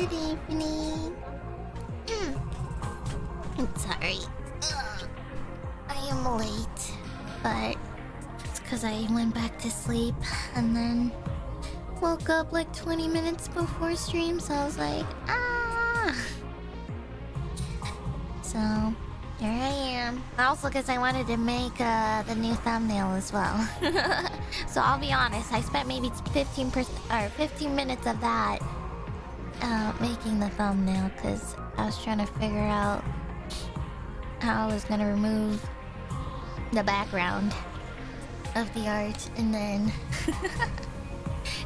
Good evening. I'm sorry. I am late, but it's because I went back to sleep and then woke up like 20 minutes before stream, so I was like, So, here I am. Also because I wanted to make the new thumbnail as well. So I'll be honest, I spent maybe 15 minutes of that making the thumbnail because I was trying to figure out how I was gonna remove the background of the art, and then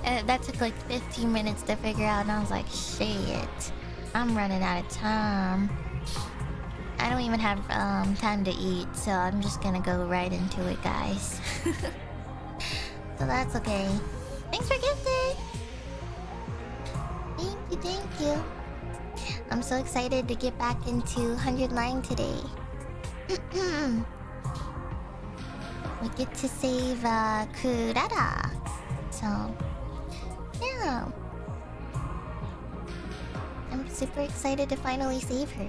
that took like 15 minutes to figure out, and I was like, shit, I'm running out of time. I don't even have time to eat, so I'm just gonna go right into it, guys. So that's okay. Thanks for gifting! Thank you. I'm so excited to get back into 109 today. We get to save KURARA. So, yeah. I'm super excited to finally save her.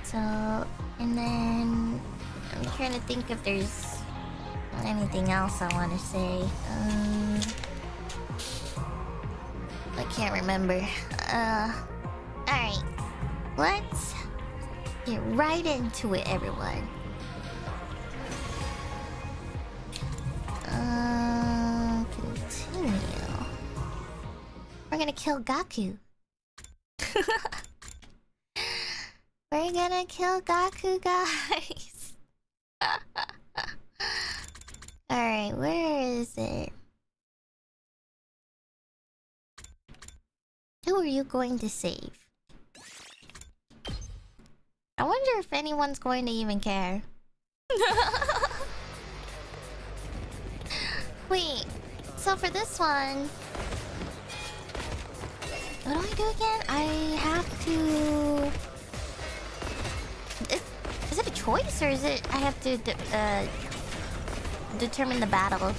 So, and then I'm trying to think if there's anything else I want to say. I can't remember. Alright. Let's get right into it, everyone. Continue. We're gonna kill Gaku. We're gonna kill Gaku, guys. Alright, where is it? Who are you going to save? I wonder if anyone's going to even care. Wait, so for this one, what do I do again? I have to... Is it a choice, or is it I have to determine the battle?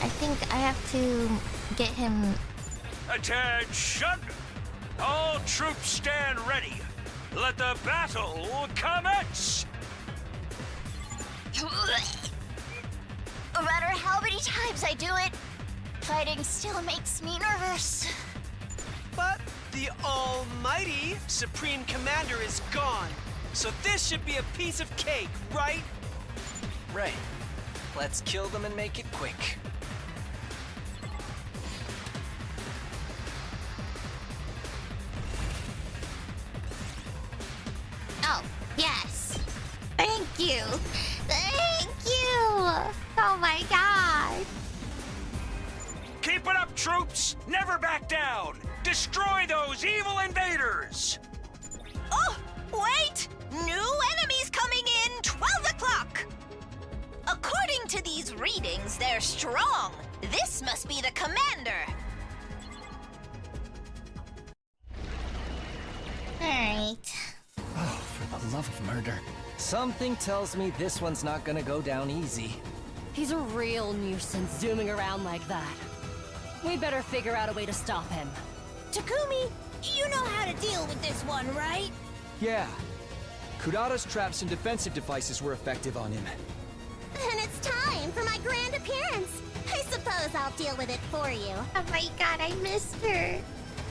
I think I have to get him... Attention! All troops stand ready. Let the battle commence! No matter how many times I do it, fighting still makes me nervous. But the almighty Supreme Commander is gone, so this should be a piece of cake, right? Right. Let's kill them and make it quick. Oh, yes. Thank you. Thank you. Oh my god. Keep it up, troops! Never back down! Destroy those evil invaders! Oh, wait! New enemies coming in 12 o'clock! According to these readings, they're strong. This must be the commander. Alright. Oh, for the love of murder. Something tells me this one's not gonna go down easy. He's a real nuisance zooming around like that. We'd better figure out a way to stop him. Takumi, you know how to deal with this one, right? Yeah. KURARA's traps and defensive devices were effective on him. Then it's time for my grand appearance. I suppose I'll deal with it for you. Oh my god, I missed her.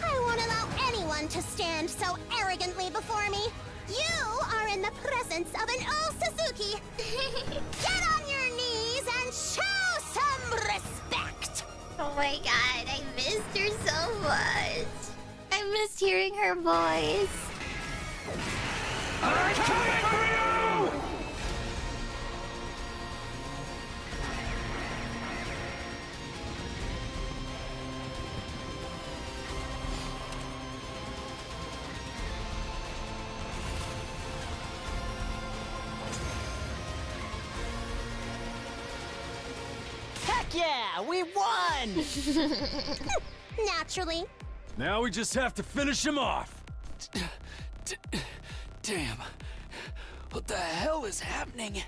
I won't allow anyone to stand so arrogantly before me. You are in the presence of an old Suzuki. Get on your knees and show some respect. Oh my god, I missed her so much. I missed hearing her voice. I'm coming for you! Heck yeah! We won! Naturally. Now we just have to finish him off. Damn. What the hell is happening?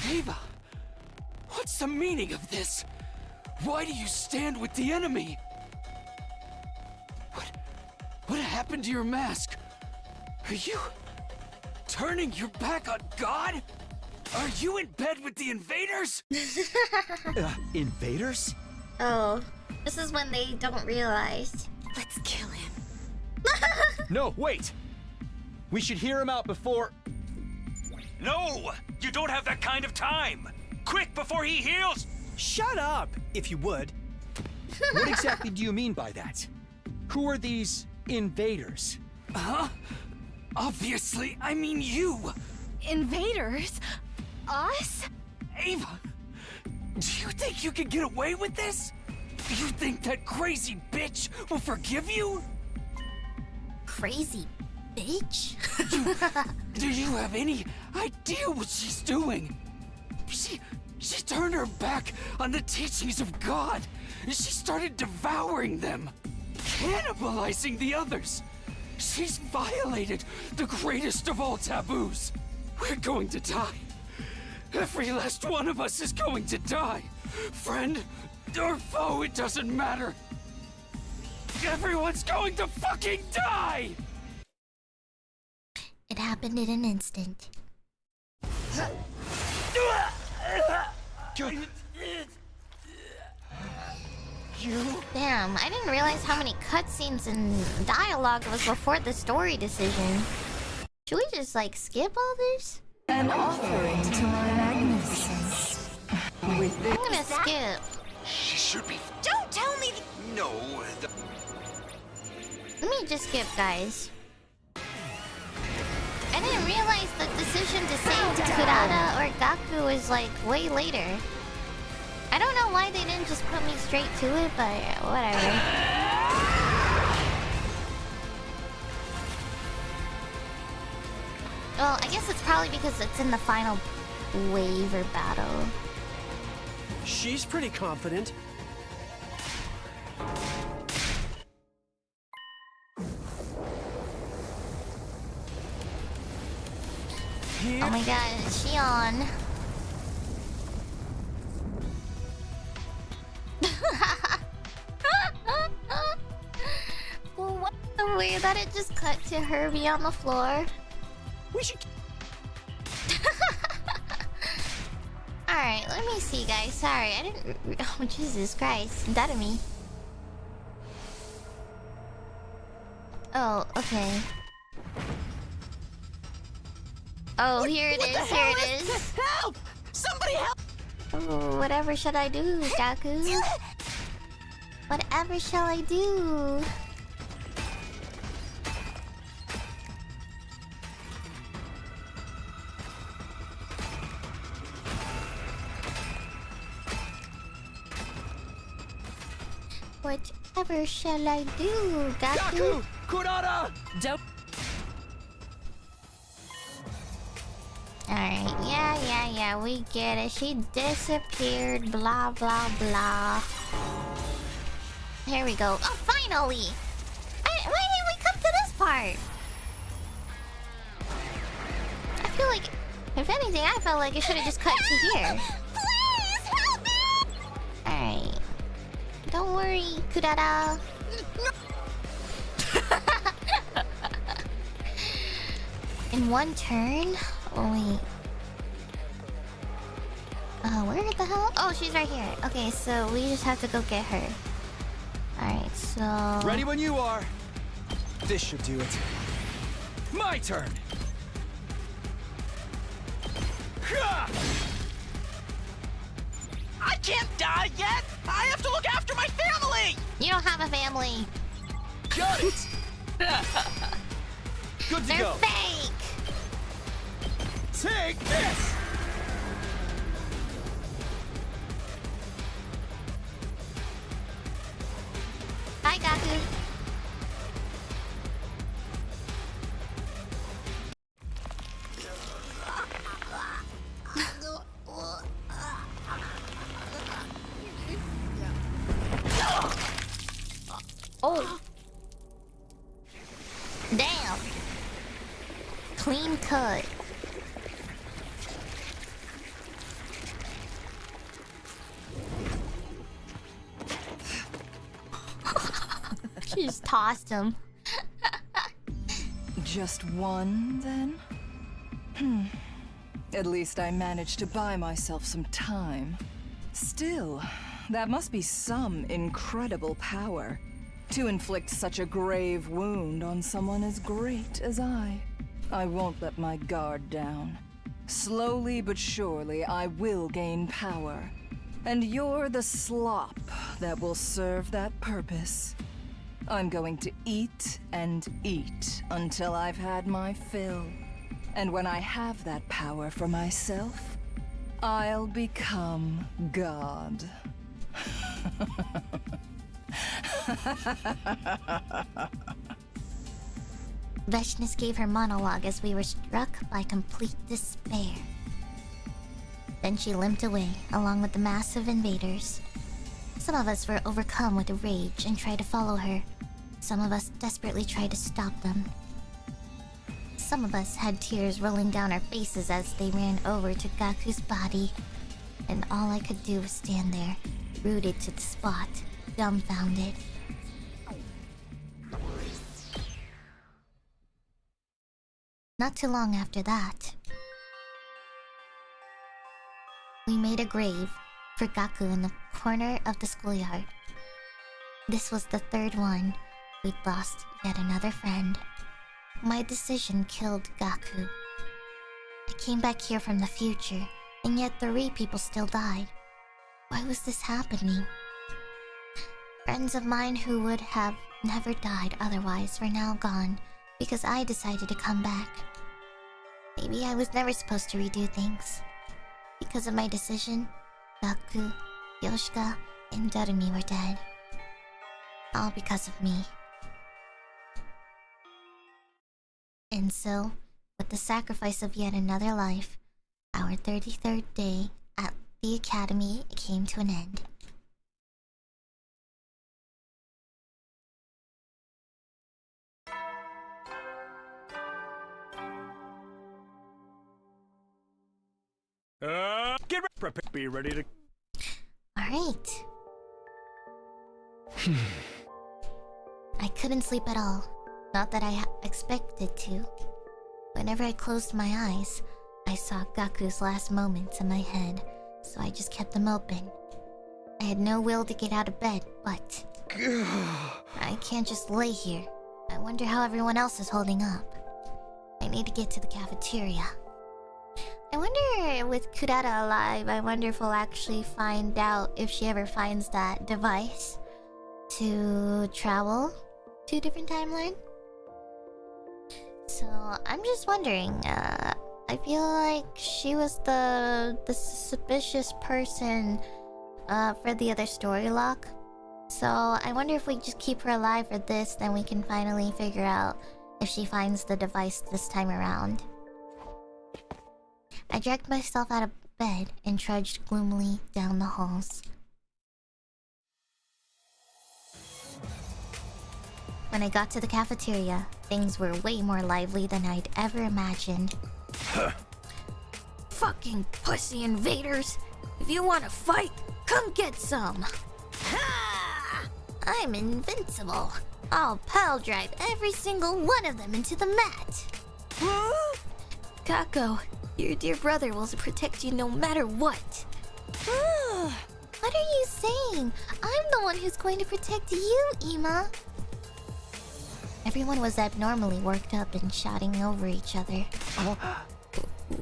Ava, what's the meaning of this? Why do you stand with the enemy? What happened to your mask? Are you turning your back on God? Are you in bed with the invaders? Invaders? Oh, this is when they don't realize. Let's kill him. No, wait! We should hear him out before... No! You don't have that kind of time! Quick, before he heals! Shut up, if you would. What exactly do you mean by that? Who are these invaders? Huh? Obviously, I mean you! Invaders? Us? Ava! Do you think you can get away with this? Do you think that crazy bitch will forgive you? Crazy bitch. Do you have any idea what she's doing? She turned her back on the teachings of God. She started devouring them, cannibalizing the others. She's violated the greatest of all taboos. We're going to die. Every last one of us is going to die. Friend or foe, it doesn't matter. Everyone's going to fucking die! It happened in an instant. Damn, I didn't realize how many cutscenes and dialogue was before the story decision. Should we just like skip all this? An offering to my magnificence. With I'm gonna skip. She should be... Don't tell me. No, Let me just skip, guys. I didn't realize the decision to save Kurara or Gaku was like way later. I don't know why they didn't just put me straight to it, but whatever. Well, I guess it's probably because it's in the final wave or battle. She's pretty confident. Oh my god, is she on? What the way that it just cut to her be on the floor? We should... Alright, let me see, guys. Sorry, I didn't... Oh, Jesus Christ. That of me. Oh, okay. Oh, here it is, here it is. Help! Somebody help! Oh, whatever should I do, Gaku? Whatever shall I do? Whatever shall I do, Gaku? Kurara! Don't. Alright, yeah, we get it. She disappeared, blah, blah, blah. Here we go. Oh, finally! Why didn't we come to this part? I feel like, if anything, I felt like it should have just cut to here. Please help me! Alright. Don't worry, Kurara. In one turn? Oh, wait. Where the hell? Oh, she's right here. Okay, so we just have to go get her. Alright, so... Ready when you are. This should do it. My turn. I can't die yet! I have to look after my family! You don't have a family. Got it! Good to They're go. fake! Take this! Hi, Gaku. Oh. Damn. Clean cut. She just tossed him. Just one, then? At least I managed to buy myself some time. Still, that must be some incredible power. To inflict such a grave wound on someone as great as I. I won't let my guard down. Slowly but surely, I will gain power. And you're the slop that will serve that purpose. I'm going to eat and eat until I've had my fill. And when I have that power for myself, I'll become God. Veshness gave her monologue as we were struck by complete despair. Then she limped away, along with the mass of invaders. Some of us were overcome with rage and tried to follow her. Some of us desperately tried to stop them. Some of us had tears rolling down our faces as they ran over to Gaku's body. And all I could do was stand there, rooted to the spot, dumbfounded. Not too long after that, we made a grave for Gaku in the corner of the schoolyard. This was the third one. We'd lost yet another friend. My decision killed Gaku. I came back here from the future, and yet 3 people still died. Why was this happening? Friends of mine who would have never died otherwise were now gone because I decided to come back. Maybe I was never supposed to redo things. Because of my decision, Gaku, Yoshika, and Dorumi were dead. All because of me. And so, with the sacrifice of yet another life, our 33rd day at the academy came to an end. Get ready. Be ready to. Alright. I couldn't sleep at all. Not that I expected to. Whenever I closed my eyes, I saw Gaku's last moments in my head, so I just kept them open. I had no will to get out of bed, but I can't just lay here. I wonder how everyone else is holding up. I need to get to the cafeteria. I wonder, with KURARA alive, I wonder if we'll actually find out if she ever finds that device to travel to a different timeline. So, I'm just wondering, I feel like she was the suspicious person for the other story lock. So, I wonder if we just keep her alive for this, then we can finally figure out if she finds the device this time around. I dragged myself out of bed and trudged gloomily down the halls. When I got to the cafeteria, things were way more lively than I'd ever imagined. Fucking pussy invaders! If you want to fight, come get some! Ha! I'm invincible. I'll pile drive every single one of them into the mat. Huh? Kako, your dear brother will protect you no matter what. What are you saying? I'm the one who's going to protect you, Ima. Everyone was abnormally worked up and shouting over each other.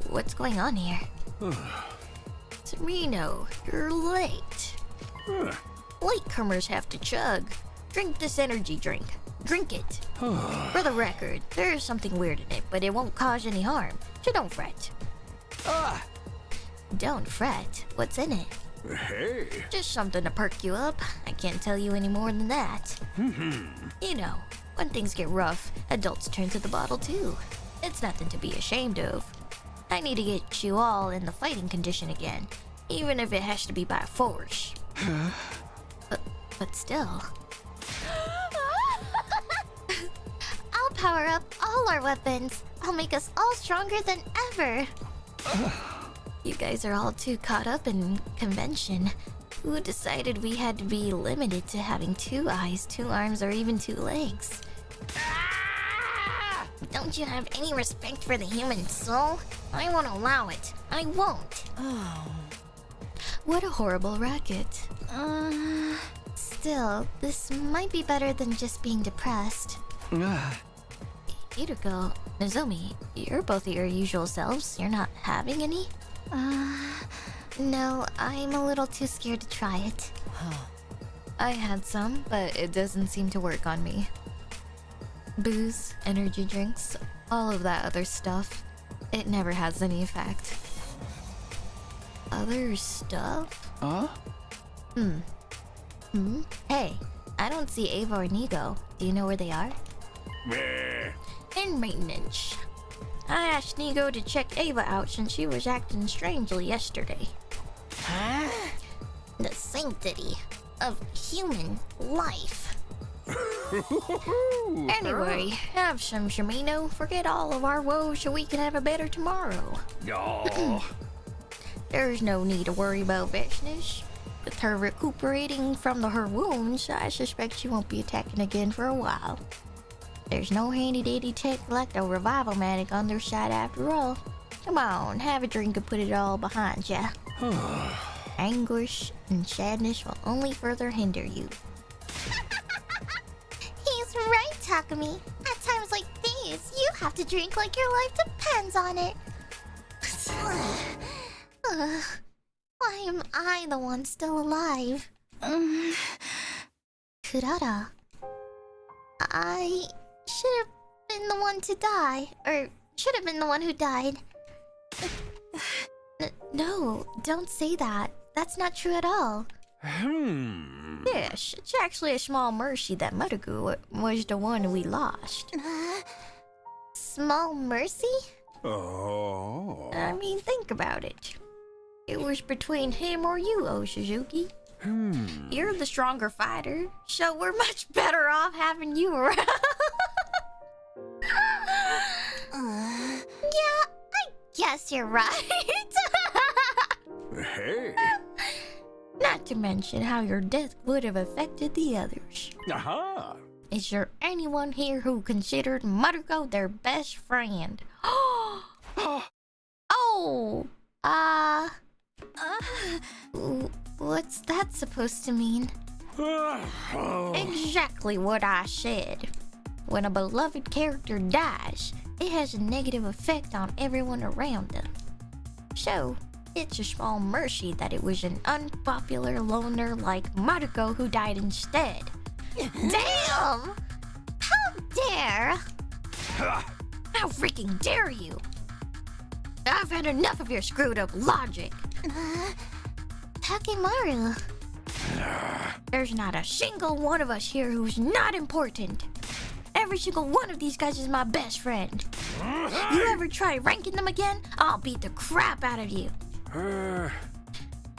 What's going on here? Sereno, you're late. Latecomers have to chug. Drink this energy drink. Drink it. For the record, there's something weird in it, but it won't cause any harm. So don't fret. Don't fret. What's in it? Hey. Just something to perk you up. I can't tell you any more than that. You know, when things get rough, adults turn to the bottle too. It's nothing to be ashamed of. I need to get you all in the fighting condition again, even if it has to be by force. But still. I'll power up all our weapons. I'll make us all stronger than ever. You guys are all too caught up in convention. Who decided we had to be limited to having 2 eyes, 2 arms, or even 2 legs? Don't you have any respect for the human soul? I won't allow it. I won't. Oh. What a horrible racket. Still, this might be better than just being depressed. Yuriko, Nozomi, you're both your usual selves. You're not having any? No, I'm a little too scared to try it. I had some, but it doesn't seem to work on me. Booze, energy drinks, all of that other stuff. It never has any effect. Other stuff? Hey, I don't see Ava or Nigo. Do you know where they are? In maintenance. I asked Nigo to check Ava out since she was acting strangely yesterday. The sanctity of human life. Anyway, have some Shimino. Forget all of our woes so we can have a better tomorrow. There's no need to worry about Vexness. With her recuperating from her wounds, I suspect she won't be attacking again for a while. There's no handy-dandy tech like a revival-matic on their side after all. Come on, have a drink and put it all behind ya. Anguish and sadness will only further hinder you. He's right, Takumi. At times like these, you have to drink like your life depends on it. Why am I the one still alive? Kurara. I should have been the one to die. Or should have been the one who died. No, don't say that. That's not true at all. Yes, it's actually a small mercy that Marugu was the one we lost. Small mercy? I mean, think about it. It was between him or you, Suzuki. You're the stronger fighter, so we're much better off having you around. Yeah, I guess you're right. Hey. Not to mention how your death would have affected the others. Is there anyone here who considered Maruko their best friend? What's that supposed to mean? Exactly what I said. When a beloved character dies, it has a negative effect on everyone around them. So, it's a small mercy that it was an unpopular loner like Maruko who died instead. Damn! How dare! How freaking dare you! I've had enough of your screwed up logic. Takemaru. There's not a single one of us here who's not important. Every single one of these guys is my best friend. You ever try ranking them again? I'll beat the crap out of you.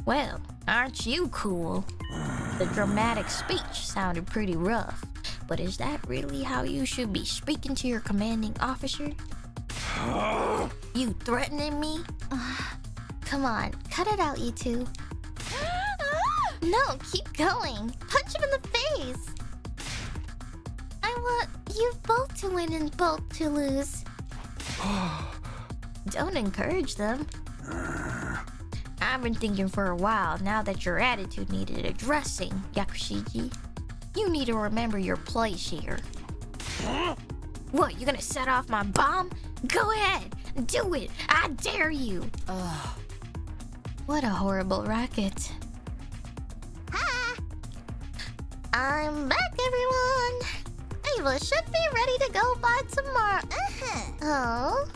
Well, aren't you cool? The dramatic speech sounded pretty rough, but is that really how you should be speaking to your commanding officer? You threatening me? Come on, cut it out, you two. No, keep going. Punch him in the face. I want you both to win and both to lose. Don't encourage them. I've been thinking for a while now that your attitude needed addressing, Yakushiji. You need to remember your place here. What, you gonna set off my bomb? Go ahead, do it. I dare you. What a horrible racket. Hi. I'm back, everyone. Ava should be ready to go by tomorrow. Oh.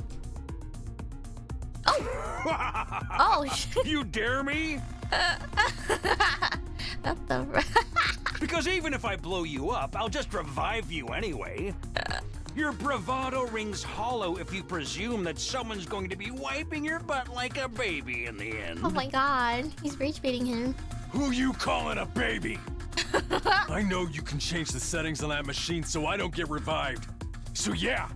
Oh, shit. You dare me? What the... Because even if I blow you up, I'll just revive you anyway. Your bravado rings hollow if you presume that someone's going to be wiping your butt like a baby in the end. Oh my god, he's rage baiting him. Who you calling a baby? I know you can change the settings on that machine so I don't get revived. So yeah,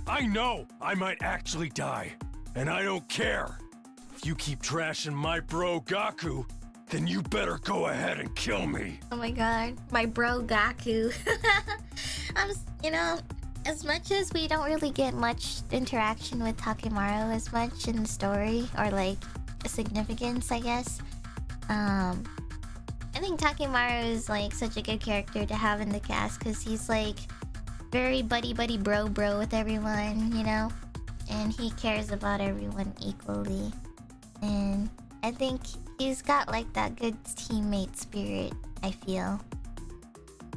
I know I might actually die. And I don't care. If you keep trashing my bro Gaku, then you better go ahead and kill me. Oh my god, my bro Gaku. You know, as much as we don't really get much interaction with Takemaru as much in the story, or like significance, I guess. I think Takemaru is like such a good character to have in the cast because he's like very buddy bro with everyone, you know, and he cares about everyone equally, and I think he's got like that good teammate spirit, I feel.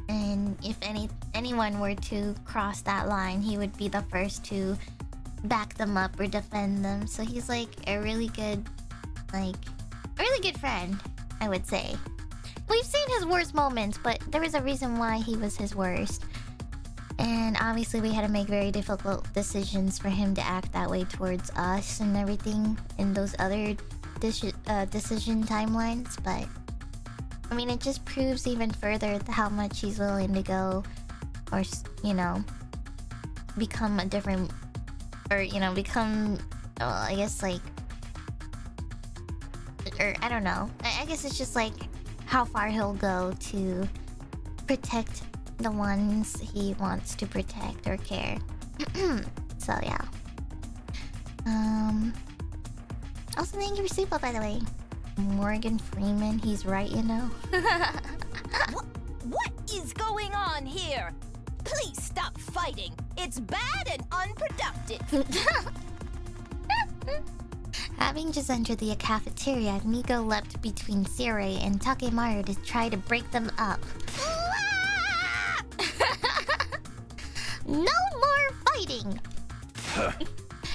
And if anyone were to cross that line, he would be the first to back them up or defend them. So he's like a really good friend, I would say. We've seen his worst moments, but there was a reason why he was his worst. And obviously we had to make very difficult decisions for him to act that way towards us and everything in those other decision timelines, but I mean, it just proves even further how much he's willing to go, or, you know, become a different, or, you know, become, I guess, like, or I don't know. I guess it's just like how far he'll go to protect the ones he wants to protect or care. So, yeah. Also, thank you for super, by the way. Morgan Freeman, he's right, you know. What is going on here? Please stop fighting. It's bad and unproductive. Having just entered the cafeteria, Nico leapt between Sirei and Takemaru to try to break them up. No more fighting!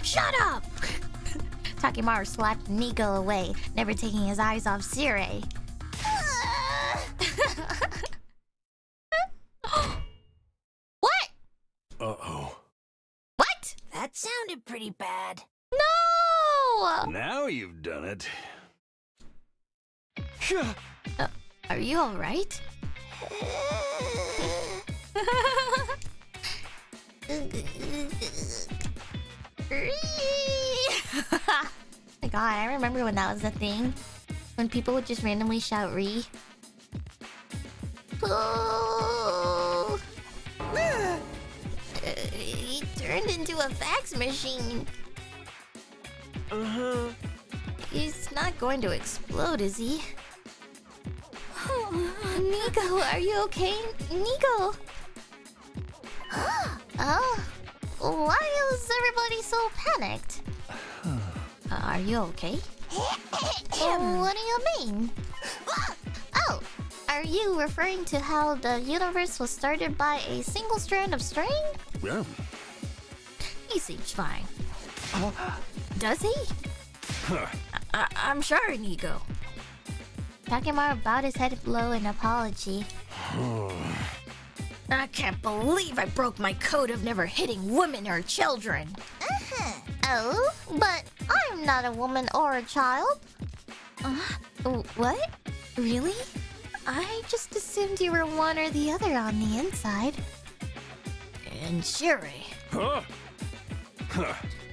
Shut up! Takemaru slapped Nico away, never taking his eyes off Sirei. What? Uh-oh. What? That sounded pretty bad. No! Now you've done it. Are you alright? My god, I remember when that was a thing. When people would just randomly shout Ree. Oh. He turned into a fax machine. He's not going to explode, is he? Nico, are you okay? Nico! Oh, why is everybody so panicked? Are you okay? What do you mean? Oh, are you referring to how the universe was started by a single strand of string? Yeah. He seems fine. Does he? I'm sure, Nico. Takemaru bowed his head low in apology. I can't believe I broke my code of never hitting women or children. Oh, but I'm not a woman or a child. What? Really? I just assumed you were one or the other on the inside. And Shuri.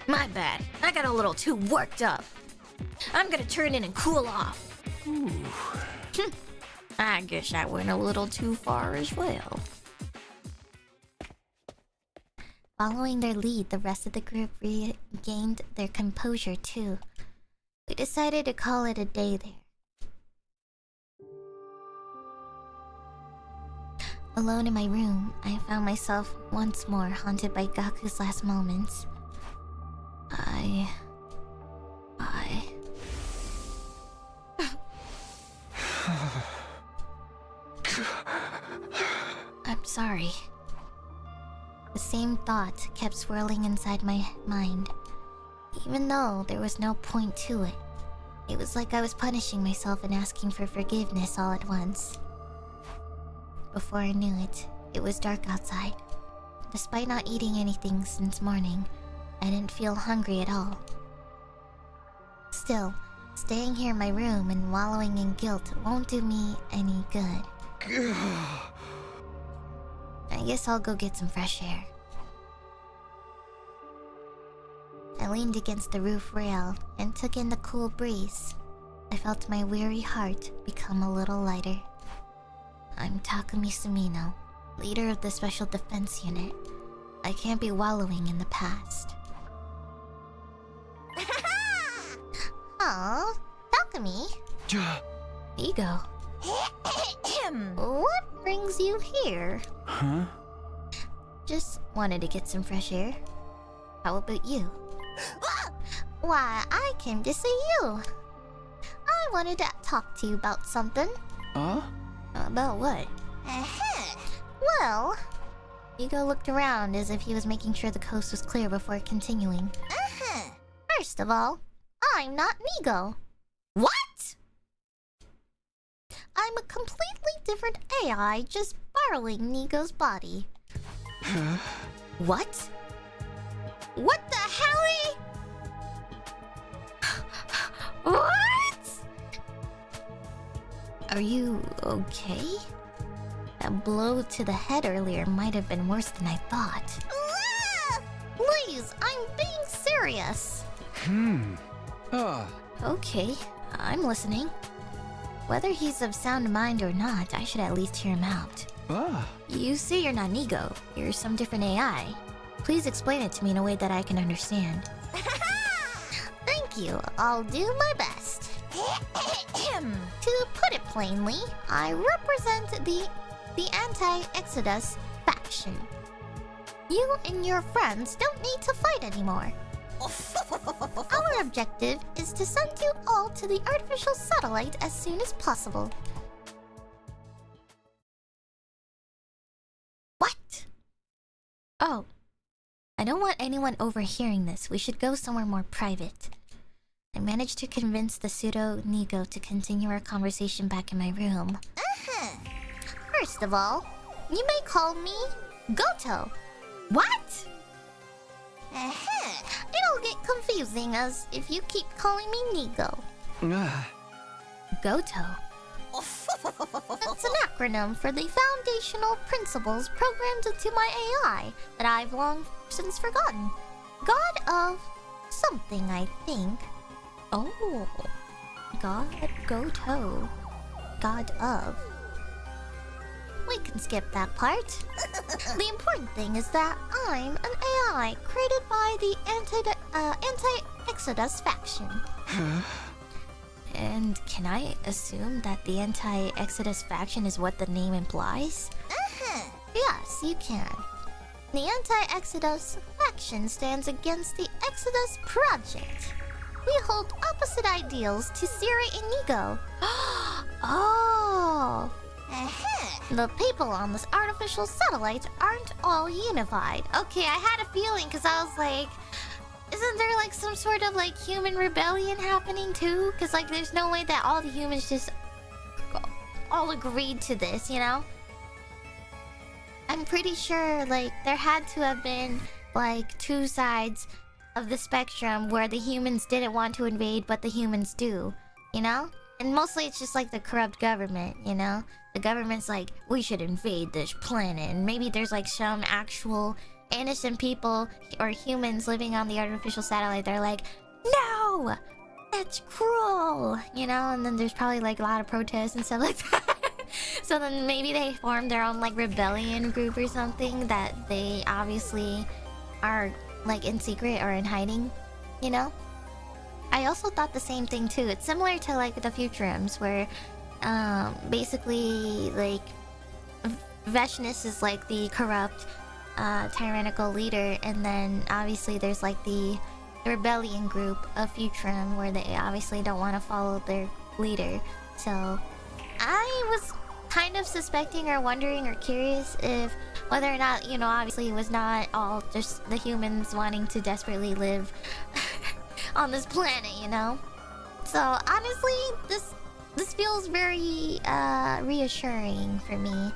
My bad. I got a little too worked up. I'm gonna turn in and cool off. I guess I went a little too far as well. Following their lead, the rest of the group regained their composure too. We decided to call it a day there. Alone in my room, I found myself once more haunted by Gaku's last moments. I'm sorry. The same thought kept swirling inside my mind, even though there was no point to it. It was like I was punishing myself and asking for forgiveness all at once. Before I knew it, it was dark outside. Despite not eating anything since morning, I didn't feel hungry at all. Still, staying here in my room and wallowing in guilt won't do me any good. I guess I'll go get some fresh air. I leaned against the roof rail and took in the cool breeze. I felt my weary heart become a little lighter. I'm Takumi Sumino, leader of the Special Defense Unit. I can't be wallowing in the past. Aw, Takumi. Ego. What brings you here? Huh? Just wanted to get some fresh air. How about you? Why, I came to see you. I wanted to talk to you about something. About what? Well, Ego looked around as if he was making sure the coast was clear before continuing. First of all, I'm not Nego. What? I'm a completely different AI just borrowing Nego's body. What? What the hell? What? Are you okay? That blow to the head earlier might have been worse than I thought. Please, I'm being serious. Okay, I'm listening. Whether he's of sound mind or not, I should at least hear him out. You say you're not Nego. You're some different AI. Please explain it to me in a way that I can understand. Thank you. I'll do my best. To put it plainly, I represent the anti-Exodus faction. You and your friends don't need to fight anymore. Our objective is to send you all to the artificial satellite as soon as possible. What? Oh. I don't want anyone overhearing this. We should go somewhere more private. I managed to convince the pseudo-Nego to continue our conversation back in my room. First of all, you may call me Goto. What? It'll get confusing as if you keep calling me Nego. Goto. It's an acronym for the foundational principles programmed into my AI that I've long since forgotten. God of something, I think. Oh. God Goto. God of. We can skip that part. The important thing is that I'm an AI created by the anti-Exodus faction. And can I assume that the anti-Exodus faction is what the name implies? Yes, you can. The anti-Exodus faction stands against the Exodus Project. We hold opposite ideals to Siri and Nego. Oh. The people on this artificial satellite aren't all unified. Okay, I had a feeling because I was like, isn't there like some sort of like human rebellion happening too? Because like there's no way that all the humans just all agreed to this, you know? I'm pretty sure like there had to have been like two sides of the spectrum where the humans didn't want to invade but the humans do, you know? And mostly it's just like the corrupt government, you know? The government's like, we should invade this planet. And maybe there's like some actual innocent people or humans living on the artificial satellite. They're like, no! That's cruel! You know? And then there's probably like a lot of protests and stuff like that. So then maybe they formed their own like rebellion group or something that they obviously are like in secret or in hiding, you know? I also thought the same thing too. It's similar to like the Futurums where basically like Veshness is like the corrupt tyrannical leader, and then obviously there's like the rebellion group of Futurum where they obviously don't want to follow their leader. So I was kind of suspecting or wondering or curious if whether or not, you know, obviously it was not all just the humans wanting to desperately live on this planet, you know? So honestly, this feels very reassuring for me,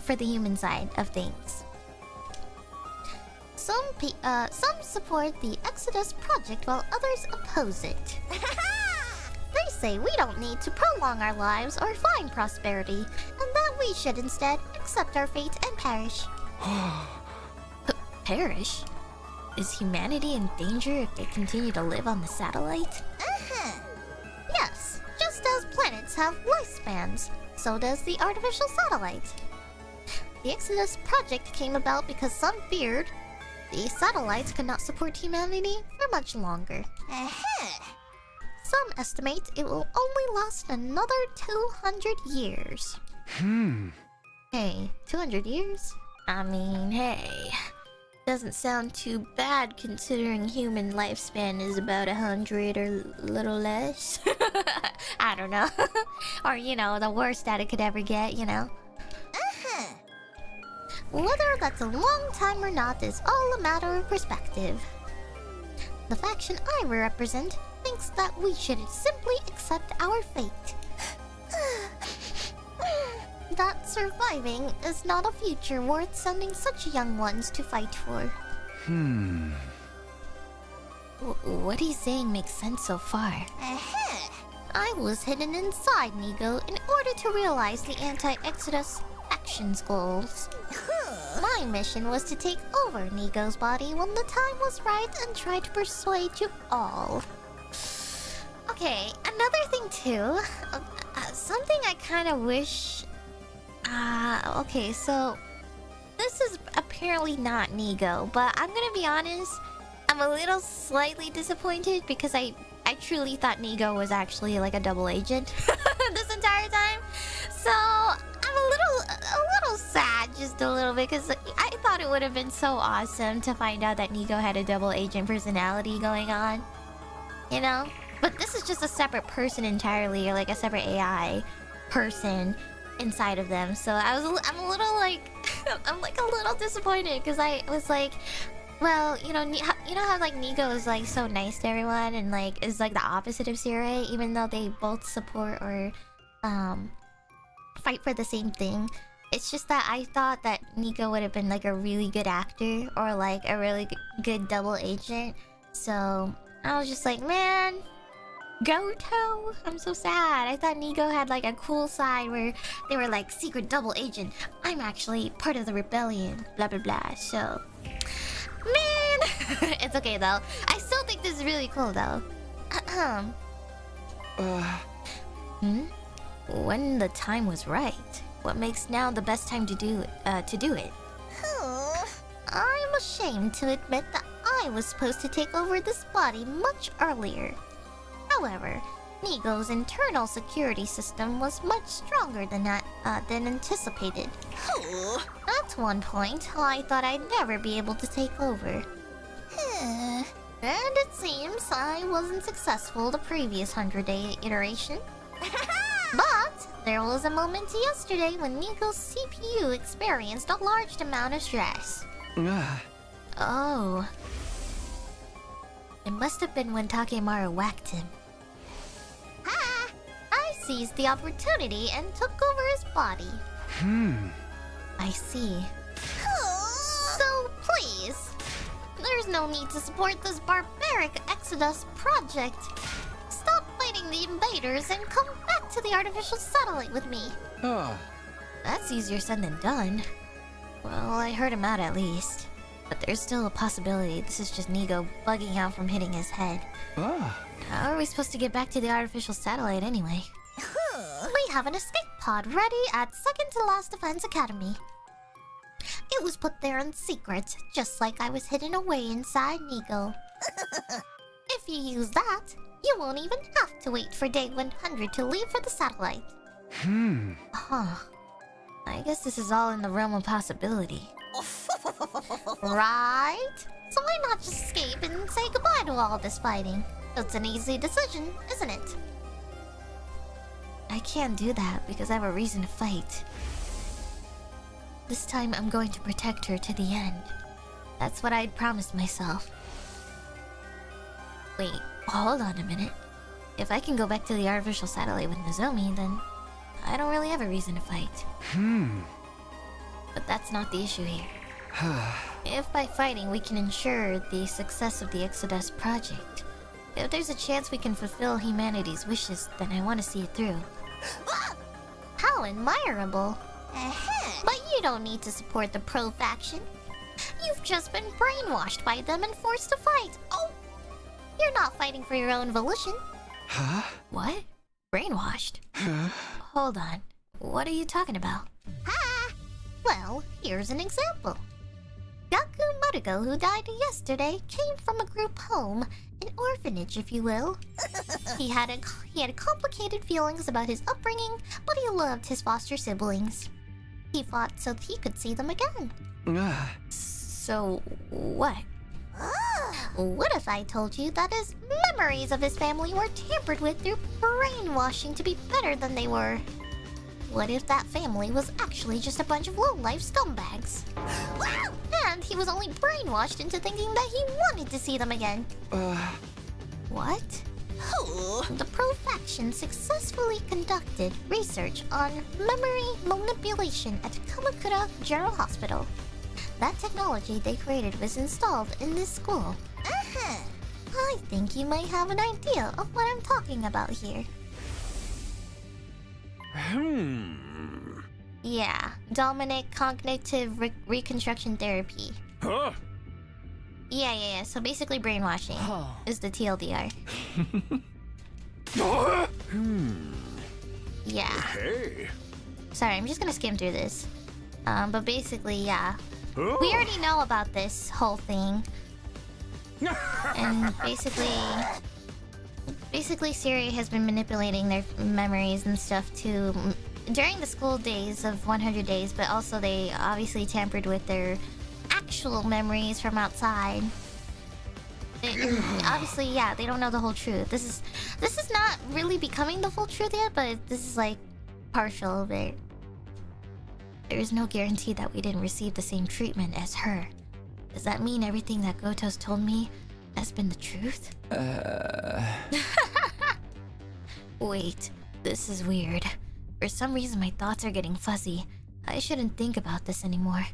for the human side of things. Some support the Exodus Project while others oppose it. They say we don't need to prolong our lives or find prosperity, and that we should instead accept our fate and perish. Perish? Is humanity in danger if they continue to live on the satellite? satellites have lifespans. So does the artificial satellite. The Exodus project came about because some feared the satellites could not support humanity for much longer. Some estimate it will only last another 200 years. Hey, 200 years? I mean, hey. Doesn't sound too bad considering human lifespan is about 100 or a little less. I don't know. Or, you know, the worst that it could ever get, you know? Whether that's a long time or not is all a matter of perspective. The faction I represent thinks that we should simply accept our fate. That surviving is not a future worth sending such young ones to fight for. What he's saying makes sense so far. I was hidden inside Nigo in order to realize the anti-Exodus faction's goals. My mission was to take over Nigo's body when the time was right and try to persuade you all. Okay, another thing too. Something I kind of wish... okay, so... This is apparently not Nigo, but I'm gonna be honest. I'm a little slightly disappointed because I truly thought Nigo was actually like a double agent this entire time. So I'm a little sad, just a little bit, because I thought it would have been so awesome to find out that Nigo had a double agent personality going on, you know. But this is just a separate person entirely, or like a separate AI person inside of them. So I'm a little like I'm like a little disappointed because I was like, well, you know how like Nigo is like so nice to everyone and like is like the opposite of Sirei, even though they both support or fight for the same thing. It's just that I thought that Nigo would have been like a really good actor or like a really good double agent. So I was just like, man, Goto, I'm so sad. I thought Nigo had like a cool side where they were like secret double agent. I'm actually part of the rebellion, blah blah blah. So, man, it's okay though. I still think this is really cool though. When the time was right, what makes now the best time to do it? I'm ashamed to admit that I was supposed to take over this body much earlier. However, Nigo's internal security system was much stronger than anticipated. At one point, I thought I'd never be able to take over. And it seems I wasn't successful the previous 100-day iteration. But there was a moment yesterday when Nigo's CPU experienced a large amount of stress. Oh. It must have been when Takemaru whacked him. I seized the opportunity and took over his body. I see. So please, there's no need to support this barbaric Exodus project. Stop fighting the invaders and come back to the artificial satellite with me. That's easier said than done. Well, I heard him out at least. But there's still a possibility this is just Nigo bugging out from hitting his head. How are we supposed to get back to the artificial satellite anyway? We have an escape pod ready at second to last Defense Academy. It was put there in secret, just like I was hidden away inside Nigo. If you use that, you won't even have to wait for day 100 to leave for the satellite. I guess this is all in the realm of possibility. Right? So why not just escape and say goodbye to all this fighting? It's an easy decision, isn't it? I can't do that because I have a reason to fight. This time I'm going to protect her to the end. That's what I'd promised myself. Wait, hold on a minute. If I can go back to the artificial satellite with Nozomi, then I don't really have a reason to fight. But that's not the issue here. If by fighting we can ensure the success of the Exodus project, if there's a chance we can fulfill humanity's wishes, then I want to see it through. How admirable! But you don't need to support the pro faction. You've just been brainwashed by them and forced to fight. Oh! You're not fighting for your own volition. What? Brainwashed? Hold on. What are you talking about? Ha! Well, here's an example. Gaku Marugo, who died yesterday, came from a group home, an orphanage, if you will. He had complicated feelings about his upbringing, but he loved his foster siblings. He fought so he could see them again. So, what? What if I told you that his memories of his family were tampered with through brainwashing to be better than they were? What if that family was actually just a bunch of low-life scumbags? And he was only brainwashed into thinking that he wanted to see them again. What? The Pro-faction successfully conducted research on memory manipulation at Kamakura General Hospital. That technology they created was installed in this school. I think you might have an idea of what I'm talking about here. Yeah, dominant cognitive reconstruction therapy. Huh? Yeah. So basically brainwashing is the TLDR. Yeah. Hey. Sorry, I'm just gonna skim through this. But basically, yeah. We already know about this whole thing. And basically Siri has been manipulating their memories and stuff too during the school days of 100 days, but also they obviously tampered with their actual memories from outside. Obviously, yeah, they don't know the whole truth. This is not really becoming the full truth yet, but this is like partial of it. There is no guarantee that we didn't receive the same treatment as her. Does that mean everything that Goto's told me has been the truth? Wait, this is weird. For some reason my thoughts are getting fuzzy. I shouldn't think about this anymore.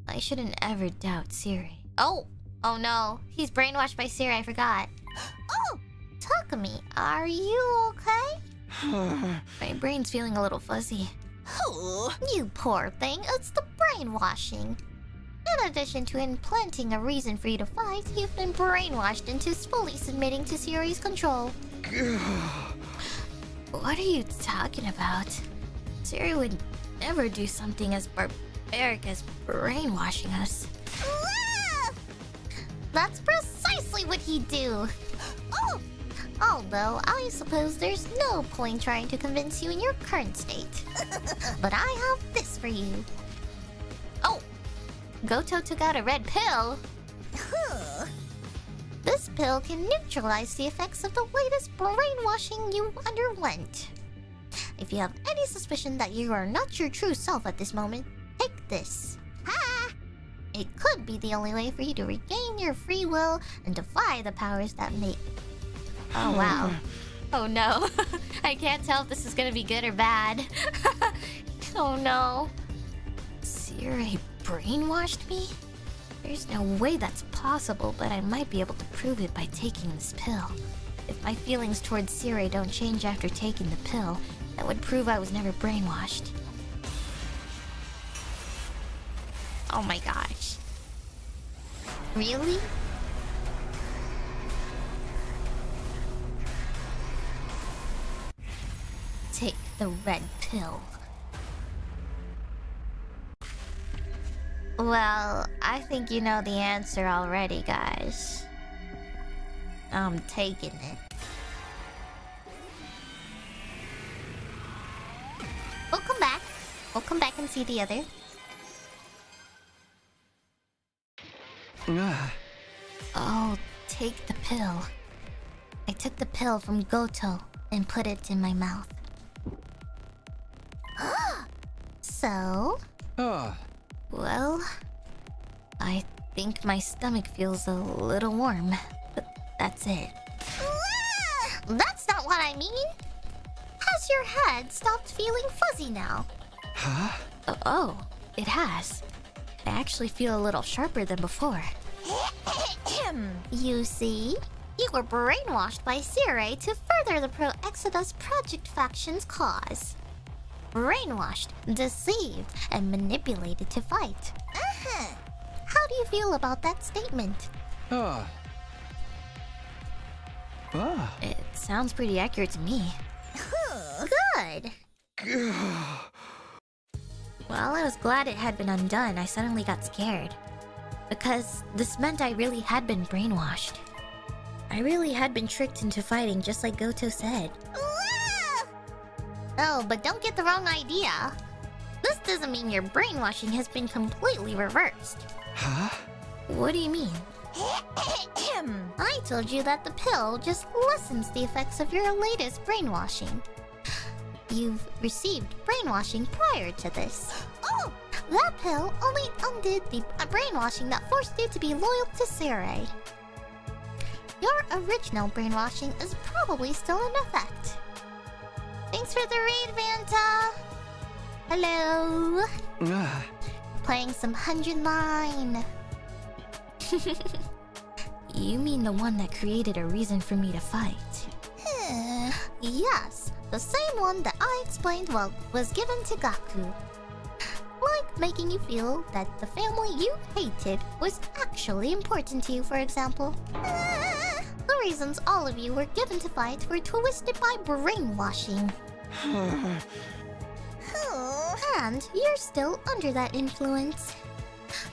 I shouldn't ever doubt Siri. Oh no, he's brainwashed by Siri, I forgot. Oh, Takumi, are you okay? My brain's feeling a little fuzzy. You poor thing, it's the brainwashing. In addition to implanting a reason for you to fight, you've been brainwashed into fully submitting to Siri's control. What are you talking about? Siri would never do something as barbaric as brainwashing us. That's precisely what he'd do. Although, I suppose there's no point trying to convince you in your current state. But I have this for you. Oh! Goto took out a red pill. This pill can neutralize the effects of the latest brainwashing you underwent. If you have any suspicion that you are not your true self at this moment, take this. It could be the only way for you to regain your free will and defy the powers that make. Oh wow. Oh no. I can't tell if this is gonna be good or bad. Oh no. Siri brainwashed me? There's no way that's possible, but I might be able to prove it by taking this pill. If my feelings towards Siri don't change after taking the pill, that would prove I was never brainwashed. Oh my gosh. Really? Take the red pill. Well, I think you know the answer already, guys. I'm taking it. We'll come back. We'll come back and see the other. Oh, take the pill. I took the pill from Goto and put it in my mouth. So? Well, I think my stomach feels a little warm, but that's it. That's not what I mean! Has your head stopped feeling fuzzy now? Huh? Oh, it has. I actually feel a little sharper than before. You see? You were brainwashed by Siri to further the Pro-Exodus Project faction's cause. Brainwashed, deceived, and manipulated to fight. How do you feel about that statement? It sounds pretty accurate to me. Good. While I was glad it had been undone, I suddenly got scared. Because this meant I really had been brainwashed. I really had been tricked into fighting just like Goto said. Oh, but don't get the wrong idea. This doesn't mean your brainwashing has been completely reversed. Huh? What do you mean? I told you that the pill just lessens the effects of your latest brainwashing. You've received brainwashing prior to this. Oh! That pill only undid the brainwashing that forced you to be loyal to Sarai. Your original brainwashing is probably still in effect. Thanks for the raid, Vanta! Hello! Playing some 109. You mean the one that created a reason for me to fight? Yes, the same one that I explained was given to Gaku. Like making you feel that the family you hated was actually important to you, for example. The reasons all of you were given to fight were twisted by brainwashing. And you're still under that influence.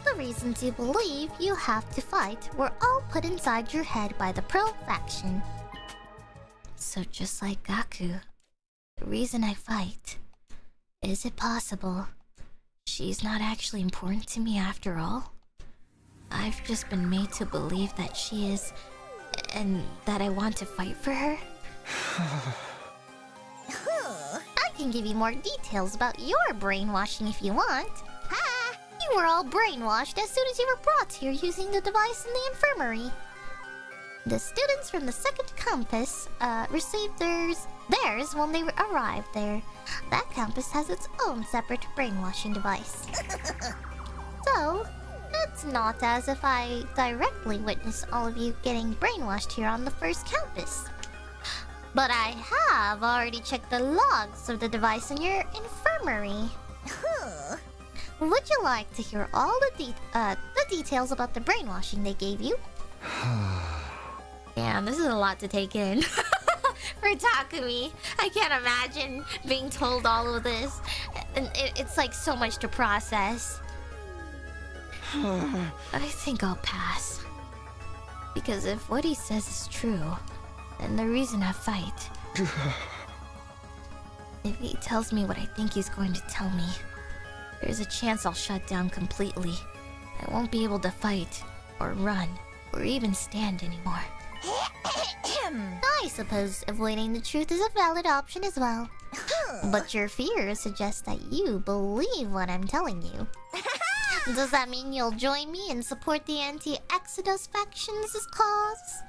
The reasons you believe you have to fight were all put inside your head by the Pro faction. So just like Gaku, the reason I fight, is it possible she's not actually important to me after all? I've just been made to believe that she is, and that I want to fight for her? I can give you more details about your brainwashing if you want. You were all brainwashed as soon as you were brought here using the device in the infirmary. The students from the second campus received theirs when they arrived there. That campus has its own separate brainwashing device. So, it's not as if I directly witnessed all of you getting brainwashed here on the first campus. But I have already checked the logs of the device in your infirmary. Would you like to hear all the details about the brainwashing they gave you? Damn, this is a lot to take in. For Takumi, I can't imagine being told all of this. And it's like so much to process. I think I'll pass. Because if what he says is true, then the reason I fight... If he tells me what I think he's going to tell me, there's a chance I'll shut down completely. I won't be able to fight, or run, or even stand anymore. I suppose avoiding the truth is a valid option as well. But your fears suggest that you believe what I'm telling you. Does that mean you'll join me and support the anti-Exodus faction's cause?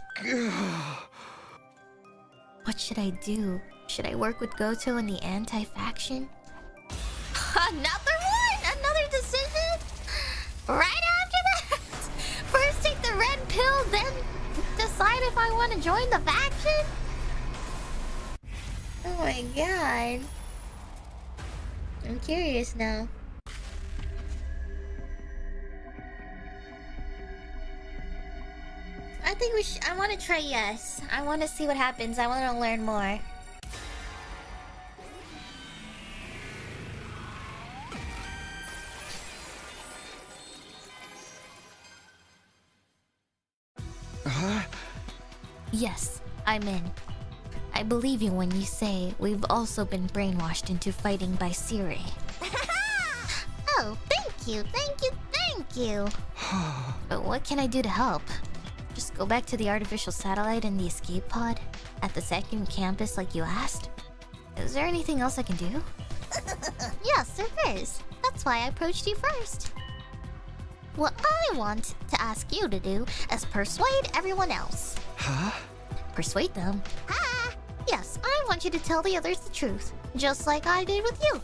What should I do? Should I work with Goto and the anti-faction? Another one? Another decision? Right after that? First take the red pill, then decide if I want to join the faction? Oh my god. I'm curious now. I think I want to try yes. I want to see what happens. I want to learn more. Yes, I'm in. I believe you when you say we've also been brainwashed into fighting by Siri. Oh, thank you, thank you, thank you. But what can I do to help? Just go back to the artificial satellite and the escape pod at the second campus like you asked? Is there anything else I can do? Yes, there is. That's why I approached you first. What I want to ask you to do is persuade everyone else. Huh? Persuade them? Yes, I want you to tell the others the truth, just like I did with you.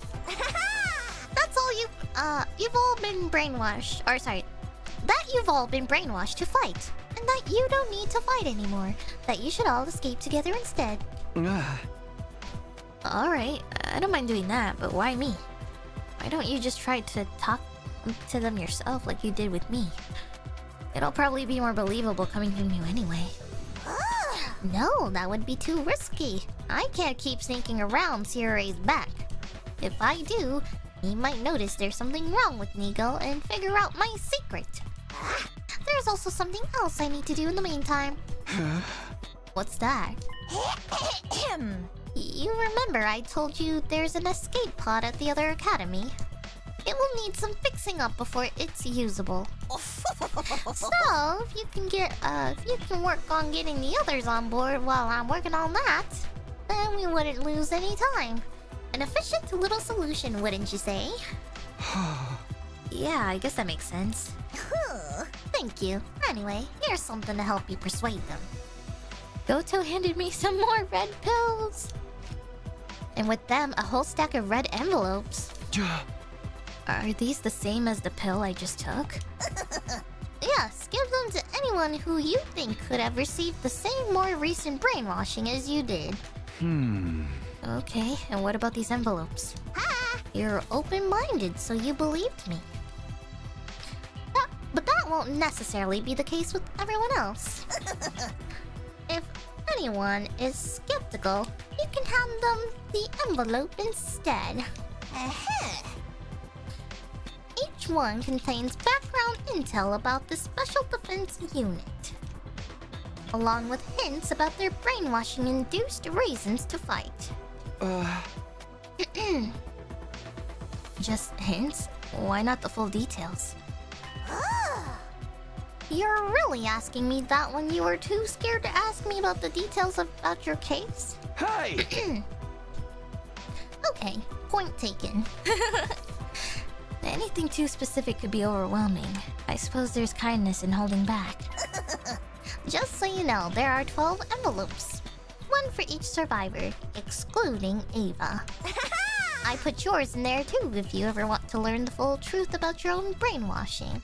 That's all you've all been brainwashed. Or sorry, that you've all been brainwashed to fight, and that you don't need to fight anymore. That you should all escape together instead. Alright, I don't mind doing that, but why me? Why don't you just try to talk to them yourself like you did with me? It'll probably be more believable coming from you anyway. No, that would be too risky. I can't keep sneaking around Sierra's back. If I do, he might notice there's something wrong with Nigo and figure out my secret. There's also something else I need to do in the meantime. What's that? You remember I told you there's an escape pod at the other academy? It will need some fixing up before it's usable. So, if you can work on getting the others on board while I'm working on that, then we wouldn't lose any time. An efficient little solution, wouldn't you say? Yeah, I guess that makes sense. Thank you. Anyway, here's something to help you persuade them. Goto handed me some more red pills. And with them, a whole stack of red envelopes. Are these the same as the pill I just took? Yes, give them to anyone who you think could have received the same more recent brainwashing as you did. Okay, and what about these envelopes? You're open-minded, so you believed me. But that won't necessarily be the case with everyone else. If anyone is skeptical, you can hand them the envelope instead. Each one contains background intel about the Special Defense Unit, along with hints about their brainwashing-induced reasons to fight. Just hints? Why not the full details? You're really asking me that when you were too scared to ask me about the details about your case? Hey! Okay, point taken. Anything too specific could be overwhelming. I suppose there's kindness in holding back. Just so you know, there are 12 envelopes. One for each survivor, excluding Ava. I put yours in there too if you ever want to learn the full truth about your own brainwashing.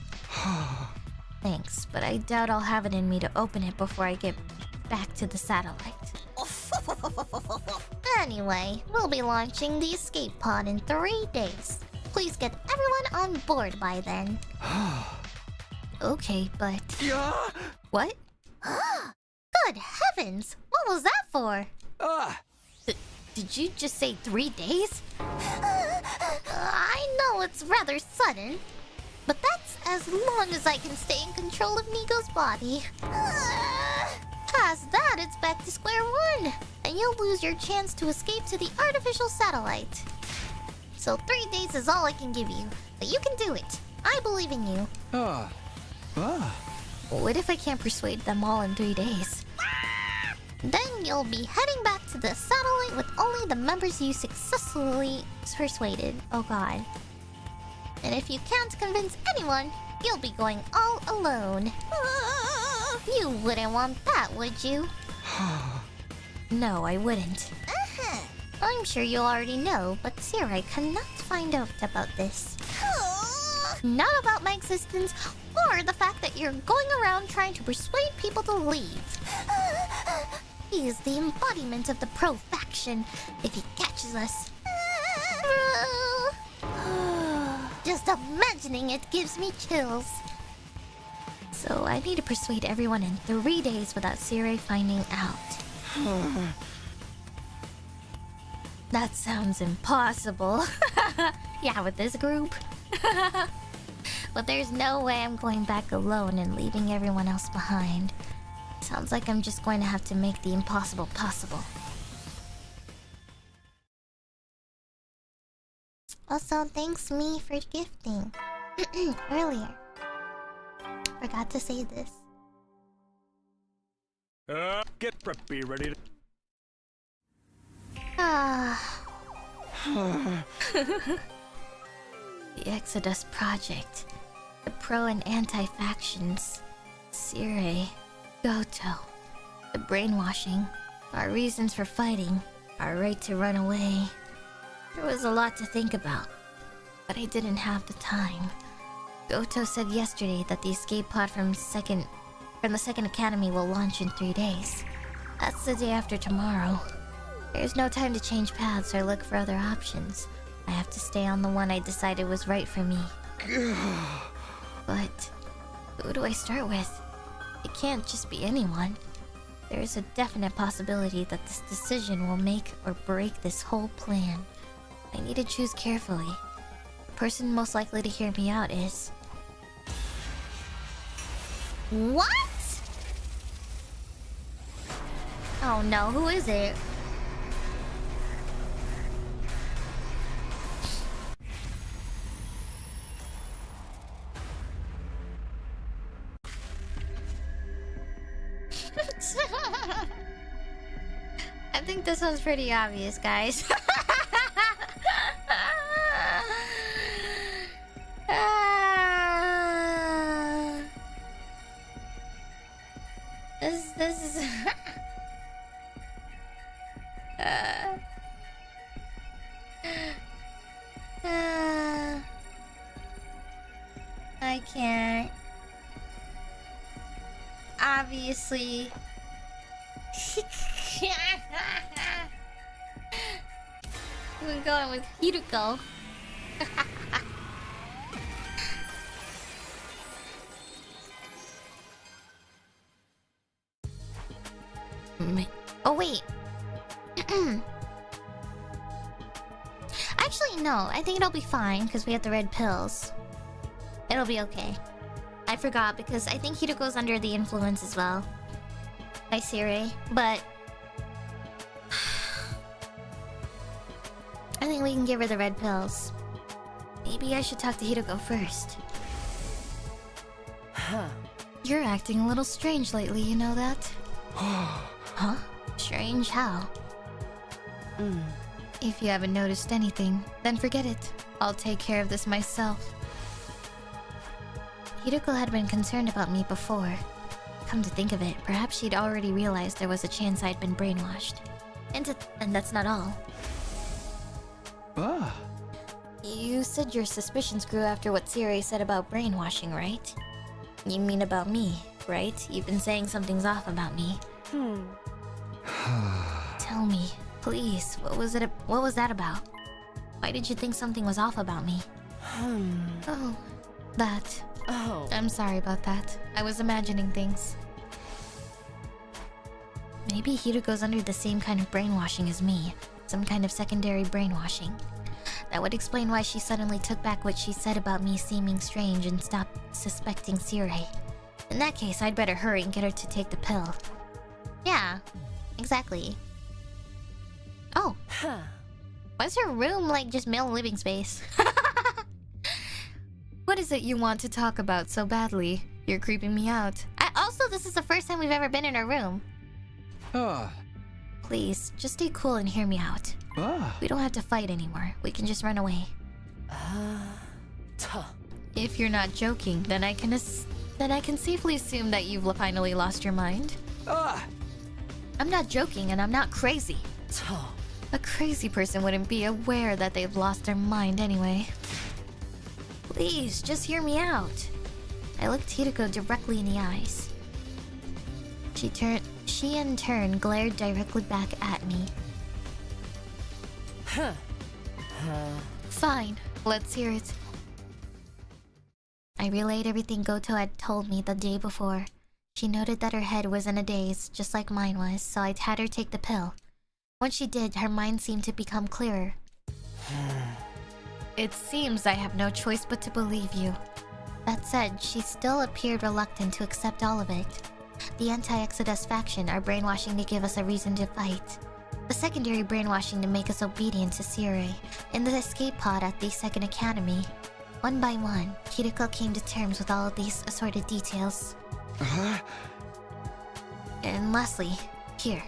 Thanks, but I doubt I'll have it in me to open it before I get back to the satellite. Anyway, we'll be launching the escape pod in 3 days. Please get everyone on board by then. Okay, but... What? Good heavens! What was that for? Did you just say 3 days? I know it's rather sudden, but that's as long as I can stay in control of Nigo's body. Past that, it's back to square one, and you'll lose your chance to escape to the artificial satellite. So 3 days is all I can give you, but you can do it. I believe in you. What if I can't persuade them all in 3 days? Then you'll be heading back to the satellite with only the members you successfully persuaded. Oh god. And if you can't convince anyone, you'll be going all alone. You wouldn't want that, would you? No, I wouldn't. I'm sure you already know, but Sirai cannot find out about this. Not about my existence, or the fact that you're going around trying to persuade people to leave. He is the embodiment of the pro-faction if he catches us. Just imagining it gives me chills. So I need to persuade everyone in 3 days without Sirai finding out. That sounds impossible. Yeah, with this group. But there's no way I'm going back alone and leaving everyone else behind. Sounds like I'm just going to have to make the impossible possible. Also, thanks me for gifting. Earlier. Forgot to say this. Get preppy, ready to... The Exodus Project. The pro and anti-factions. Sire. Goto. The brainwashing. Our reasons for fighting. Our right to run away. There was a lot to think about. But I didn't have the time. Goto said yesterday that the escape pod from the second academy will launch in 3 days. That's the day after tomorrow. There's no time to change paths or look for other options. I have to stay on the one I decided was right for me. But who do I start with? It can't just be anyone. There is a definite possibility that this decision will make or break this whole plan. I need to choose carefully. The person most likely to hear me out is... What? Oh no, who is it? I think this one's pretty obvious, guys. This is I can't. Obviously. We're going with Hiruko. Oh wait. Actually no, I think it'll be fine because we have the red pills. It'll be okay. I forgot because I think Hiruko's under the influence as well. By Siri, but I think we can give her the red pills. Maybe I should talk to Hiruko first. Huh. You're acting a little strange lately, you know that? Huh? Strange how? If you haven't noticed anything, then forget it. I'll take care of this myself. Hiruko had been concerned about me before. Come to think of it, perhaps she'd already realized there was a chance I'd been brainwashed. And that's not all. You said your suspicions grew after what Siri said about brainwashing, right? You mean about me, right? You've been saying something's off about me. Tell me, please, what was that about? Why did you think something was off about me? Oh, that. Oh. I'm sorry about that. I was imagining things. Maybe Hiruko's under the same kind of brainwashing as me. Some kind of secondary brainwashing. That would explain why she suddenly took back what she said about me seeming strange and stopped suspecting Siri. In that case, I'd better hurry and get her to take the pill. Yeah, exactly. Oh. Why's her room like just male living space? What is it you want to talk about so badly? You're creeping me out. Also, this is the first time we've ever been in her room. Please, just stay cool and hear me out. We don't have to fight anymore. We can just run away. If you're not joking, then I can safely assume that you've finally lost your mind. I'm not joking and I'm not crazy. A crazy person wouldn't be aware that they've lost their mind anyway. Please, just hear me out. I looked Hiruko directly in the eyes. She in turn glared directly back at me. Fine, let's hear it. I relayed everything Goto had told me the day before. She noted that her head was in a daze, just like mine was, so I had her take the pill. Once she did, her mind seemed to become clearer. It seems I have no choice but to believe you. That said, she still appeared reluctant to accept all of it. The anti-Exodus faction are brainwashing to give us a reason to fight. The secondary brainwashing to make us obedient to Siri. In the escape pod at the second academy. One by one, Hiruko came to terms with all of these assorted details. And lastly, here.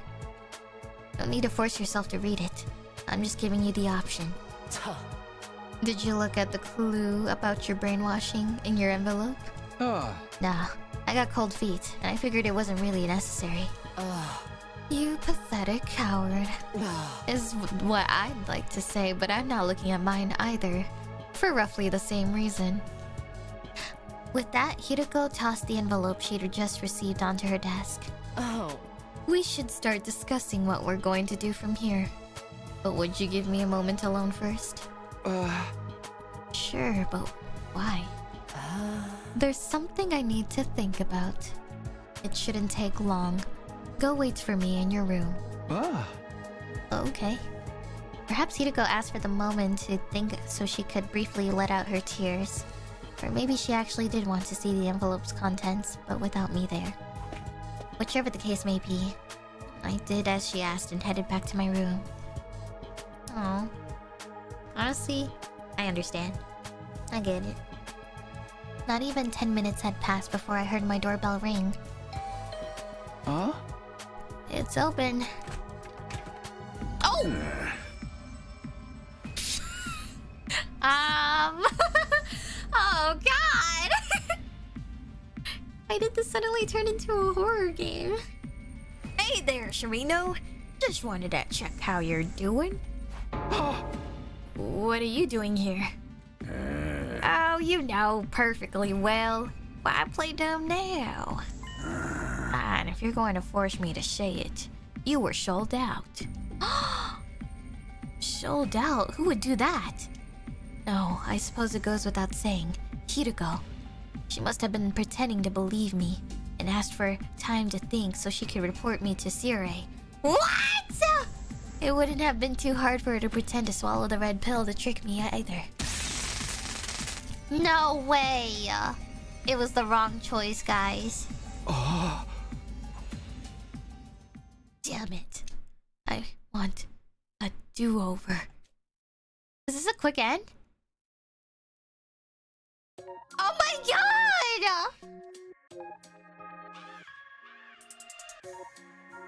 Don't need to force yourself to read it. I'm just giving you the option. Did you look at the clue about your brainwashing in your envelope? Nah, I got cold feet, and I figured it wasn't really necessary. You pathetic coward. Is what I'd like to say, but I'm not looking at mine either. For roughly the same reason. With that, Hiruko tossed the envelope she'd just received onto her desk. We should start discussing what we're going to do from here. But would you give me a moment alone first? Sure, but why? There's something I need to think about. It shouldn't take long. Go wait for me in your room. Ah. Okay. Perhaps Hideko asked for the moment to think so she could briefly let out her tears. Or maybe she actually did want to see the envelope's contents, but without me there. Whichever the case may be, I did as she asked and headed back to my room. Aww. Honestly, I understand. I get it. Not even 10 minutes had passed before I heard my doorbell ring. Huh? It's open. Oh! Oh god! Why did this suddenly turn into a horror game? Hey there, Sharino. Just wanted to check how you're doing. What are you doing here? Oh, you know perfectly well. Why play dumb now? And if you're going to force me to say it, you were sold out. Sold out? Who would do that? No, I suppose it goes without saying. Hideko. She must have been pretending to believe me and asked for time to think so she could report me to Sirei. What? It wouldn't have been too hard for her to pretend to swallow the red pill to trick me either. No way! It was the wrong choice, guys. Damn it. I want a do-over. Is this a quick end? Oh my god!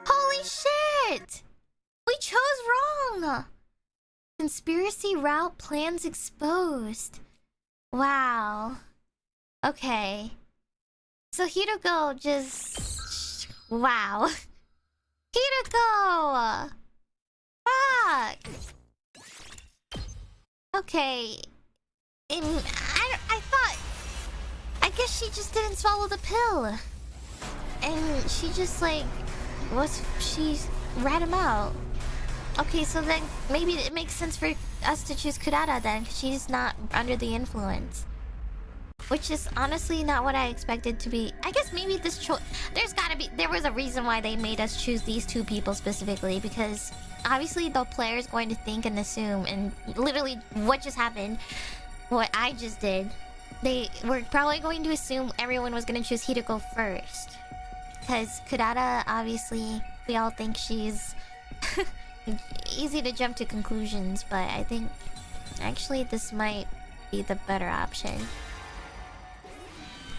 Holy shit! We chose wrong! Conspiracy route plans exposed. Wow. Okay. So Hideko just... Wow. Hideko! Fuck! Okay. I thought... I guess she just didn't swallow the pill. And she just like... She rat him out. Okay, so then maybe it makes sense for us to choose KURARA then, because she's not under the influence. Which is honestly not what I expected to be. I guess maybe this choice... There was a reason why they made us choose these two people specifically, because obviously the player is going to think and assume, and literally what just happened, what I just did, they were probably going to assume everyone was going to choose Hideko first. Because KURARA, obviously, we all think she's... easy to jump to conclusions, but I think actually this might be the better option.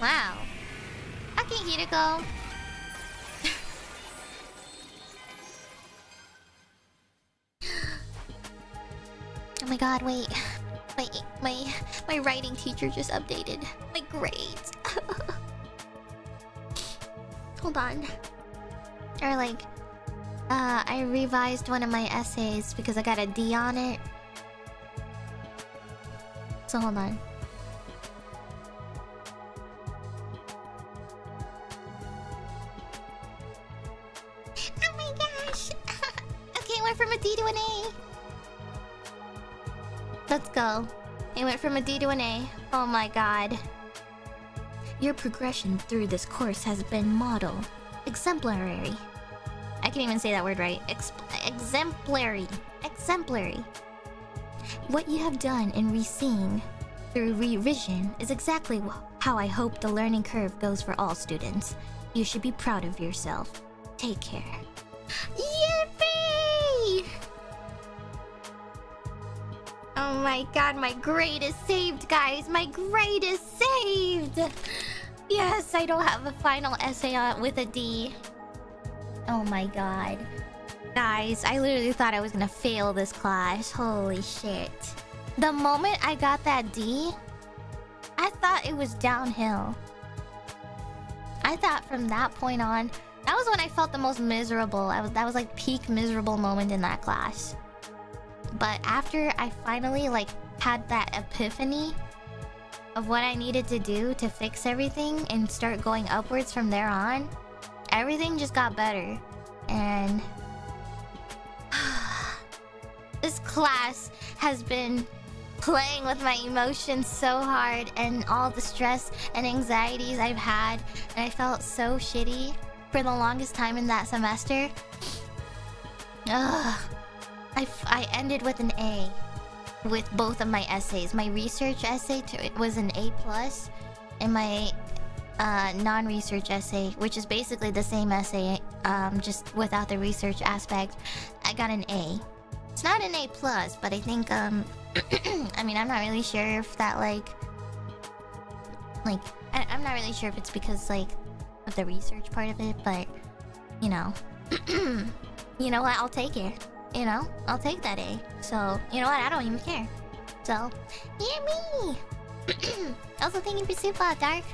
Wow. Okay, Hideko. Oh my god, wait. My writing teacher just updated my grades. Hold on. Or like, I revised one of my essays because I got a D on it. So hold on. Oh my gosh! Okay, it went from a D to an A. Let's go. It went from a D to an A. Oh my god. Your progression through this course has been model. Exemplary. I can't even say that word right. Exemplary. Exemplary. What you have done in re-seeing through revision is exactly how I hope the learning curve goes for all students. You should be proud of yourself. Take care. Yippee! Oh my god, my grade is saved, guys. My grade is saved. Yes, I don't have a final essay with a D. Oh my god. Guys, I literally thought I was gonna fail this class. Holy shit. The moment I got that D, I thought it was downhill. I thought from that point on, that was when I felt the most miserable. That was like peak miserable moment in that class. But after I finally like had that epiphany of what I needed to do to fix everything and start going upwards from there on, everything just got better. And this class has been playing with my emotions so hard, and all the stress and anxieties I've had, and I felt so shitty. for the longest time in that semester. Ugh. I ended with an A with both of my essays. My research essay was an A+, and my non-research essay, which is basically the same essay, just without the research aspect, I got an A. It's not an A+, but I think I mean, I'm not really sure if that I'm not really sure if it's because like of the research part of it, but you know. You know what, I'll take it. You know, I'll take that A. So, you know what, I don't even care. So, yeah, me! Also, thank you for super, Dark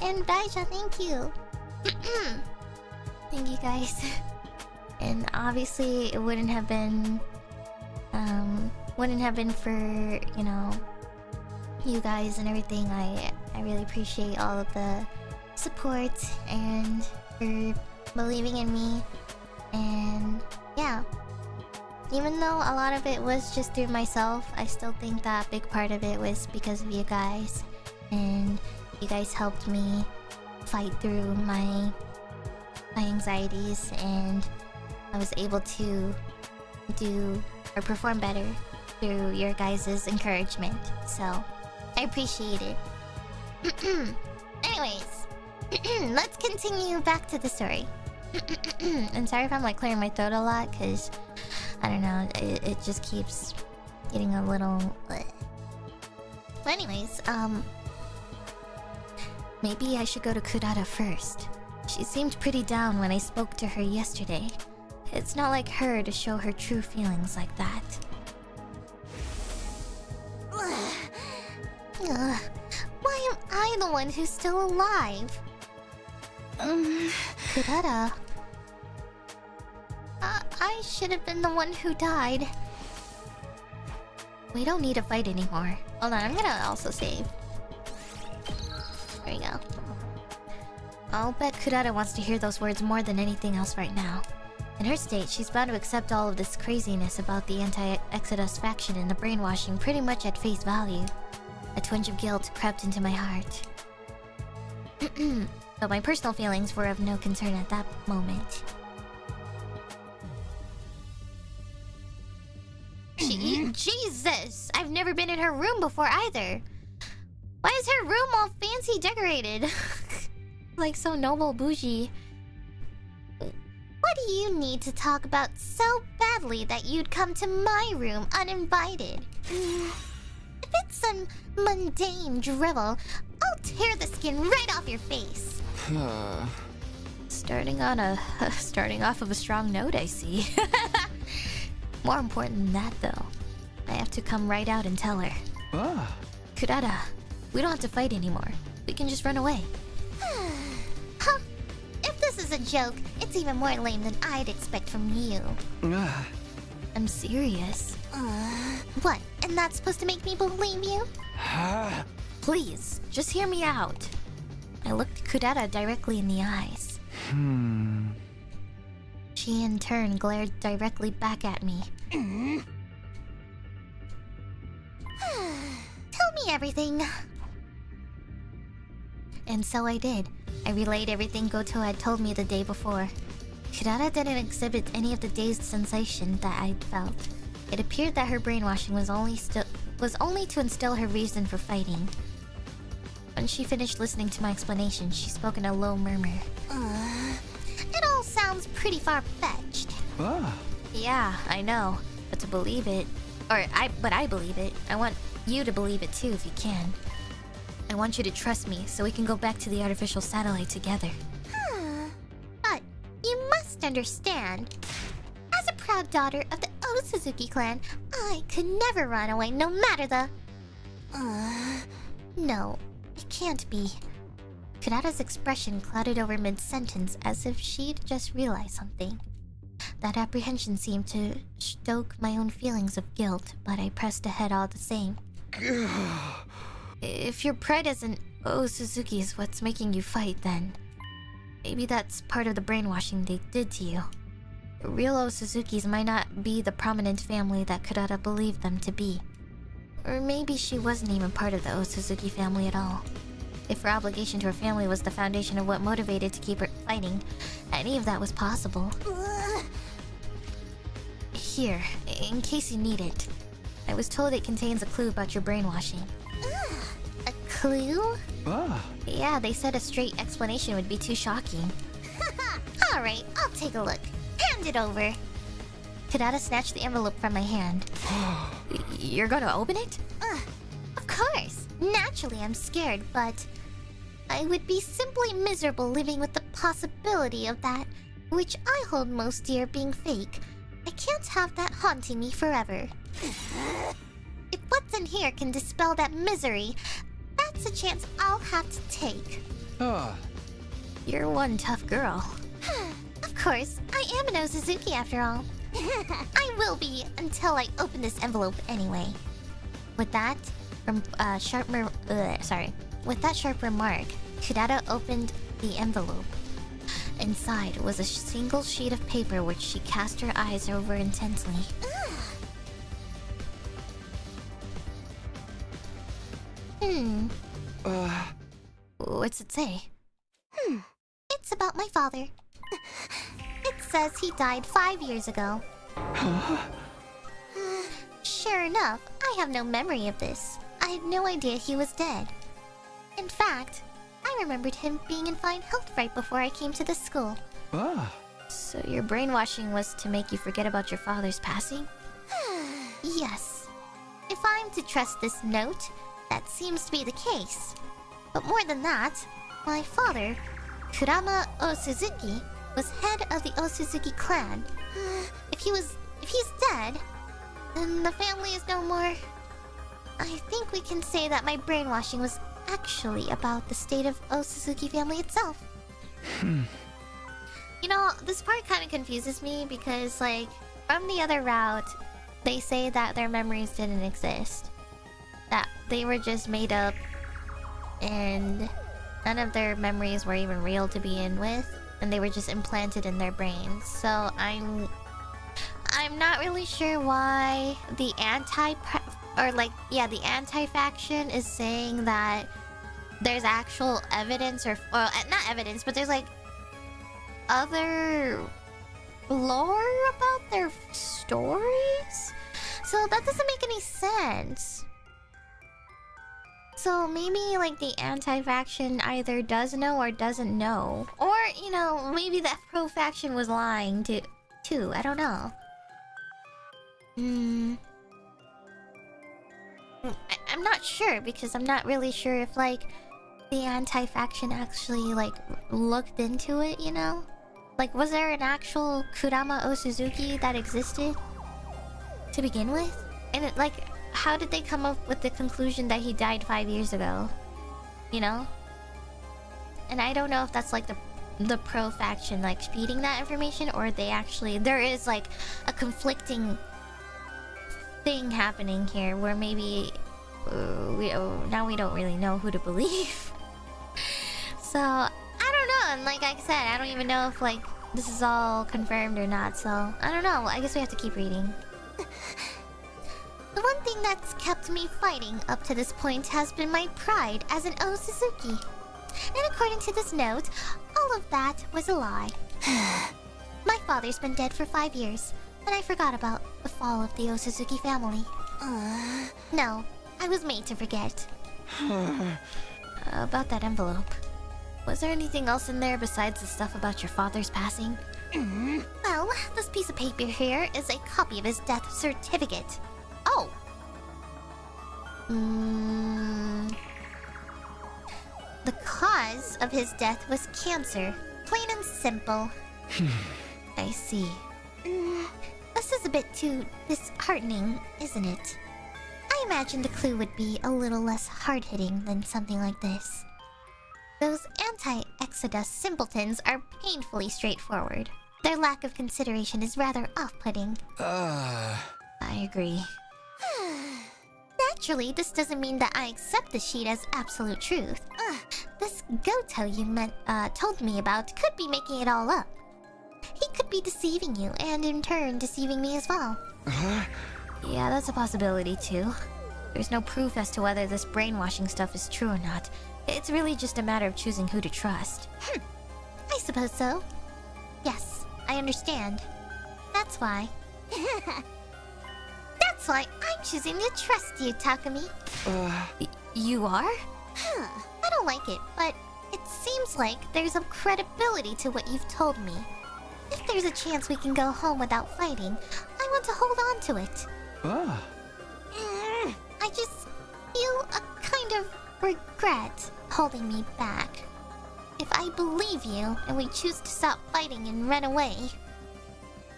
and Daisha, thank you. Thank you guys. And obviously, it wouldn't have been for, you know, you guys and everything. I really appreciate all of the support and for believing in me. And yeah, even though a lot of it was just through myself, I still think that a big part of it was because of you guys. And you guys helped me fight through my anxieties, and I was able to do or perform better through your guys' encouragement. So I appreciate it. Anyways, let's continue back to the story. And sorry if I'm like clearing my throat a lot, because I don't know, it just keeps getting a little But anyways, maybe I should go to KURARA first. She seemed pretty down when I spoke to her yesterday. It's not like her to show her true feelings like that. Why am I the one who's still alive? KURARA. I should have been the one who died. We don't need to fight anymore. Hold on, I'm gonna also save. There you go. I'll bet KURARA wants to hear those words more than anything else right now. In her state, she's bound to accept all of this craziness about the anti-Exodus faction and the brainwashing pretty much at face value. A twinge of guilt crept into my heart. But my personal feelings were of no concern at that moment. Jesus! I've never been in her room before either. Why is her room all fancy decorated? Like so noble bougie. What do you need to talk about so badly that you'd come to my room uninvited? If it's some mundane drivel, I'll tear the skin right off your face. Starting off of a strong note, I see. More important than that, though, I have to come right out and tell her. KURARA, we don't have to fight anymore. We can just run away. Huh? If this is a joke, it's even more lame than I'd expect from you. I'm serious. What? And that's supposed to make me believe you? Please, just hear me out. I looked KURARA directly in the eyes. She in turn glared directly back at me. Tell me everything. And so I did. I relayed everything Goto had told me the day before. KURARA didn't exhibit any of the dazed sensation that I'd felt. It appeared that her brainwashing was only to instill her reason for fighting. When she finished listening to my explanation, she spoke in a low murmur. It all sounds pretty far-fetched. Yeah, I know. But to believe it... But I believe it. I want you to believe it too if you can. I want you to trust me so we can go back to the artificial satellite together. But you must understand. As a proud daughter of the Suzuki clan, I could never run away no matter the... No, it can't be. KURARA's expression clouded over mid-sentence as if she'd just realized something. That apprehension seemed to stoke my own feelings of guilt, but I pressed ahead all the same. If your pride as an Suzuki is what's making you fight, then maybe that's part of the brainwashing they did to you. Real Suzukis might not be the prominent family that KURARA believed them to be. Or maybe she wasn't even part of the Suzuki family at all. If her obligation to her family was the foundation of what motivated to keep her fighting, any of that was possible. Here, in case you need it. I was told it contains a clue about your brainwashing. A clue? Yeah, they said a straight explanation would be too shocking. Alright, I'll take a look. Hand it over. Kurara snatched the envelope from my hand. You're gonna open it? Of course. Naturally, I'm scared, but I would be simply miserable living with the possibility of that, which I hold most dear, being fake. I can't have that haunting me forever. If what's in here can dispel that misery, that's a chance I'll have to take. You're one tough girl. Of course, I am an Osuzuki after all. I will be until I open this envelope anyway. With that sharp remark, Kurara opened the envelope. Inside was a single sheet of paper which she cast her eyes over intensely. What's it say? It's about my father. It says he died 5 years ago. Sure enough, I have no memory of this. I had no idea he was dead. In fact, I remembered him being in fine health right before I came to this school. So your brainwashing was to make you forget about your father's passing? Yes. If I'm to trust this note, that seems to be the case. But more than that, my father, Kurama Osuzuki, was head of the Osuzuki clan. If he's dead, then the family is no more. I think we can say that my brainwashing was actually about the state of Osuzuki family itself. You know, this part kind of confuses me because, like, from the other route, they say that their memories didn't exist. That they were just made up and none of their memories were even real to begin with, and they were just implanted in their brains. So I'm not really sure why the anti-faction is saying that there's actual evidence or not evidence, but there's like other lore about their stories. So that doesn't make any sense. So maybe like the anti-faction either does know or doesn't know. Or, you know, maybe that pro-faction was lying too. I don't know. I'm not sure because I'm not really sure if like the anti-faction actually like looked into it, you know? Like, was there an actual Kurama Osuzuki that existed to begin with? And it, like, how did they come up with the conclusion that he died 5 years ago? You know? And I don't know if that's like the pro faction like feeding that information, or they actually there is like a conflicting thing happening here where maybe now we don't really know who to believe. So I don't know, and like I said, I don't even know if like this is all confirmed or not, so I don't know. I guess we have to keep reading. The one thing that's kept me fighting up to this point has been my pride as an Osuzuki. And according to this note, all of that was a lie. My father's been dead for 5 years, and I forgot about the fall of the Osuzuki family. No, I was made to forget. About that envelope. Was there anything else in there besides the stuff about your father's passing? Well, this piece of paper here is a copy of his death certificate. Oh! The cause of his death was cancer. Plain and simple. I see. This is a bit too disheartening, isn't it? I imagine the clue would be a little less hard-hitting than something like this. Those anti-Exodus simpletons are painfully straightforward. Their lack of consideration is rather off-putting. I agree. Naturally, this doesn't mean that I accept the sheet as absolute truth. This Goto you told me about could be making it all up. He could be deceiving you, and in turn deceiving me as well. Yeah, that's a possibility too. There's no proof as to whether this brainwashing stuff is true or not, It's really just a matter of choosing who to trust. I suppose so. Yes, I understand. That's why. That's why I'm choosing to trust you, Takumi. You are? I don't like it, but it seems like there's some credibility to what you've told me. If there's a chance we can go home without fighting, I want to hold on to it. I just feel a kind of regret holding me back. If I believe you and we choose to stop fighting and run away,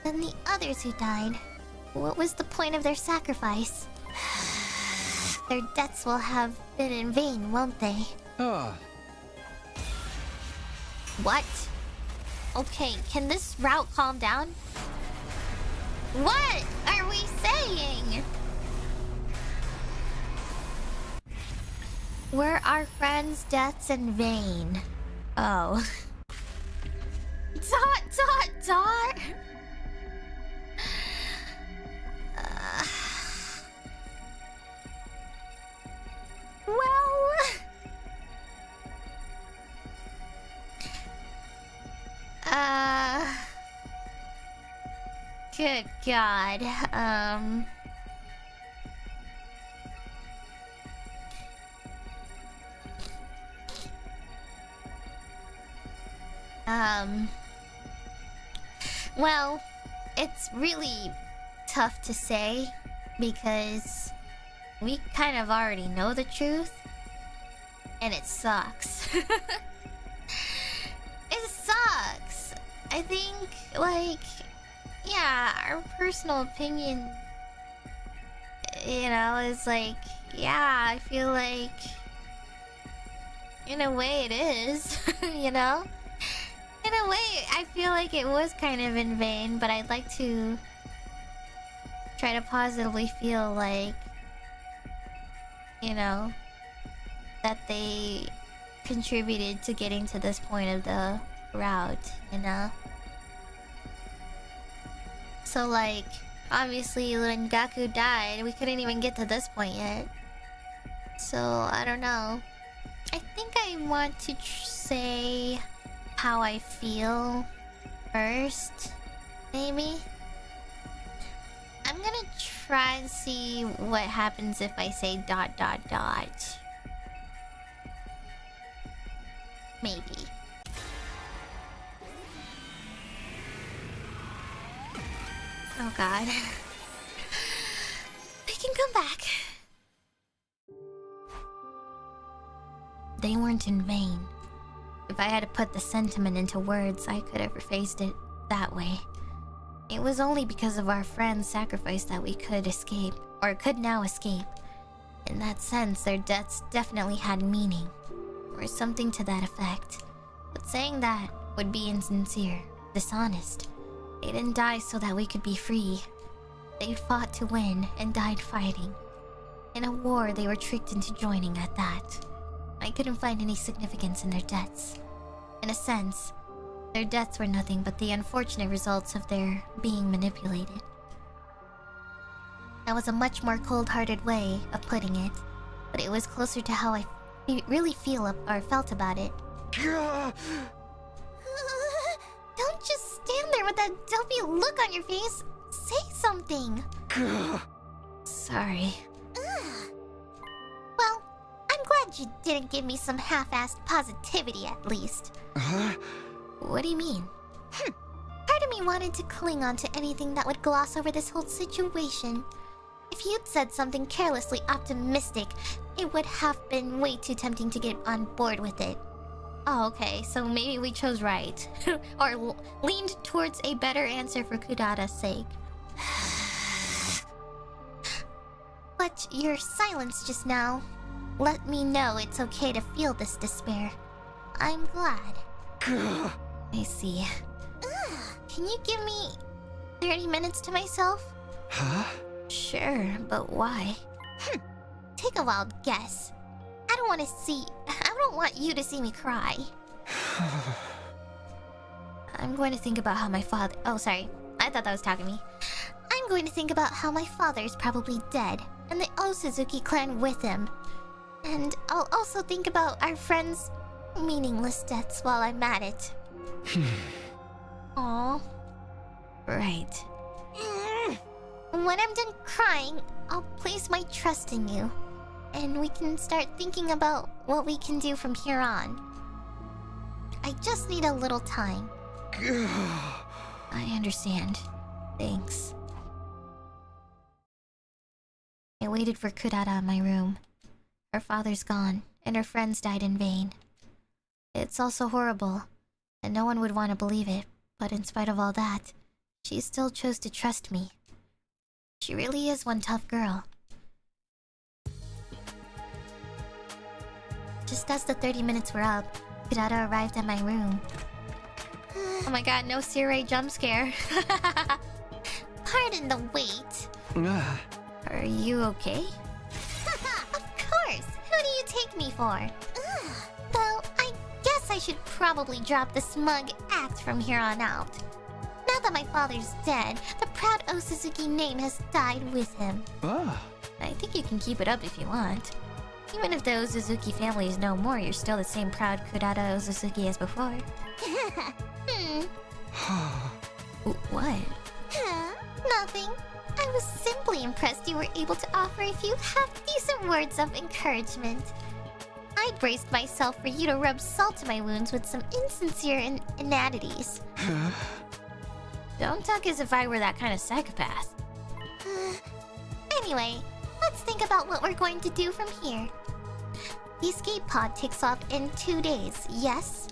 then the others who died, what was the point of their sacrifice? Their deaths will have been in vain, won't they? What? Okay, can this route calm down? What are we saying? Were our friends' deaths in vain? Oh. Dot, dot, dot. Well... Good God. Well, it's really tough to say because we kind of already know the truth, and it sucks. It sucks. I think, like, yeah, our personal opinion, you know, is like, yeah, I feel like, in a way it is, you know? In a way, I feel like it was kind of in vain, but I'd like to try to positively feel like, you know, that they contributed to getting to this point of the route, you know? So, like, obviously when Gaku died, we couldn't even get to this point yet. So, I don't know. I think I want to say how I feel first, maybe? I'm gonna try and see what happens if I say dot dot dot. Maybe. Oh God. I can come back. They weren't in vain. If I had to put the sentiment into words, I could have rephrased it that way. It was only because of our friend's sacrifice that we could escape, or could now escape. In that sense, their deaths definitely had meaning, or something to that effect. But saying that would be insincere, dishonest. They didn't die so that we could be free. They fought to win and died fighting. In a war they were tricked into joining at that. I couldn't find any significance in their deaths. In a sense, their deaths were nothing but the unfortunate results of their being manipulated. That was a much more cold-hearted way of putting it, but it was closer to how I really felt about it. Don't just stand there with that dopey look on your face. Say something. Sorry. Well, I'm glad you didn't give me some half-assed positivity at least. What do you mean? Part of me wanted to cling on to anything that would gloss over this whole situation. If you'd said something carelessly optimistic, it would have been way too tempting to get on board with it. Oh, okay, so maybe we chose right. Or leaned towards a better answer for Kurara's sake. But your silence just now let me know it's okay to feel this despair. I'm glad. I see. Can you give me 30 minutes to myself? Huh? Sure, but why? Take a wild guess. I don't want you to see me cry. I'm going to think about how my father... Oh, sorry. I thought that was talking to me. I'm going to think about how my father is probably dead, and the Osuzuki clan with him. And I'll also think about our friends' meaningless deaths while I'm at it. Aw. Right. When I'm done crying, I'll place my trust in you. And we can start thinking about what we can do from here on. I just need a little time. I understand. Thanks. I waited for KURARA in my room. Her father's gone, and her friends died in vain. It's also horrible, and no one would want to believe it, but in spite of all that, she still chose to trust me. She really is one tough girl. Just as the 30 minutes were up, KURARA arrived at my room. Oh my god, no Sirei jump scare. Pardon the wait. Are you okay? Of course! Who do you take me for? Though, I guess I should probably drop the smug act from here on out. Now that my father's dead, the proud Osuzuki name has died with him. I think you can keep it up if you want. Even if the Osuzuki family is no more, you're still the same proud KURARA Osuzuki as before. What? Nothing. I was simply impressed you were able to offer a few half-decent words of encouragement. I braced myself for you to rub salt in my wounds with some insincere inanities. Don't talk as if I were that kind of psychopath. Anyway, let's think about what we're going to do from here. The escape pod takes off in 2 days, yes?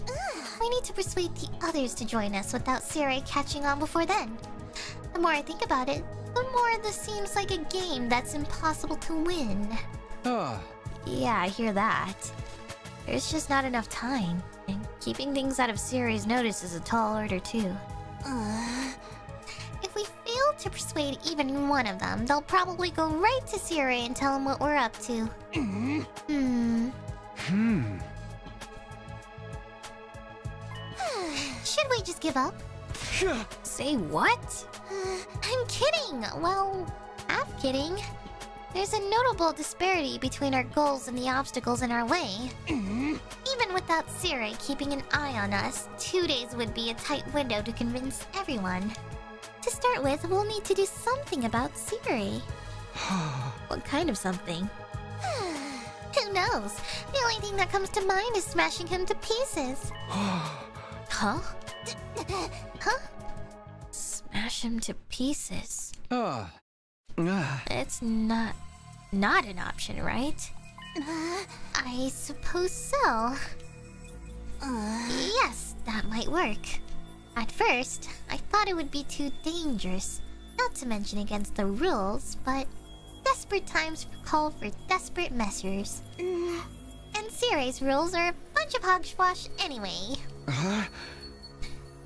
We need to persuade the others to join us without Sirei catching on before then. The more I think about it, the more this seems like a game that's impossible to win. Yeah, I hear that. There's just not enough time, and keeping things out of Sirei's notice is a tall order too. If we fail to persuade even one of them, they'll probably go right to Sirei and tell him what we're up to. Should we just give up? Say what? I'm kidding! Well, half kidding. There's a notable disparity between our goals and the obstacles in our way. Even without Sirei keeping an eye on us, 2 days would be a tight window to convince everyone. To start with, we'll need to do something about Sirei. What kind of something? Who knows? The only thing that comes to mind is smashing him to pieces. Huh? Huh? Smash him to pieces. It's not an option, right? I suppose so. Yes, that might work. At first, I thought it would be too dangerous, not to mention against the rules, but desperate times call for desperate measures. And Sirei's rules are a bunch of hogwash anyway.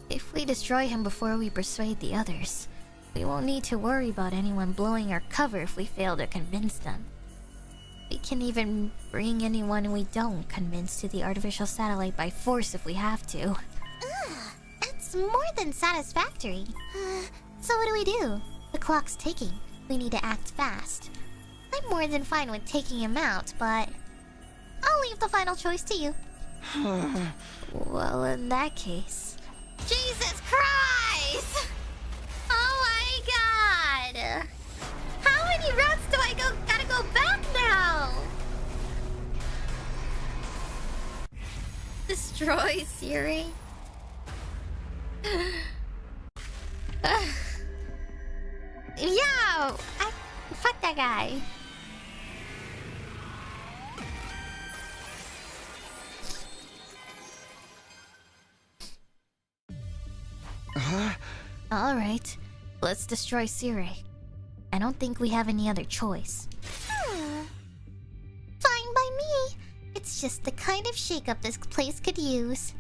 If we destroy him before we persuade the others, we won't need to worry about anyone blowing our cover if we fail to convince them. We can even bring anyone we don't convince to the artificial satellite by force if we have to. That's more than satisfactory. So what do we do? The clock's ticking. We need to act fast. I'm more than fine with taking him out, but I'll leave the final choice to you. Well, in that case... Jesus Christ! Oh my god! How many rounds do I gotta go back now? Destroy Sirei? Yeah! Fuck that guy. Alright, let's destroy Sirei. I don't think we have any other choice. Fine by me. It's just the kind of shakeup this place could use.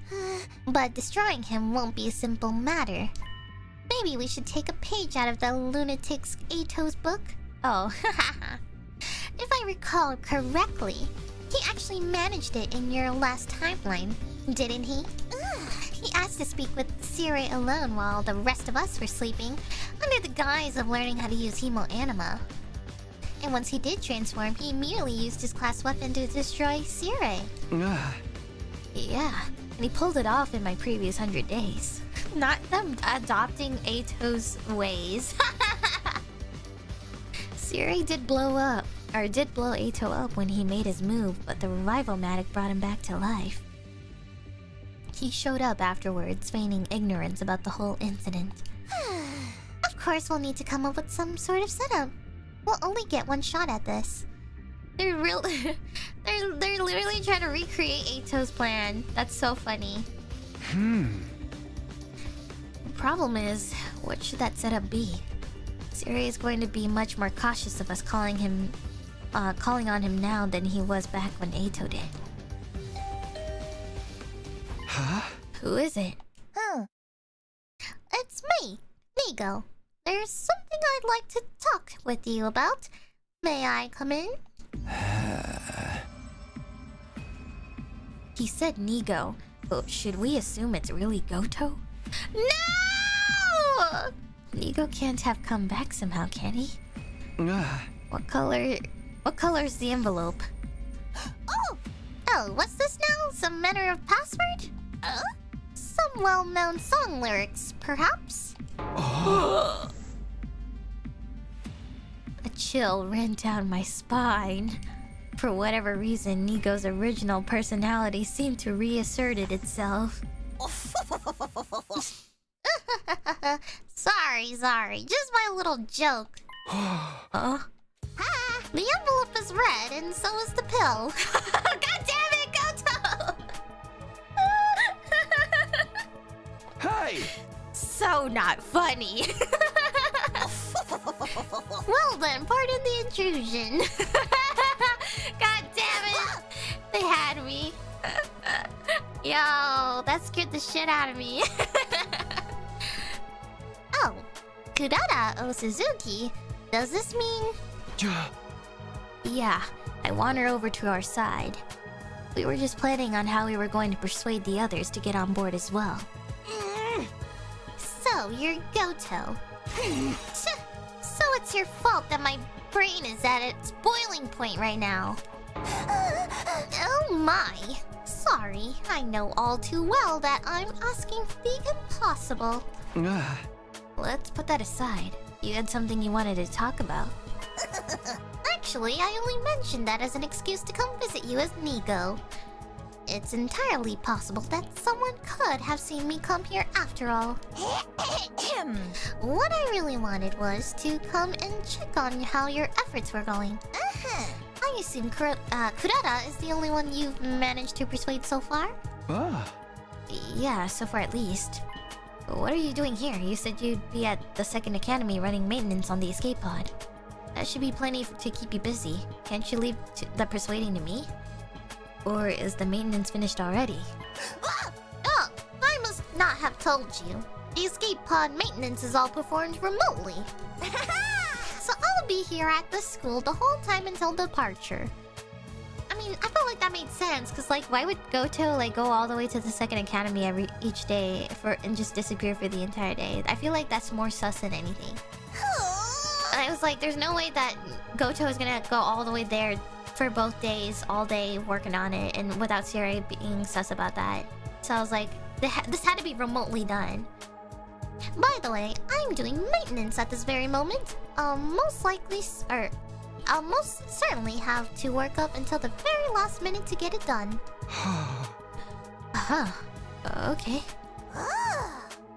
But destroying him won't be a simple matter. Maybe we should take a page out of the lunatic's Ato's book? Oh, if I recall correctly, he actually managed it in your last timeline, didn't he? He asked to speak with Sirei alone while the rest of us were sleeping, under the guise of learning how to use Hemo Anima. And once he did transform, he immediately used his class weapon to destroy Sire. Yeah, and he pulled it off in my previous 100 days. Not them adopting Ato's ways. Sire did blow Ato up when he made his move, but the revival-matic brought him back to life. He showed up afterwards, feigning ignorance about the whole incident. Of course, we'll need to come up with some sort of setup. We'll only get one shot at this. They're literally trying to recreate Ato's plan. That's so funny. The problem is, what should that setup be? Sire is going to be much more cautious of us calling on him now than he was back when Ato did. Huh? Who is it? It's me, Nigo. There's something I'd like to talk with you about. May I come in? He said Nigo, but should we assume it's really Goto? No! Nigo can't have come back somehow, can he? What color's the envelope? Oh, what's this now? Some manner of password? Some well-known song lyrics, perhaps? A chill ran down my spine. For whatever reason, Nigo's original personality seemed to reasserted itself. Sorry. Just my little joke. Huh? The envelope is red, and so is the pill. God damn it, Goto! Hey! So not funny. Well then, pardon the intrusion. God damn it! They had me. Yo, that scared the shit out of me. Oh, KURARA Suzuki. Does this mean? Yeah, I want her over to our side. We were just planning on how we were going to persuade the others to get on board as well. So, you're Goto. So it's your fault that my brain is at its boiling point right now. Oh my. Sorry, I know all too well that I'm asking for the impossible. Let's put that aside. You had something you wanted to talk about. Actually, I only mentioned that as an excuse to come visit you as Nigo. It's entirely possible that someone could have seen me come here after all. What I really wanted was to come and check on how your efforts were going. I assume KURARA is the only one you've managed to persuade so far? Yeah, so far at least. What are you doing here? You said you'd be at the second academy running maintenance on the escape pod. That should be plenty to keep you busy. Can't you leave the persuading to me? Or is the maintenance finished already? Oh, I must not have told you. The escape pod maintenance is all performed remotely. So I'll be here at the school the whole time until departure. I mean, I felt like that made sense, because like, why would Goto like go all the way to the second academy each day and just disappear for the entire day? I feel like that's more sus than anything. And I was like, there's no way that Goto is gonna go all the way there for both days, all day working on it, and without Sire being sus about that. So I was like, this had to be remotely done. By the way, I'm doing maintenance at this very moment. I'll most certainly have to work up until the very last minute to get it done. Okay.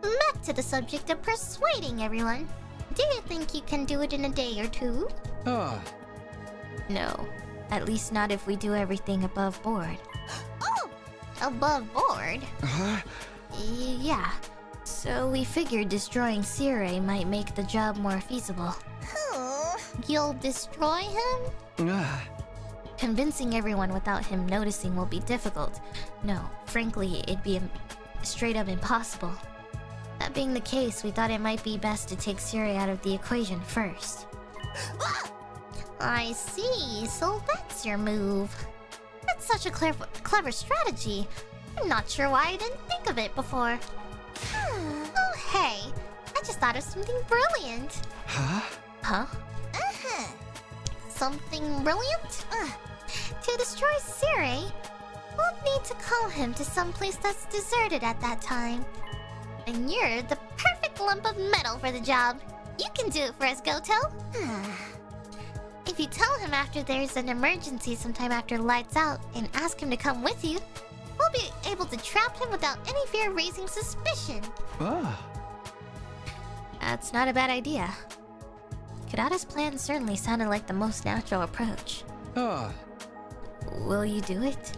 Back to the subject of persuading everyone. Do you think you can do it in a day or two? No. At least not if we do everything above board. Oh! Above board? Yeah. So we figured destroying Sire might make the job more feasible. You'll destroy him? Convincing everyone without him noticing will be difficult. No, frankly, it'd be straight up impossible. That being the case, we thought it might be best to take Sire out of the equation first. I see, so that's your move. That's such a clever strategy. I'm not sure why I didn't think of it before. Oh, hey, I just thought of something brilliant. Huh? something brilliant? To destroy Siri, we'll need to call him to some place that's deserted at that time. And you're the perfect lump of metal for the job. You can do it for us, Goto. If you tell him after there's an emergency sometime after lights out and ask him to come with you, we'll be able to trap him without any fear of raising suspicion. That's not a bad idea. Kurara's plan certainly sounded like the most natural approach. Will you do it?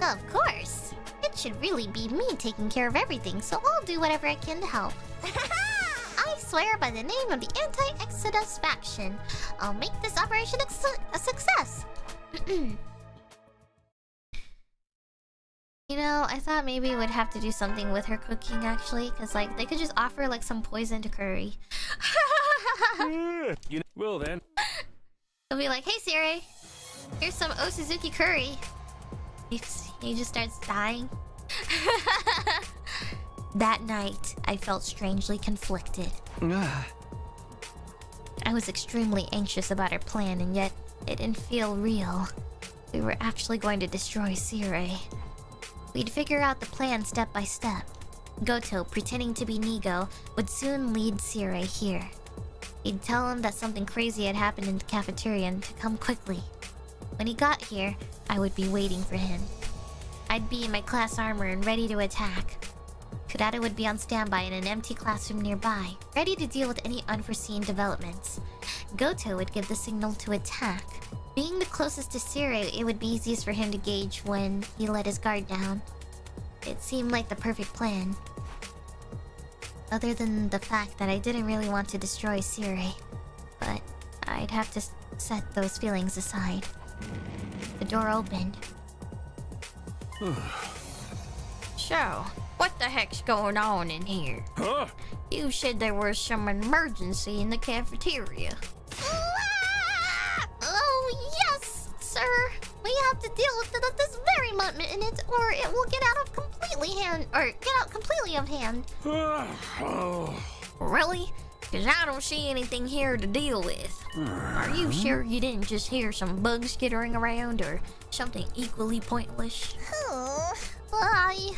Of course. It should really be me taking care of everything, so I'll do whatever I can to help. I swear by the name of the Anti-Exodus faction, I'll make this operation a success. You know, I thought maybe we'd have to do something with her cooking, actually, because, like, they could just offer, like, some poison to curry. Well then. They'll be like, hey, Siri, here's some Osuzuki curry. He just starts dying. That night, I felt strangely conflicted. I was extremely anxious about our plan, and yet it didn't feel real. We were actually going to destroy Siri. We'd figure out the plan step by step. Goto, pretending to be Nigo, would soon lead Siri here. He'd tell him that something crazy had happened in the cafeteria and to come quickly. When he got here, I would be waiting for him. I'd be in my class armor and ready to attack. Kurara would be on standby in an empty classroom nearby, ready to deal with any unforeseen developments. Goto would give the signal to attack. Being the closest to Siri, it would be easiest for him to gauge when he let his guard down. It seemed like the perfect plan. Other than the fact that I didn't really want to destroy Siri. But I'd have to set those feelings aside. The door opened. So, what the heck's going on in here? Huh? You said there was some emergency in the cafeteria. Oh, yes, sir. We have to deal with it at this very minute, or it will get out completely of hand. Really? Because I don't see anything here to deal with. Are you sure you didn't just hear some bugs skittering around, or something equally pointless? Why?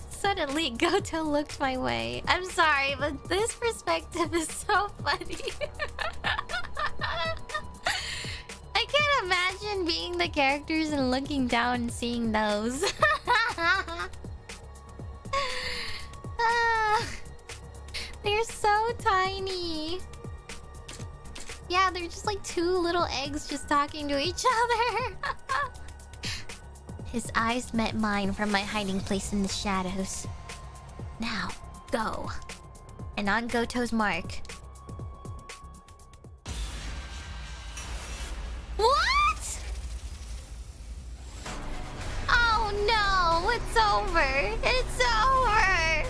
Suddenly, Goto looked my way. I'm sorry, but this perspective is so funny. I can't imagine being the characters and looking down and seeing those. They're so tiny. Yeah, they're just like two little eggs just talking to each other. His eyes met mine from my hiding place in the shadows. Now, go. And on Goto's mark. What? Oh no, it's over. It's over.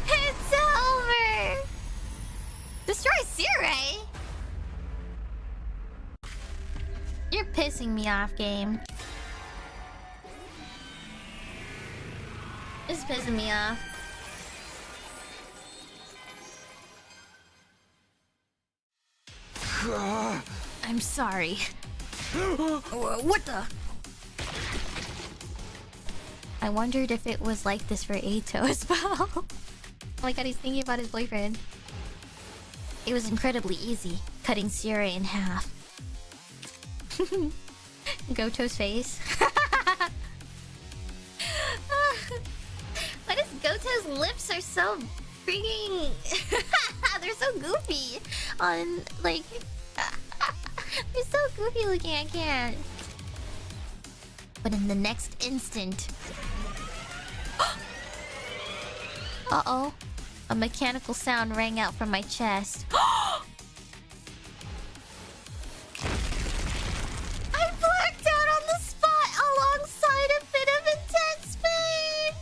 It's over. Destroy Siri? You're pissing me off, game. It's pissing me off. I'm sorry. What the? I wondered if it was like this for Eito as well. Oh my god, he's thinking about his boyfriend. It was incredibly easy, cutting Siri in half. Goto's face. Why does Goto's lips are so freaking... They're so goofy on, like... They're so goofy looking, I can't. But in the next instant... Uh-oh. A mechanical sound rang out from my chest. I blacked out on the spot alongside a bit of intense pain.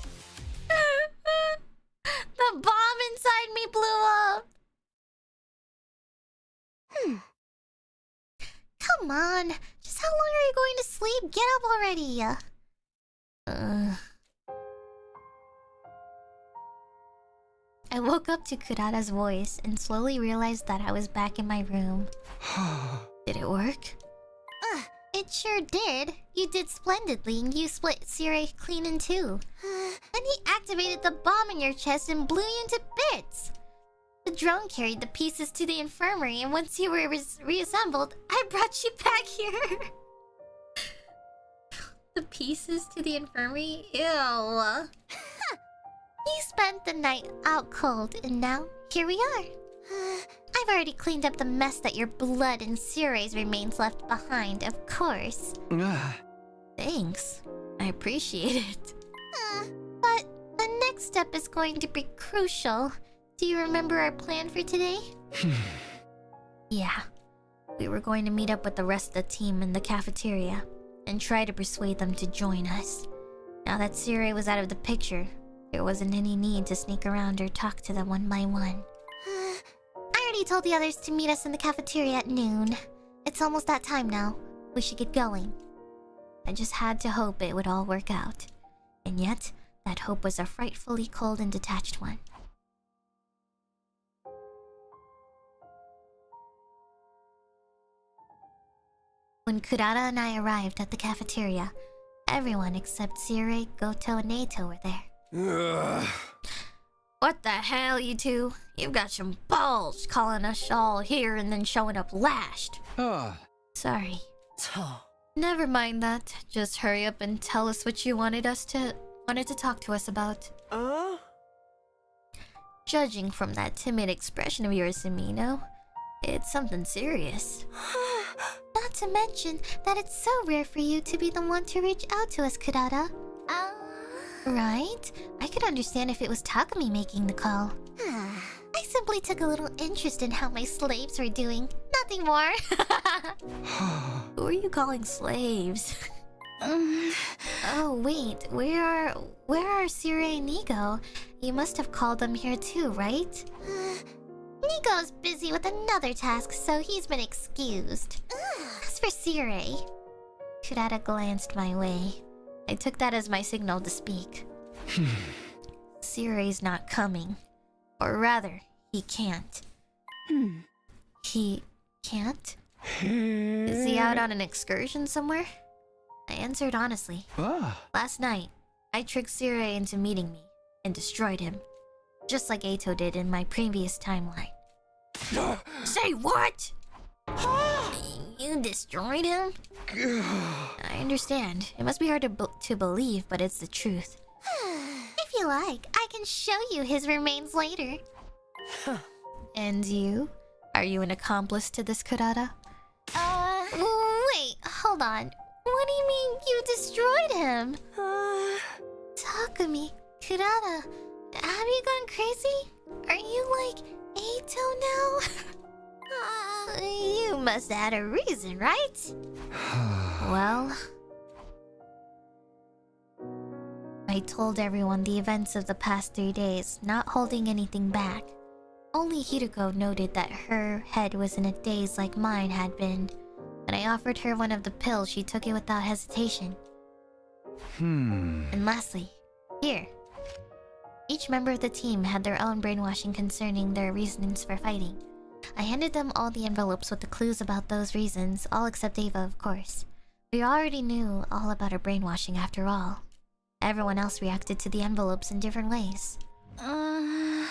The bomb inside me blew up. Come on. Just how long are you going to sleep? Get up already. I woke up to Kurara's voice and slowly realized that I was back in my room. Did it work? It sure did. You did splendidly, and you split Sire clean in two. Then he activated the bomb in your chest and blew you into bits. The drone carried the pieces to the infirmary, and once you were reassembled, I brought you back here. The pieces to the infirmary? Ew. You spent the night out cold, and now here we are. I've already cleaned up the mess that your blood and Sire's remains left behind, of course. Thanks. I appreciate it. But the next step is going to be crucial. Do you remember our plan for today? Yeah. We were going to meet up with the rest of the team in the cafeteria and try to persuade them to join us. Now that Sire was out of the picture, there wasn't any need to sneak around or talk to them one by one. I already told the others to meet us in the cafeteria at noon. It's almost that time now. We should get going. I just had to hope it would all work out. And yet, that hope was a frightfully cold and detached one. When Kurara and I arrived at the cafeteria, everyone except Sire, Goto, and Naito were there. What the hell, you two? You've got some balls calling us all here and then showing up lashed. Sorry. Never mind that. Just hurry up and tell us what you wanted to talk to us about. Judging from that timid expression of yours, Amino, it's something serious. Not to mention that it's so rare for you to be the one to reach out to us, Kurara. Right? I could understand if it was Takumi making the call. I simply took a little interest in how my slaves were doing. Nothing more. Who are you calling slaves? Oh wait, where are Sire and Nigo? You must have called them here too, right? Nigo's busy with another task, so he's been excused. As for Sire, Kurara glanced my way. I took that as my signal to speak. Sire's not coming. Or rather, he can't. He can't? Is he out on an excursion somewhere? I answered honestly. Last night, I tricked Sire into meeting me and destroyed him. Just like Eito did in my previous timeline. Say what? You destroyed him? I understand. It must be hard to believe, but it's the truth. If you like, I can show you his remains later. And you? Are you an accomplice to this, Kurara? Wait, hold on. What do you mean you destroyed him? Takumi, Kurara, have you gone crazy? Are you like Eito now? You must have had a reason, right? Well, I told everyone the events of the past 3 days, not holding anything back. Only Hiruko noted that her head was in a daze like mine had been. When I offered her one of the pills, she took it without hesitation. And lastly, here. Each member of the team had their own brainwashing concerning their reasons for fighting. I handed them all the envelopes with the clues about those reasons, all except Ava, of course. We already knew all about her brainwashing after all. Everyone else reacted to the envelopes in different ways. I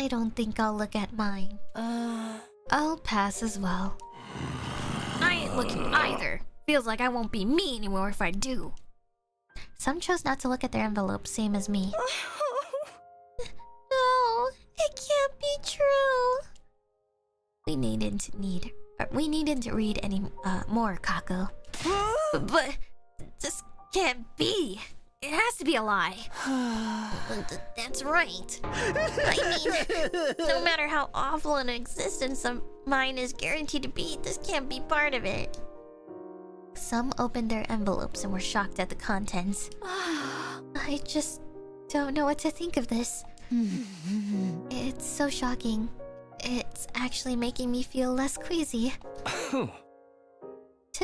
don't think I'll look at mine. I'll pass as well. I ain't looking either. Feels like I won't be me anymore if I do. Some chose not to look at their envelopes, same as me. No, it can't be true. We needn't read any more, Kako. But this can't be. It has to be a lie. That's right. I mean, no matter how awful an existence of mine is guaranteed to be, this can't be part of it. Some opened their envelopes and were shocked at the contents. I just don't know what to think of this. It's so shocking. It's actually making me feel less queasy. To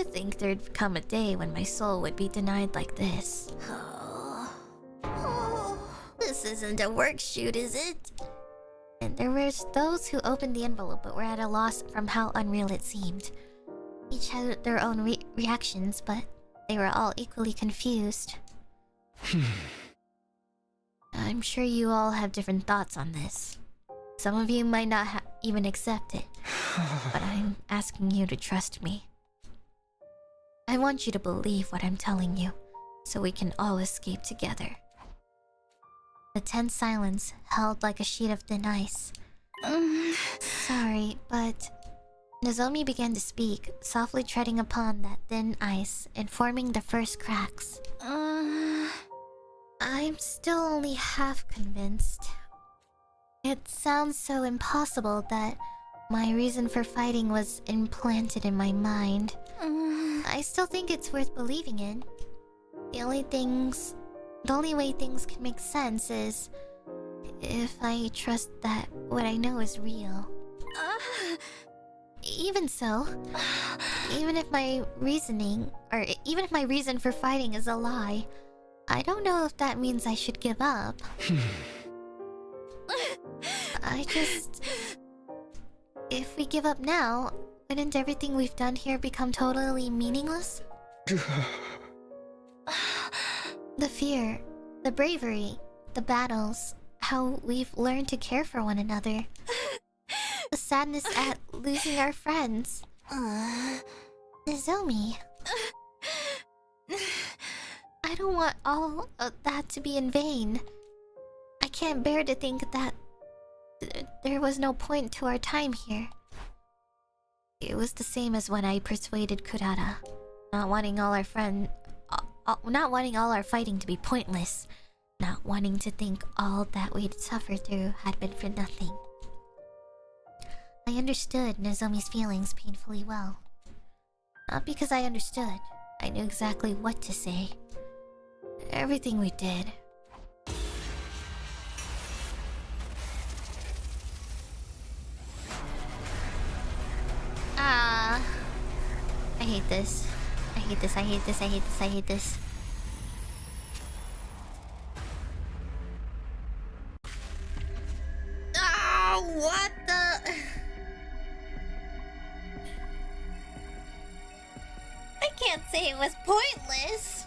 think there'd come a day when my soul would be denied like this. This This isn't a work shoot, is it? And there were those who opened the envelope but were at a loss from how unreal it seemed. Each had their own reactions, but they were all equally confused. I'm sure you all have different thoughts on this. Some of you might not even accept it, but I'm asking you to trust me. I want you to believe what I'm telling you, so we can all escape together. The tense silence held like a sheet of thin ice. Sorry, but... Nozomi began to speak, softly treading upon that thin ice and forming the first cracks. I'm still only half convinced. It sounds so impossible that my reason for fighting was implanted in my mind. I still think it's worth believing in. The only way things can make sense is if I trust that what I know is real. Even so, even if my reason for fighting is a lie, I don't know if that means I should give up. If we give up now, wouldn't everything we've done here become totally meaningless? The fear, the bravery, the battles, how we've learned to care for one another. The sadness at losing our friends. Nozomi. I don't want all of that to be in vain. I can't bear to think that there was no point to our time here. It was the same as when I persuaded KURARA, not wanting all our fighting to be pointless, not wanting to think all that we'd suffered through had been for nothing. I understood Nozomi's feelings painfully well. Not because I understood, I knew exactly what to say. Everything we did. I hate this. I hate this, I hate this, I hate this, I hate this. What the... I can't say it was pointless.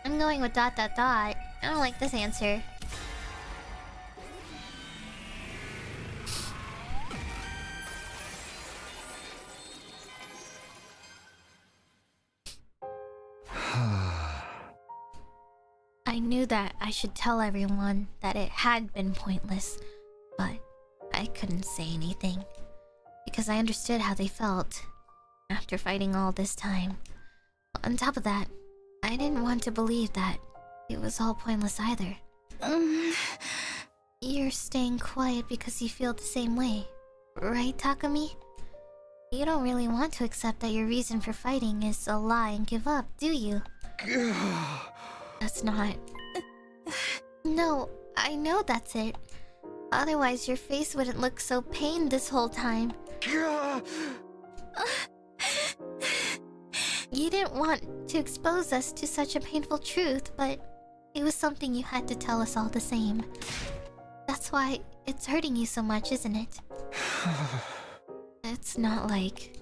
I'm going with ... I don't like this answer. I knew that I should tell everyone that it had been pointless, but I couldn't say anything because I understood how they felt after fighting all this time. On top of that, I didn't want to believe that it was all pointless either. You're staying quiet because you feel the same way, right, Takumi? You don't really want to accept that your reason for fighting is a lie and give up, do you? That's not... No, I know that's it. Otherwise your face wouldn't look so pained this whole time. You didn't want to expose us to such a painful truth, but it was something you had to tell us all the same. That's why it's hurting you so much, isn't it? It's not like...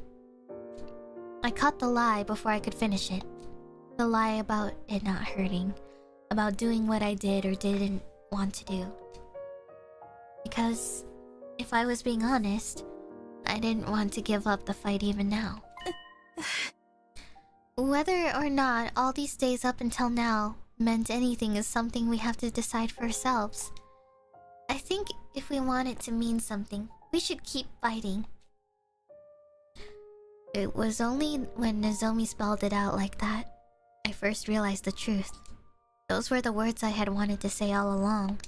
I caught the lie before I could finish it. The lie about it not hurting. About doing what I did or didn't want to do. Because, if I was being honest, I didn't want to give up the fight even now. Whether or not all these days up until now meant anything is something we have to decide for ourselves. I think if we want it to mean something, we should keep fighting. It was only when Nozomi spelled it out like that, I first realized the truth. Those were the words I had wanted to say all along.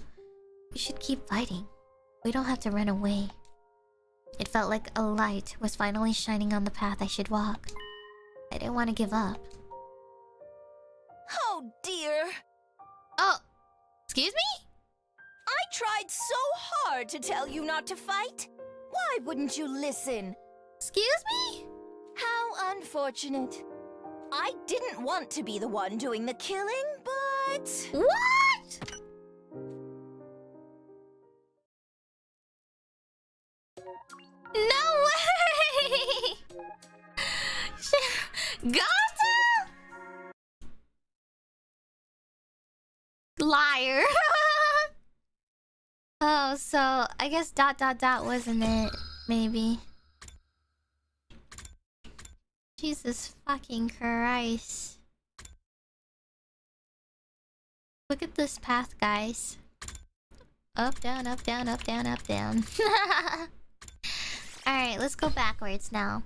We should keep fighting. We don't have to run away. It felt like a light was finally shining on the path I should walk. I didn't want to give up. Oh dear. Oh, excuse me? I tried so hard to tell you not to fight. Why wouldn't you listen? Excuse me? unfortunate. I didn't want to be the one doing the killing, but... What? No way! Gata? Liar. Oh, so I guess ... wasn't it? Maybe. Jesus fucking Christ. Look at this path, guys. Up, down, up, down, up, down, up, down. Alright, let's go backwards now.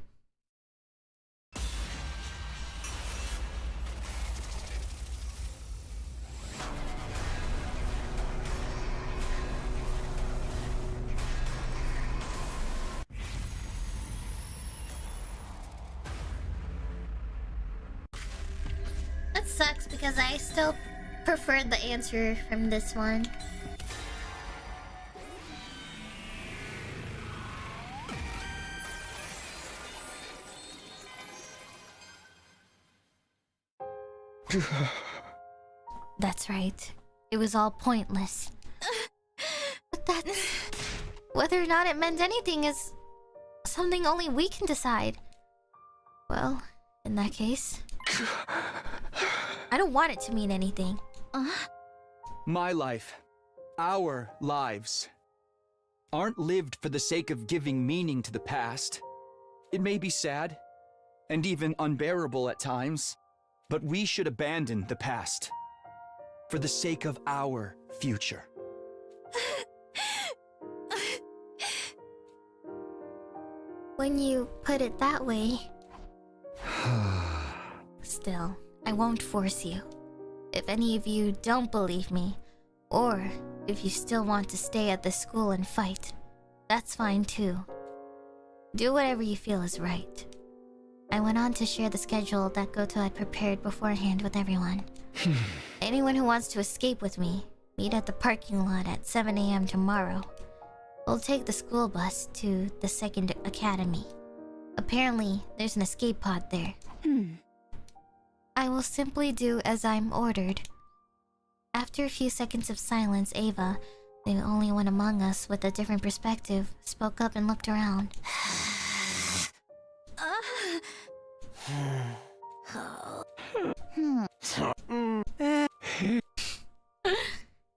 That sucks because I still preferred the answer from this one. That's right. It was all pointless. But that's... Whether or not it meant anything is something only we can decide. Well, in that case... I don't want it to mean anything. My life, our lives, aren't lived for the sake of giving meaning to the past. It may be sad, and even unbearable at times, but we should abandon the past for the sake of our future. When you put it that way... Still, I won't force you. If any of you don't believe me, or if you still want to stay at the school and fight, that's fine too. Do whatever you feel is right. I went on to share the schedule that Goto had prepared beforehand with everyone. Anyone who wants to escape with me, meet at the parking lot at 7 AM tomorrow. We'll take the school bus to the second academy. Apparently, there's an escape pod there. I will simply do as I'm ordered. After a few seconds of silence, Ava, the only one among us with a different perspective, spoke up and looked around.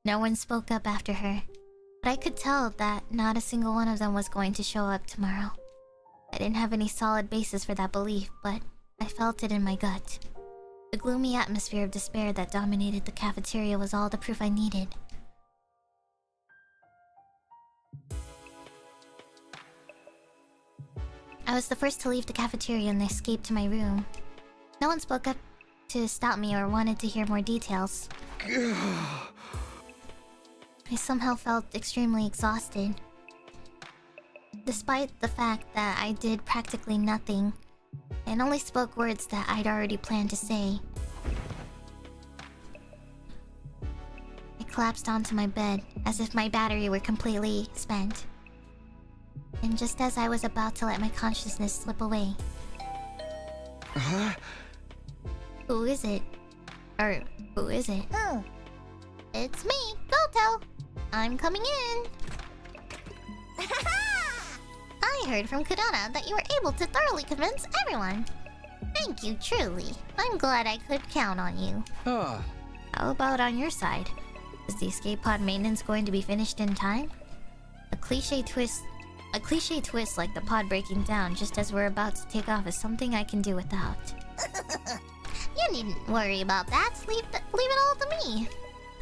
No one spoke up after her, but I could tell that not a single one of them was going to show up tomorrow. I didn't have any solid basis for that belief, but I felt it in my gut. The gloomy atmosphere of despair that dominated the cafeteria was all the proof I needed. I was the first to leave the cafeteria and escape to my room. No one spoke up to stop me or wanted to hear more details. I somehow felt extremely exhausted. Despite the fact that I did practically nothing and only spoke words that I'd already planned to say. I collapsed onto my bed as if my battery were completely spent. And just as I was about to let my consciousness slip away... Who is it? Or, who is it? It's me, Goto. I'm coming in. I heard from KURARA that you were able to thoroughly convince everyone. Thank you, truly. I'm glad I could count on you. How about on your side? Is the escape pod maintenance going to be finished in time? A cliche twist like the pod breaking down just as we're about to take off is something I can do without. You needn't worry about that. Leave it all to me.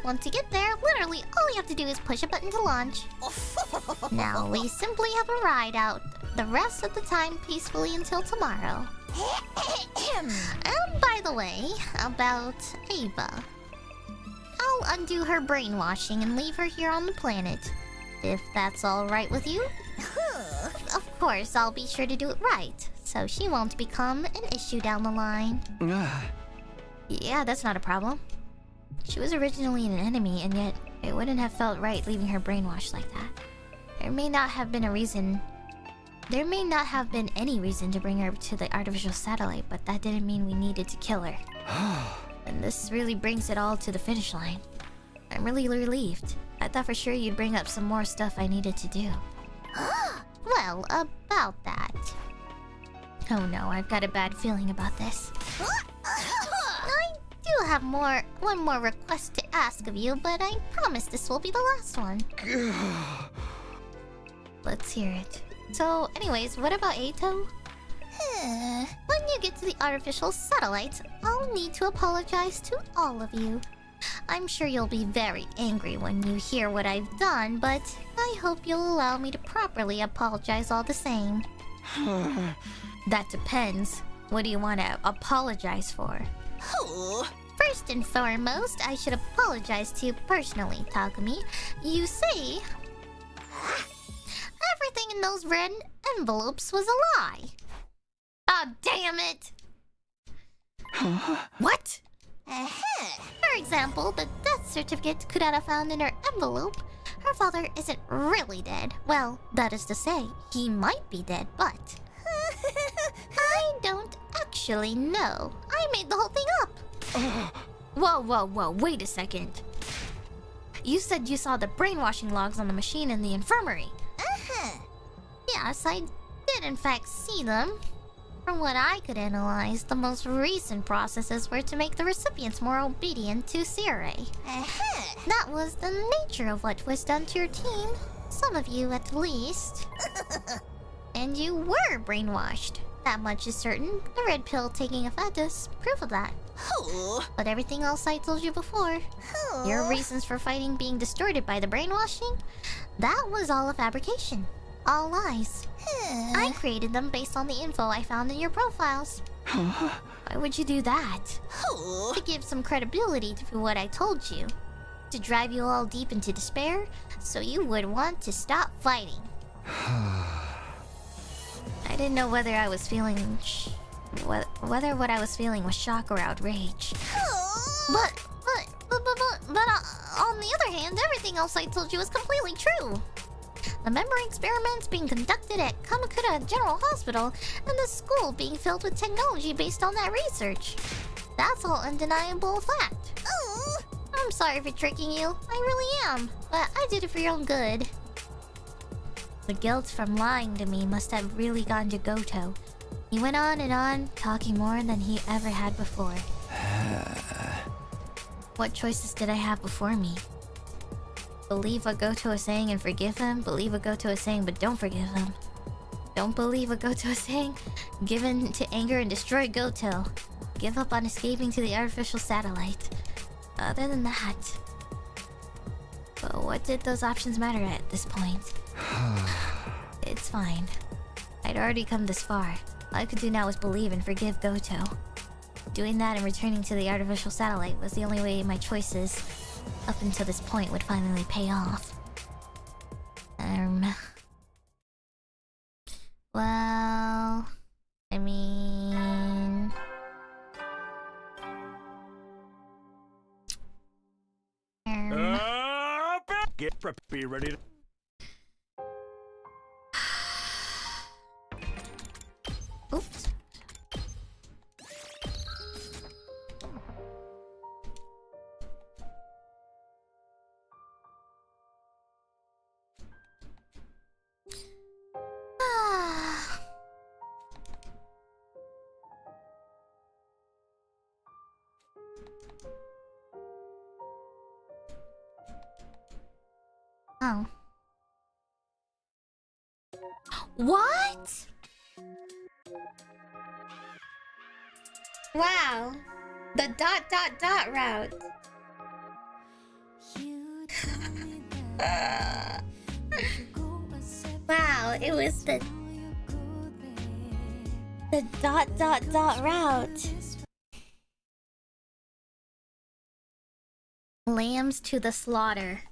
Once you get there, literally all you have to do is push a button to launch. Now we simply have a ride out the rest of the time peacefully until tomorrow. And by the way, about Ava. I'll undo her brainwashing and leave her here on the planet. If that's alright with you. Of course, I'll be sure to do it right, so she won't become an issue down the line. Yeah, that's not a problem. She was originally an enemy, and yet it wouldn't have felt right leaving her brainwashed like that. There may not have been a reason There may not have been any reason to bring her to the artificial satellite, but that didn't mean we needed to kill her. And this really brings it all to the finish line. I'm really relieved. I thought for sure you'd bring up some more stuff I needed to do. Well, about that. Oh no, I've got a bad feeling about this. I do have one more request to ask of you, but I promise this will be the last one. Let's hear it. So, anyways, what about Ato? When you get to the artificial satellite, I'll need to apologize to all of you. I'm sure you'll be very angry when you hear what I've done, but I hope you'll allow me to properly apologize all the same. That depends. What do you want to apologize for? First and foremost, I should apologize to you personally, Takumi. You see, everything in those red envelopes was a lie. Oh, damn it! What? For example, the death certificate Kurara found in her envelope. Her father isn't really dead. Well, that is to say, he might be dead, but... I don't actually know. I made the whole thing up. Whoa, wait a second. You said you saw the brainwashing logs on the machine in the infirmary. Yes, I did in fact see them. From what I could analyze, the most recent processes were to make the recipients more obedient to Sire. That was the nature of what was done to your team. Some of you, at least. And you were brainwashed. That much is certain. The red pill taking effect is proof of that. But everything else I told you before, your reasons for fighting being distorted by the brainwashing, that was all a fabrication. All lies. I created them based on the info I found in your profiles. Why would you do that? To give some credibility to what I told you. To drive you all deep into despair, so you would want to stop fighting. I didn't know whether I was feeling... whether what I was feeling was shock or outrage. But on the other hand, everything else I told you is completely true. The memory experiments being conducted at Kamakura General Hospital, and the school being filled with technology based on that research. That's all undeniable fact. I'm sorry for tricking you. I really am. But I did it for your own good. The guilt from lying to me must have really gotten to Goto. He went on, talking more than he ever had before. What choices did I have before me? Believe what Goto is saying and forgive him. Believe what Goto is saying but don't forgive him. Don't believe what Goto is saying. Give in to anger and destroy Goto. Give up on escaping to the artificial satellite. Other than that... But what did those options matter at this point? It's fine. I'd already come this far. All I could do now was believe and forgive Goto. Doing that and returning to the artificial satellite was the only way my choices up until this point would finally pay off. Well... I mean... Get prepped, be ready to... Oops. Oh. What? Wow. The ... route. Wow, it was the ... route. Lambs to the slaughter.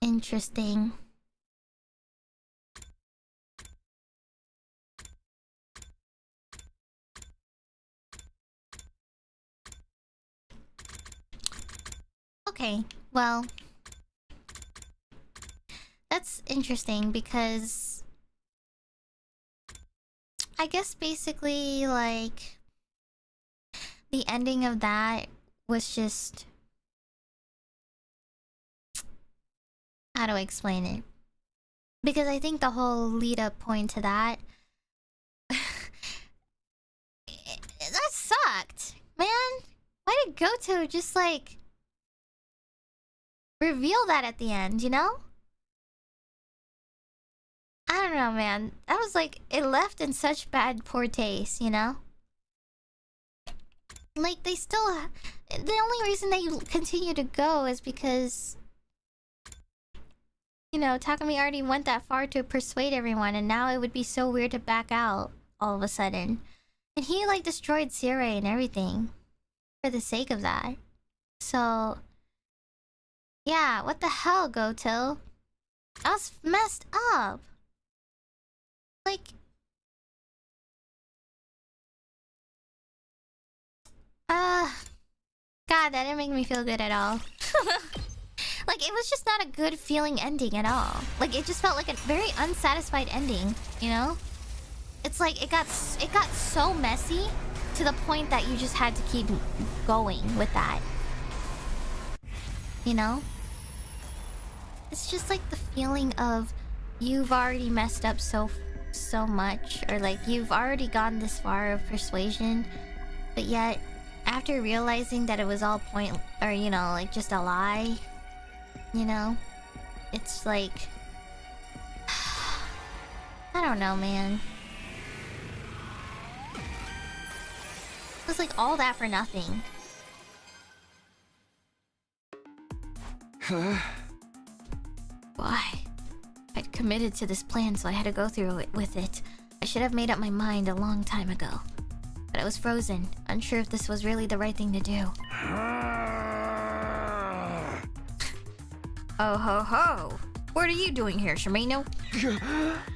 Interesting. Okay, well... That's interesting because I guess basically like the ending of that was just, how do I explain it? Because I think the whole lead up point to that that sucked, man. Why did Goto just like reveal that at the end, you know? I don't know, man. That was like, it left in such bad poor taste, you know? Like, they still... The only reason they continue to go is because... You know, Takumi already went that far to persuade everyone, and now it would be so weird to back out all of a sudden. And he, like, destroyed Sirei and everything for the sake of that. So... Yeah, what the hell, Goto? I was messed up. Like... God, that didn't make me feel good at all. Like, it was just not a good feeling ending at all. Like, it just felt like a very unsatisfied ending, you know? It's like, it got so messy to the point that you just had to keep going with that. You know? It's just like the feeling of you've already messed up so much, or like you've already gone this far of persuasion, but yet after realizing that it was all point, or you know, like just a lie, you know, it's like I don't know, man. It was like all that for nothing. Why? I'd committed to this plan, so I had to go through it with it. I should have made up my mind a long time ago. But I was frozen, unsure if this was really the right thing to do. Oh ho ho! What are you doing here, Shimeno?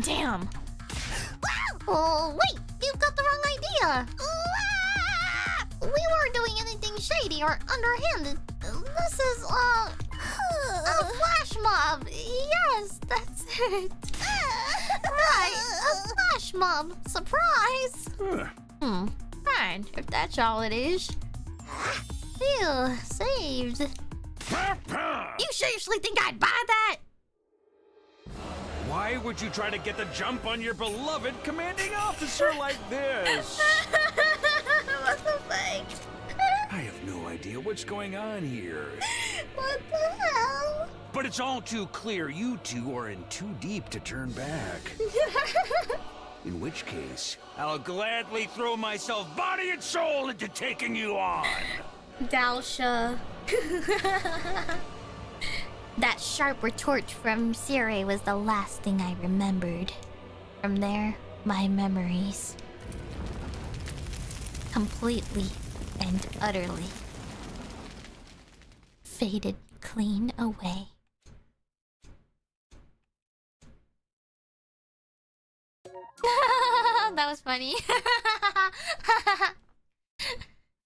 Damn! Oh wait! You've got the wrong idea! We weren't doing anything shady or underhanded. This is, a flash mob. Yes, that's it. Right, a flash mob. Surprise. Fine, if that's all it is. Phew, saved. You seriously think I'd buy that? Why would you try to get the jump on your beloved commanding officer like this? What the fuck? I have no idea what's going on here. What the hell? But it's all too clear you two are in too deep to turn back. In which case, I'll gladly throw myself body and soul into taking you on. Dalsha. That sharp retort from Sirei was the last thing I remembered. From there, my memories completely and utterly faded clean away. That was funny.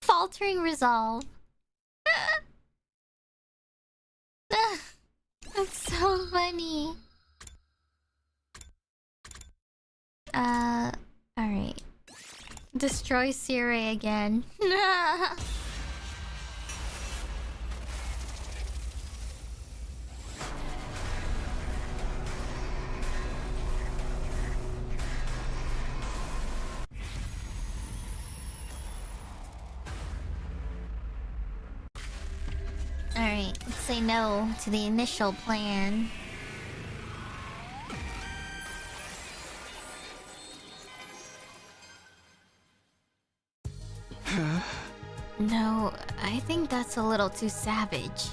Faltering resolve. That's so funny. Alright. Destroy Sirei again. Alright, let's say no to the initial plan. No, I think that's a little too savage.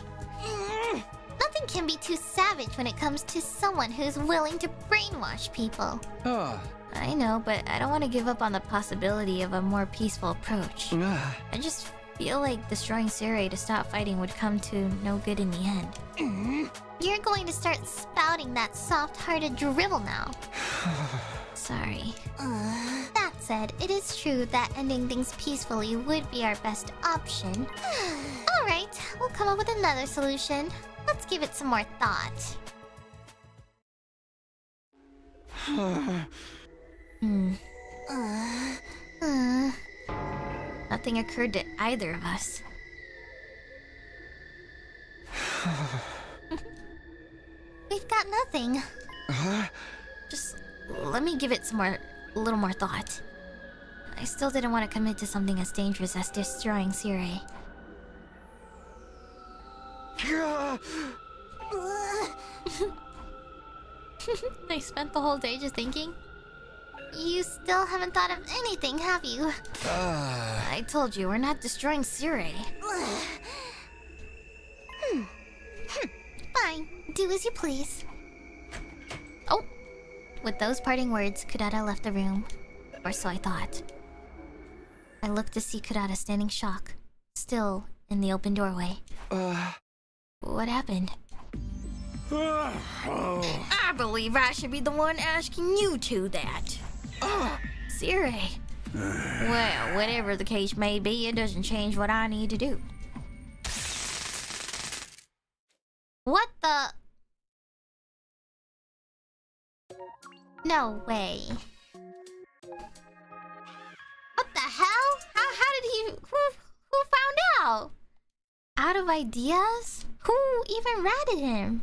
Nothing can be too savage when it comes to someone who's willing to brainwash people. I know, but I don't want to give up on the possibility of a more peaceful approach. I just feel like destroying Sirei to stop fighting would come to no good in the end. You're going to start spouting that soft-hearted drivel now. Sorry. That said, it is true that ending things peacefully would be our best option. Alright, we'll come up with another solution. Let's give it some more thought. Nothing occurred to either of us. We've got nothing. Just let me give it a little more thought. I still didn't want to commit to something as dangerous as destroying Sire. I spent the whole day just thinking. You still haven't thought of anything, have you? I told you, we're not destroying Sire. Fine, do as you please. Oh! With those parting words, Kurara left the room. Or so I thought. I looked to see Kurara standing shocked, still in the open doorway. What happened? I believe I should be the one asking you two that. Sire. Well, whatever the case may be, it doesn't change what I need to do. What the? No way. What the hell? How did he? Who found out? Out of ideas? Who even ratted him?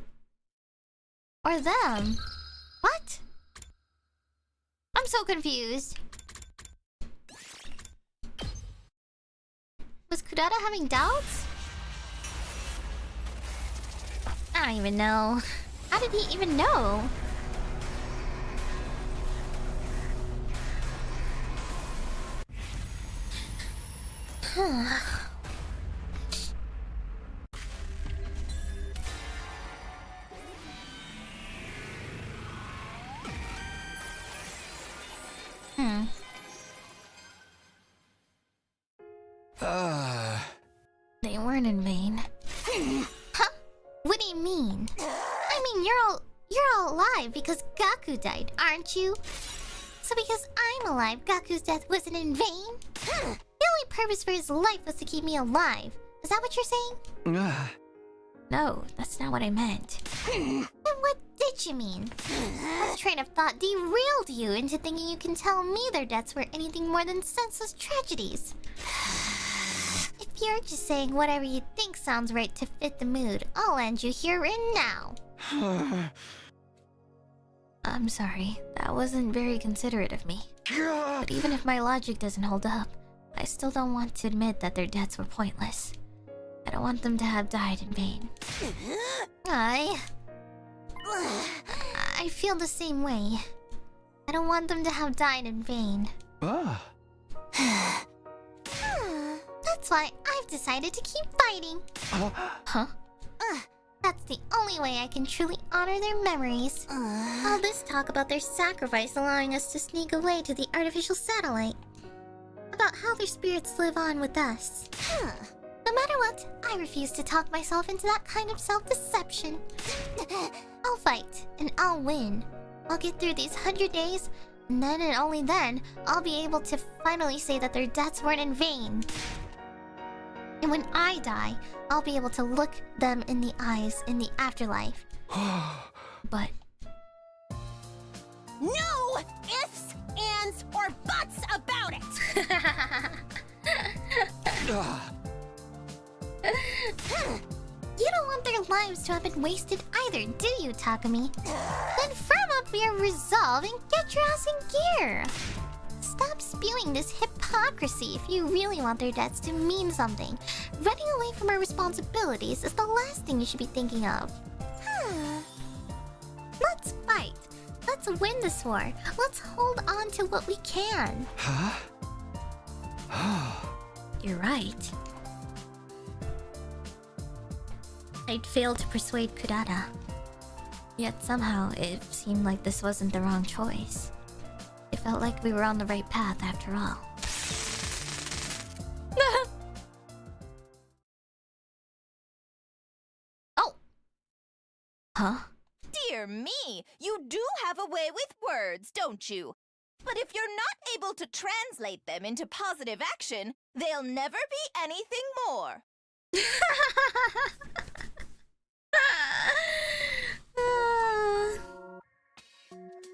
Or them? What? I'm so confused. Was Kurara having doubts? I don't even know. How did he even know? They weren't in vain. Huh? What do you mean? I mean, you're all alive because Gaku died, aren't you? So because I'm alive, Gaku's death wasn't in vain? The only purpose for his life was to keep me alive. Is that what you're saying? No, that's not what I meant. Then what did you mean? What train of thought derailed you into thinking you can tell me their deaths were anything more than senseless tragedies? If you're just saying whatever you think sounds right to fit the mood, I'll end you here and now. I'm sorry, that wasn't very considerate of me. But even if my logic doesn't hold up, I still don't want to admit that their deaths were pointless. I don't want them to have died in vain. I feel the same way. I don't want them to have died in vain. That's why I've decided to keep fighting. Huh? That's the only way I can truly honor their memories. All this talk about their sacrifice allowing us to sneak away to the artificial satellite. About how their spirits live on with us. No matter what, I refuse to talk myself into that kind of self-deception. I'll fight, and I'll win. I'll get through these 100 days, and then and only then, I'll be able to finally say that their deaths weren't in vain. And when I die, I'll be able to look them in the eyes in the afterlife. But... No ifs, ands, or buts about it! You don't want their lives to have been wasted either, do you, Takumi? Then firm up your resolve and get your ass in gear! Stop spewing this hypocrisy if you really want their deaths to mean something. Running away from our responsibilities is the last thing you should be thinking of. Let's fight. Let's win this war. Let's hold on to what we can. You're right. I'd failed to persuade Kurara. Yet somehow it seemed like this wasn't the wrong choice. It felt like we were on the right path after all. Oh! Huh? Dear me, you do have a way with words, don't you? But if you're not able to translate them into positive action, they'll never be anything more.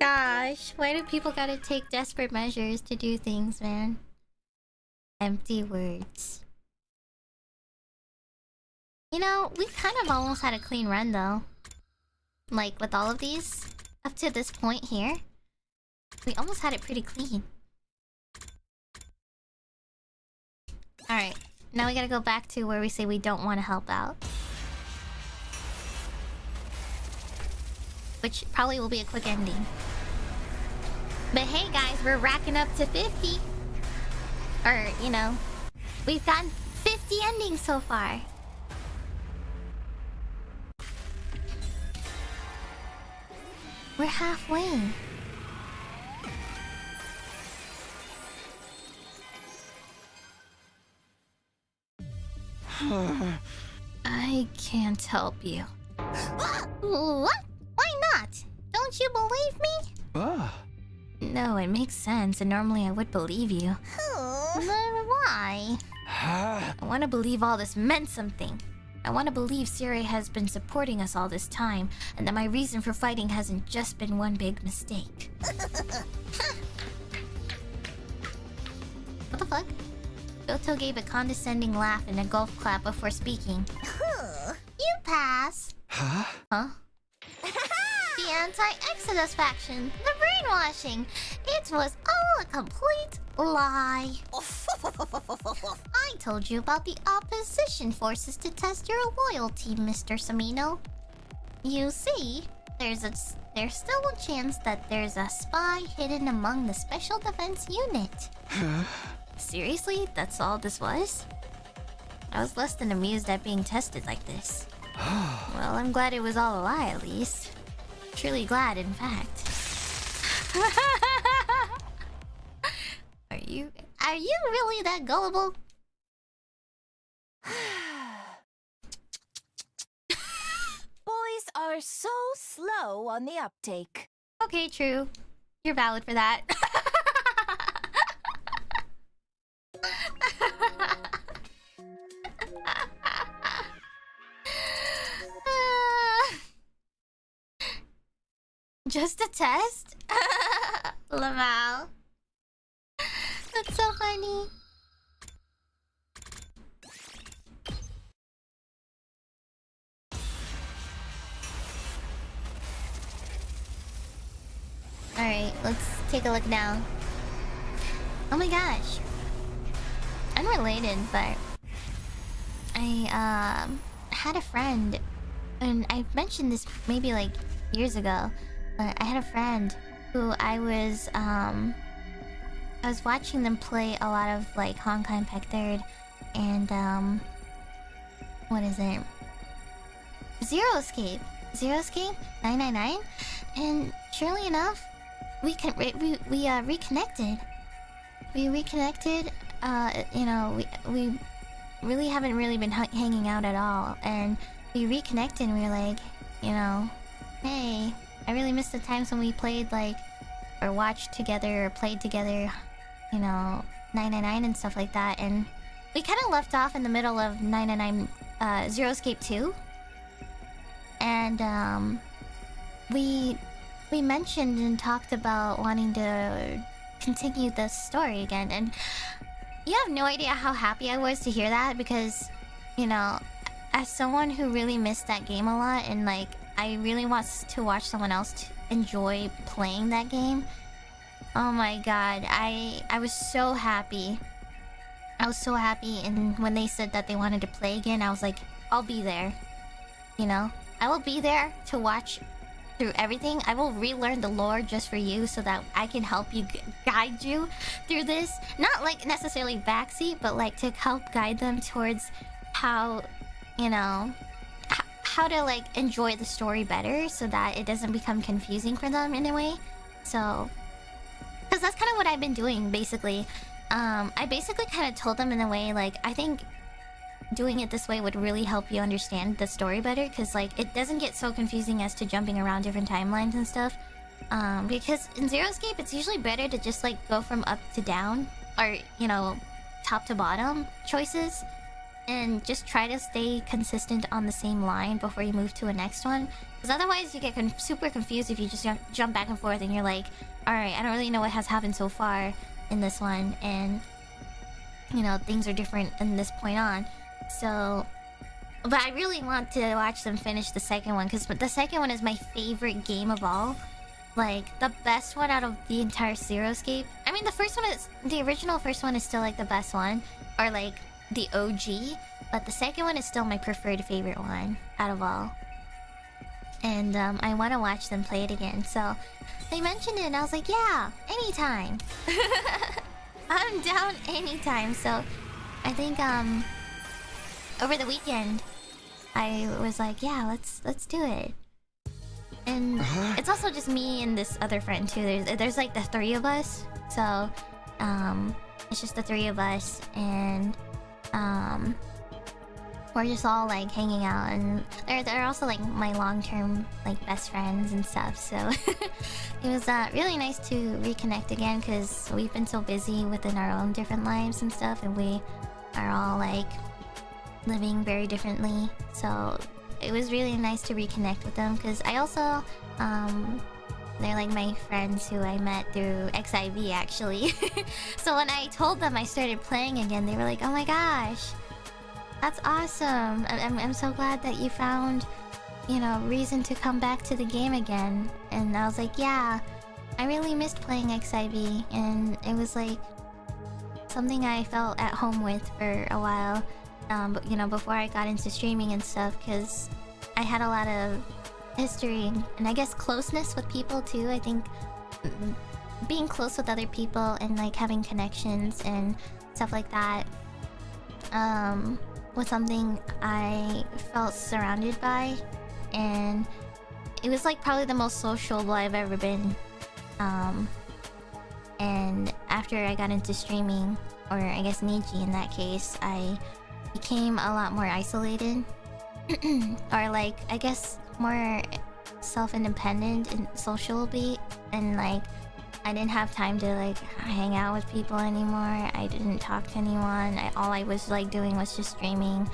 Gosh, why do people gotta take desperate measures to do things, man? Empty words. You know, we kind of almost had a clean run though. Like with all of these, up to this point here, we almost had it pretty clean. Alright, now we gotta go back to where we say we don't want to help out. Which probably will be a quick ending. But hey guys, we're racking up to 50. Or, you know, we've gotten 50 endings so far. We're halfway. I can't help you. What? Why not? Don't you believe me? No, it makes sense, and normally I would believe you. But why? I want to believe all this meant something. I want to believe Siri has been supporting us all this time, and that my reason for fighting hasn't just been one big mistake. What the fuck? Goto gave a condescending laugh and a golf clap before speaking. You pass. Huh? The anti-Exodus faction. The brainwashing. It was all a complete lie. I told you about the opposition forces to test your loyalty, Mr. Samino. You see, there's still a chance that there's a spy hidden among the Special Defense Unit. Seriously? That's all this was? I was less than amused at being tested like this. Well, I'm glad it was all a lie, at least. Truly glad, in fact. Are you really that gullible? Boys are so slow on the uptake. Okay, true. You're valid for that. Just a test? Laval. That's so funny. Alright, let's take a look now. Oh my gosh. Unrelated, but I had a friend, and I've mentioned this maybe like years ago, but I had a friend who I was watching them play a lot of like Honkai Impact 3rd and what is it? Zero Escape 999, and surely enough, we reconnected. We reconnected. You know, we really haven't really been hanging out at all, and we reconnected and we were like, you know, hey, I really miss the times when we played like, or watched together or played together, you know, 999 and stuff like that. And we kind of left off in the middle of 999 Zero Escape 2, and we mentioned and talked about wanting to continue the story again. And you have no idea how happy I was to hear that, because, you know, as someone who really missed that game a lot, and like I really want to watch someone else to enjoy playing that game. Oh my god, I was so happy. I was so happy, and when they said that they wanted to play again, I was like, I'll be there. You know? I will be there to watch through everything. I will relearn the lore just for you so that I can help you, guide you through this. Not like necessarily backseat, but like to help guide them towards how, you know, how to like enjoy the story better so that it doesn't become confusing for them in a way. So, because that's kind of what I've been doing basically. I basically kind of told them in a way like, I think doing it this way would really help you understand the story better, because like it doesn't get so confusing as to jumping around different timelines and stuff. Because in Zero Escape it's usually better to just like go from up to down, or you know, top to bottom choices. and just try to stay consistent on the same line before you move to a next one. Because otherwise you get super confused if you just jump back and forth and you're like, alright, I don't really know what has happened so far in this one, and you know, things are different in this point on. So, but I really want to watch them finish the second one, because the second one is my favorite game of all. Like, the best one out of the entire Zero-Escape. I mean, the first one is... the original first one is still, like, the best one. Or, like, the OG. But the second one is still my preferred favorite one out of all. And, I want to watch them play it again. So, they mentioned it and I was like, yeah, anytime. I'm down anytime. So, I think, over the weekend, I was like, yeah, let's do it. And it's also just me and this other friend too. There's like the three of us. So it's just the three of us, and we're just all like hanging out, and they're also like my long-term like best friends and stuff. So it was really nice to reconnect again, because we've been so busy within our own different lives and stuff, and we are all like living very differently. So it was really nice to reconnect with them, because I also, they're like my friends who I met through XIV actually. So when I told them I started playing again, they were like, oh my gosh, that's awesome. I'm so glad that you found, you know, reason to come back to the game again. And I was like, yeah, I really missed playing XIV, and it was like something I felt at home with for a while. But, you know, before I got into streaming and stuff, because I had a lot of history and I guess closeness with people too. I think being close with other people and like having connections and stuff like that was something I felt surrounded by, and it was like probably the most sociable I've ever been. And after I got into streaming, or I guess Niji in that case, I became a lot more isolated. Or like, I guess more self-independent and socially, and like I didn't have time to like hang out with people anymore. I didn't talk to anyone. All I was like doing was just streaming,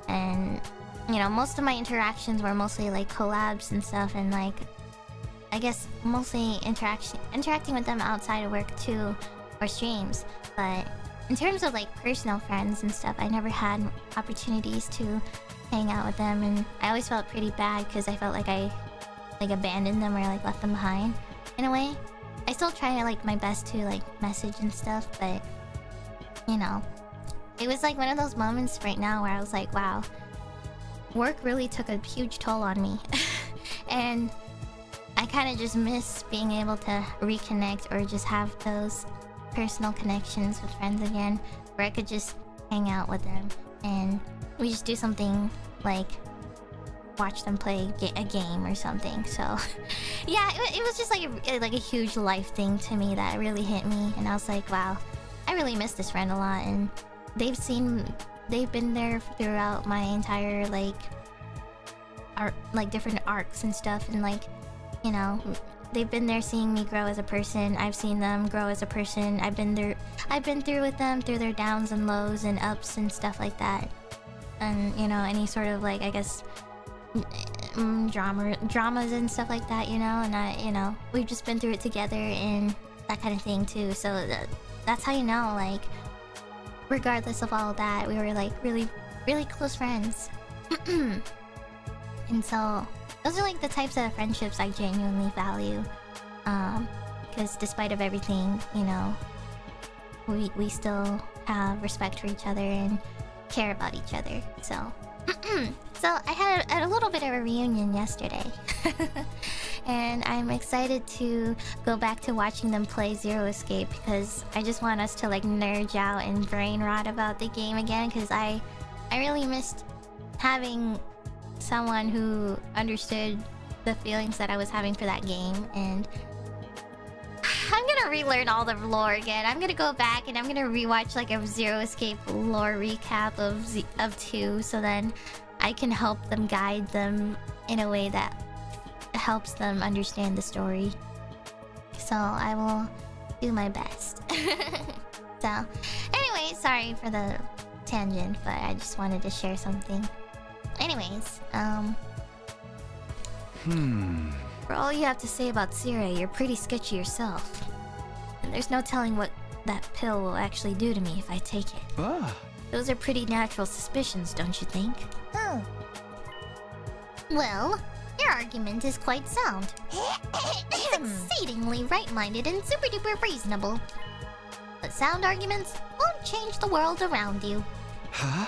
and you know, most of my interactions were mostly like collabs and stuff, and like I guess mostly interacting with them outside of work too, or streams. But in terms of like personal friends and stuff, I never had opportunities to hang out with them, and I always felt pretty bad because I felt like I like abandoned them or like left them behind in a way. I still try like my best to like message and stuff, but you know, it was like one of those moments right now where I was like, wow, work really took a huge toll on me. And I kind of just miss being able to reconnect or just have those personal connections with friends again, where I could just hang out with them and we just do something like watch them play a game or something. So yeah, it was just like a huge life thing to me that really hit me, and I was like, wow, I really miss this friend a lot. And they've been there throughout my entire like different arcs and stuff, and like, you know, they've been there seeing me grow as a person. I've seen them grow as a person. I've been through with them through their downs and lows and ups and stuff like that. And you know, any sort of like, I guess, dramas and stuff like that, you know. And you know, we've just been through it together and that kind of thing too. So that's how you know, like, regardless of all of that, we were like really, really close friends. And so those are like the types of friendships I genuinely value, because despite of everything, you know, we still have respect for each other and care about each other. So so I had a little bit of a reunion yesterday. And I'm excited to go back to watching them play Zero-Escape, because I just want us to like nerd out and brain rot about the game again, because I really missed having someone who understood the feelings that I was having for that game. And I'm gonna relearn all the lore again. I'm gonna go back and I'm gonna rewatch like a Zero-Escape lore recap of 2, so then I can help them, guide them in a way that helps them understand the story. So I will do my best. So anyway, sorry for the tangent, but I just wanted to share something. Anyways, for all you have to say about Sire, you're pretty sketchy yourself. And there's no telling what that pill will actually do to me if I take it. Those are pretty natural suspicions, don't you think? Oh. Well, your argument is quite sound. It's exceedingly right-minded and super-duper reasonable. But sound arguments won't change the world around you. Huh?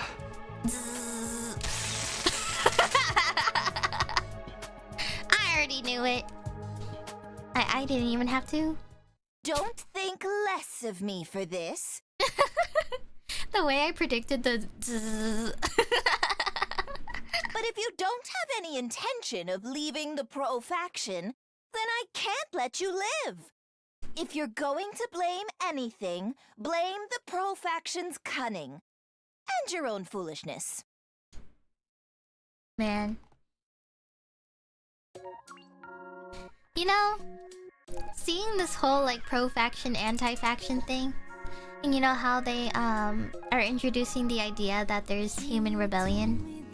I already knew it. I didn't even have to. Don't think less of me for this. The way I predicted the But if you don't have any intention of leaving the pro faction, then I can't let you live. If you're going to blame anything, blame the pro faction's cunning. And your own foolishness. Man. You know, seeing this whole like pro-faction, anti-faction thing, and you know how they are introducing the idea that there's human rebellion.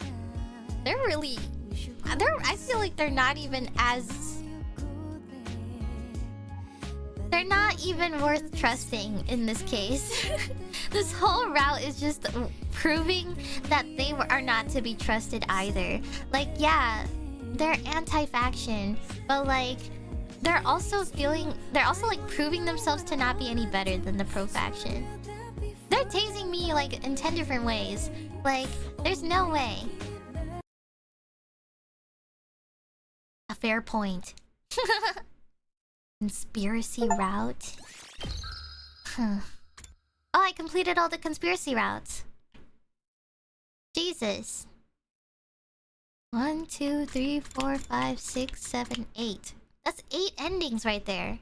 I feel like they're not even worth trusting in this case. This whole route is just proving that they are not to be trusted either. Like, yeah, they're anti-faction, but like they're also like proving themselves to not be any better than the pro-faction. They're tasing me like in 10 different ways. Like, there's no way. A fair point. Conspiracy route? Huh. Oh, I completed all the conspiracy routes. Jesus. 1, 2, 3, 4, 5, 6, 7, 8. That's 8 endings right there.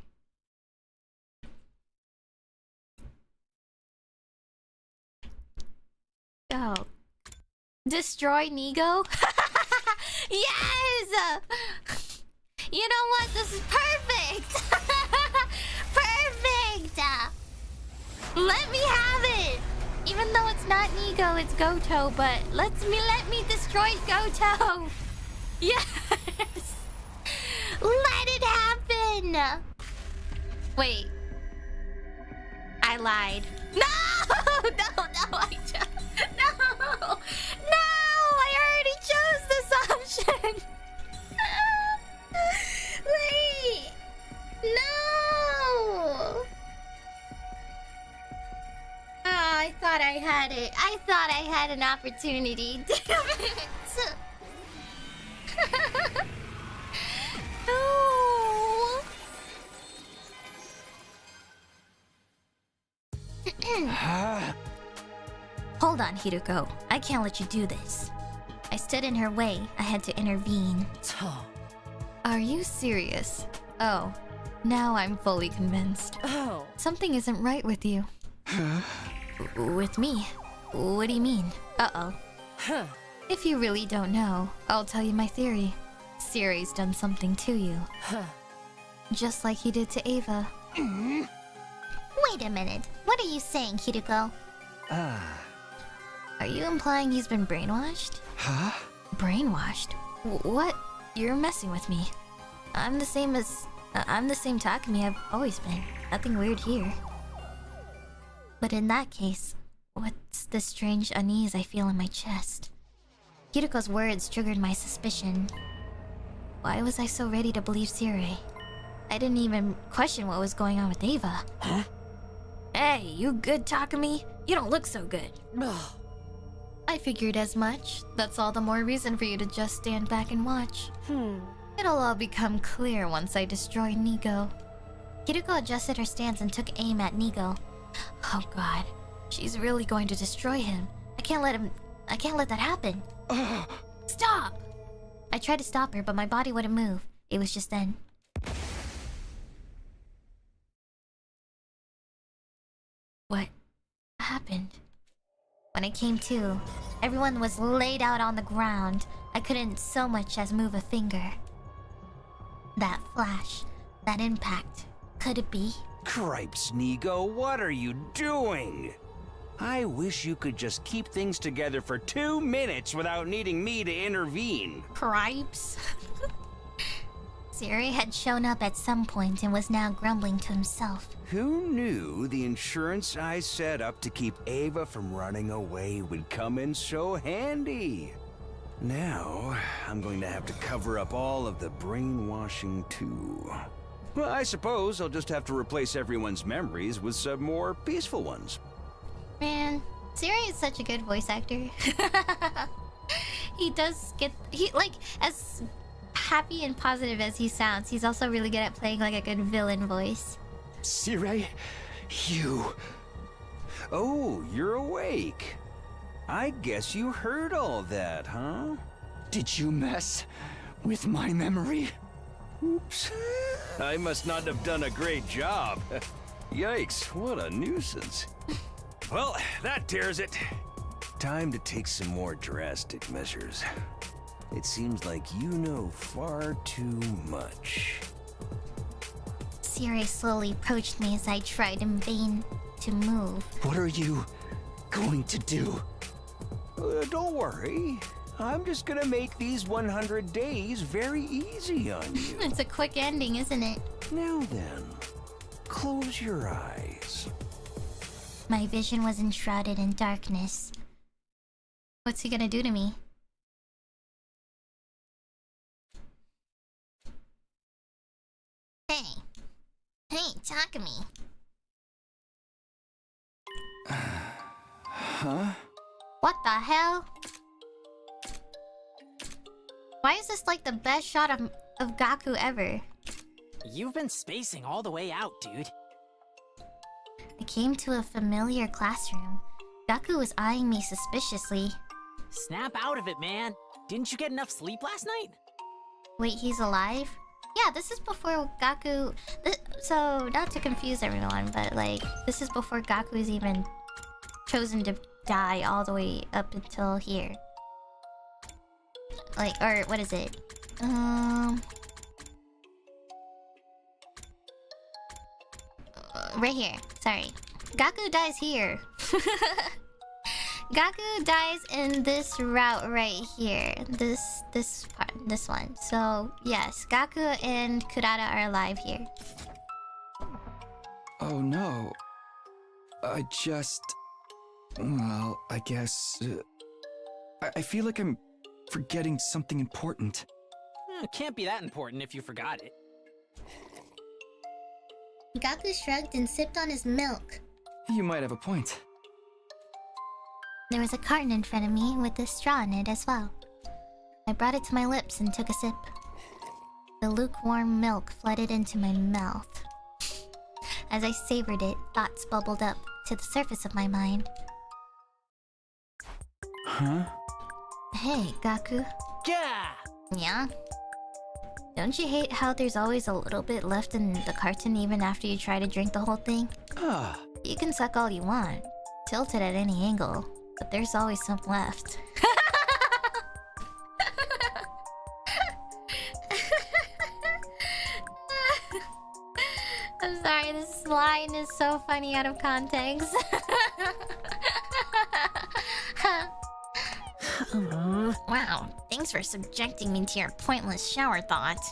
Oh. Destroy Nigo? Yes! You know what? This is perfect! Perfect! Let me have it! Even though it's not Nigo, it's Goto, but let me destroy Goto! Yes! Let it happen! Wait. I lied. No! No, I just... No! No! I already chose this option! Wait! No! Oh, I thought I had it. I thought I had an opportunity. Damn it! No! Hold on, Hiruko. I can't let you do this. I stood in her way. I had to intervene. Are you serious? Oh, now I'm fully convinced. Oh. Something isn't right with you. With me? What do you mean? Uh-oh. Huh. If you really don't know, I'll tell you my theory. Siri's done something to you. Huh. Just like he did to Ava. Wait a minute. What are you saying, Hiruko? Are you implying he's been brainwashed? Huh? Brainwashed? What? You're messing with me. I'm the same Takumi I've always been. Nothing weird here. But in that case, what's the strange unease I feel in my chest? Hiruko's words triggered my suspicion. Why was I so ready to believe Sire? I didn't even question what was going on with Ava. Huh? Hey, you good, Takumi? You don't look so good. I figured as much. That's all the more reason for you to just stand back and watch. It'll all become clear once I destroy Nigo. Hiruko adjusted her stance and took aim at Nigo. Oh god, she's really going to destroy him. I can't let that happen. Stop! I tried to stop her, but my body wouldn't move. It was just then. What happened? When I came to, everyone was laid out on the ground. I couldn't so much as move a finger. That flash, that impact, could it be? Cripes, Nigo, what are you doing? I wish you could just keep things together for 2 minutes without needing me to intervene. Cripes. Siri had shown up at some point and was now grumbling to himself. Who knew the insurance I set up to keep Ava from running away would come in so handy? Now, I'm going to have to cover up all of the brainwashing too. Well, I suppose I'll just have to replace everyone's memories with some more peaceful ones. Man, Siri is such a good voice actor. He does get... as happy and positive as he sounds, he's also really good at playing like a good villain voice. Siri, you... Oh, you're awake. I guess you heard all that, huh? Did you mess with my memory? Oops. I must not have done a great job. Yikes, what a nuisance. Well, that tears it. Time to take some more drastic measures. It seems like you know far too much. Siri slowly approached me as I tried in vain to move. What are you going to do? Don't worry. I'm just gonna make these 100 days very easy on you. It's a quick ending, isn't it? Now then, close your eyes. My vision was enshrouded in darkness. What's he gonna do to me? Hey. Hey, talk to me. Huh? What the hell? Why is this like the best shot of Gaku ever? You've been spacing all the way out, dude. I came to a familiar classroom. Gaku was eyeing me suspiciously. Snap out of it, man. Didn't you get enough sleep last night? Wait, he's alive? Yeah, this is before Gaku... So, not to confuse everyone, but like, this is before Gaku's even chosen to die all the way up until here. Like, or what is it? Right here. Sorry. Gaku dies here. Gaku dies in this route right here. This part, this one. So, yes, Gaku and KURARA are alive here. Oh no. I just... Well, I guess... I feel like I'm forgetting something important. It can't be that important if you forgot it. Gaku shrugged and sipped on his milk. You might have a point. There was a carton in front of me with a straw in it as well. I brought it to my lips and took a sip. The lukewarm milk flooded into my mouth. As I savored it, thoughts bubbled up to the surface of my mind. Huh? Hey, Gaku. Yeah! Yeah? Don't you hate how there's always a little bit left in the carton even after you try to drink the whole thing? Ah. You can suck all you want, tilt it at any angle, but there's always some left. I'm sorry, this line is so funny out of context. Wow, thanks for subjecting me to your pointless shower thought.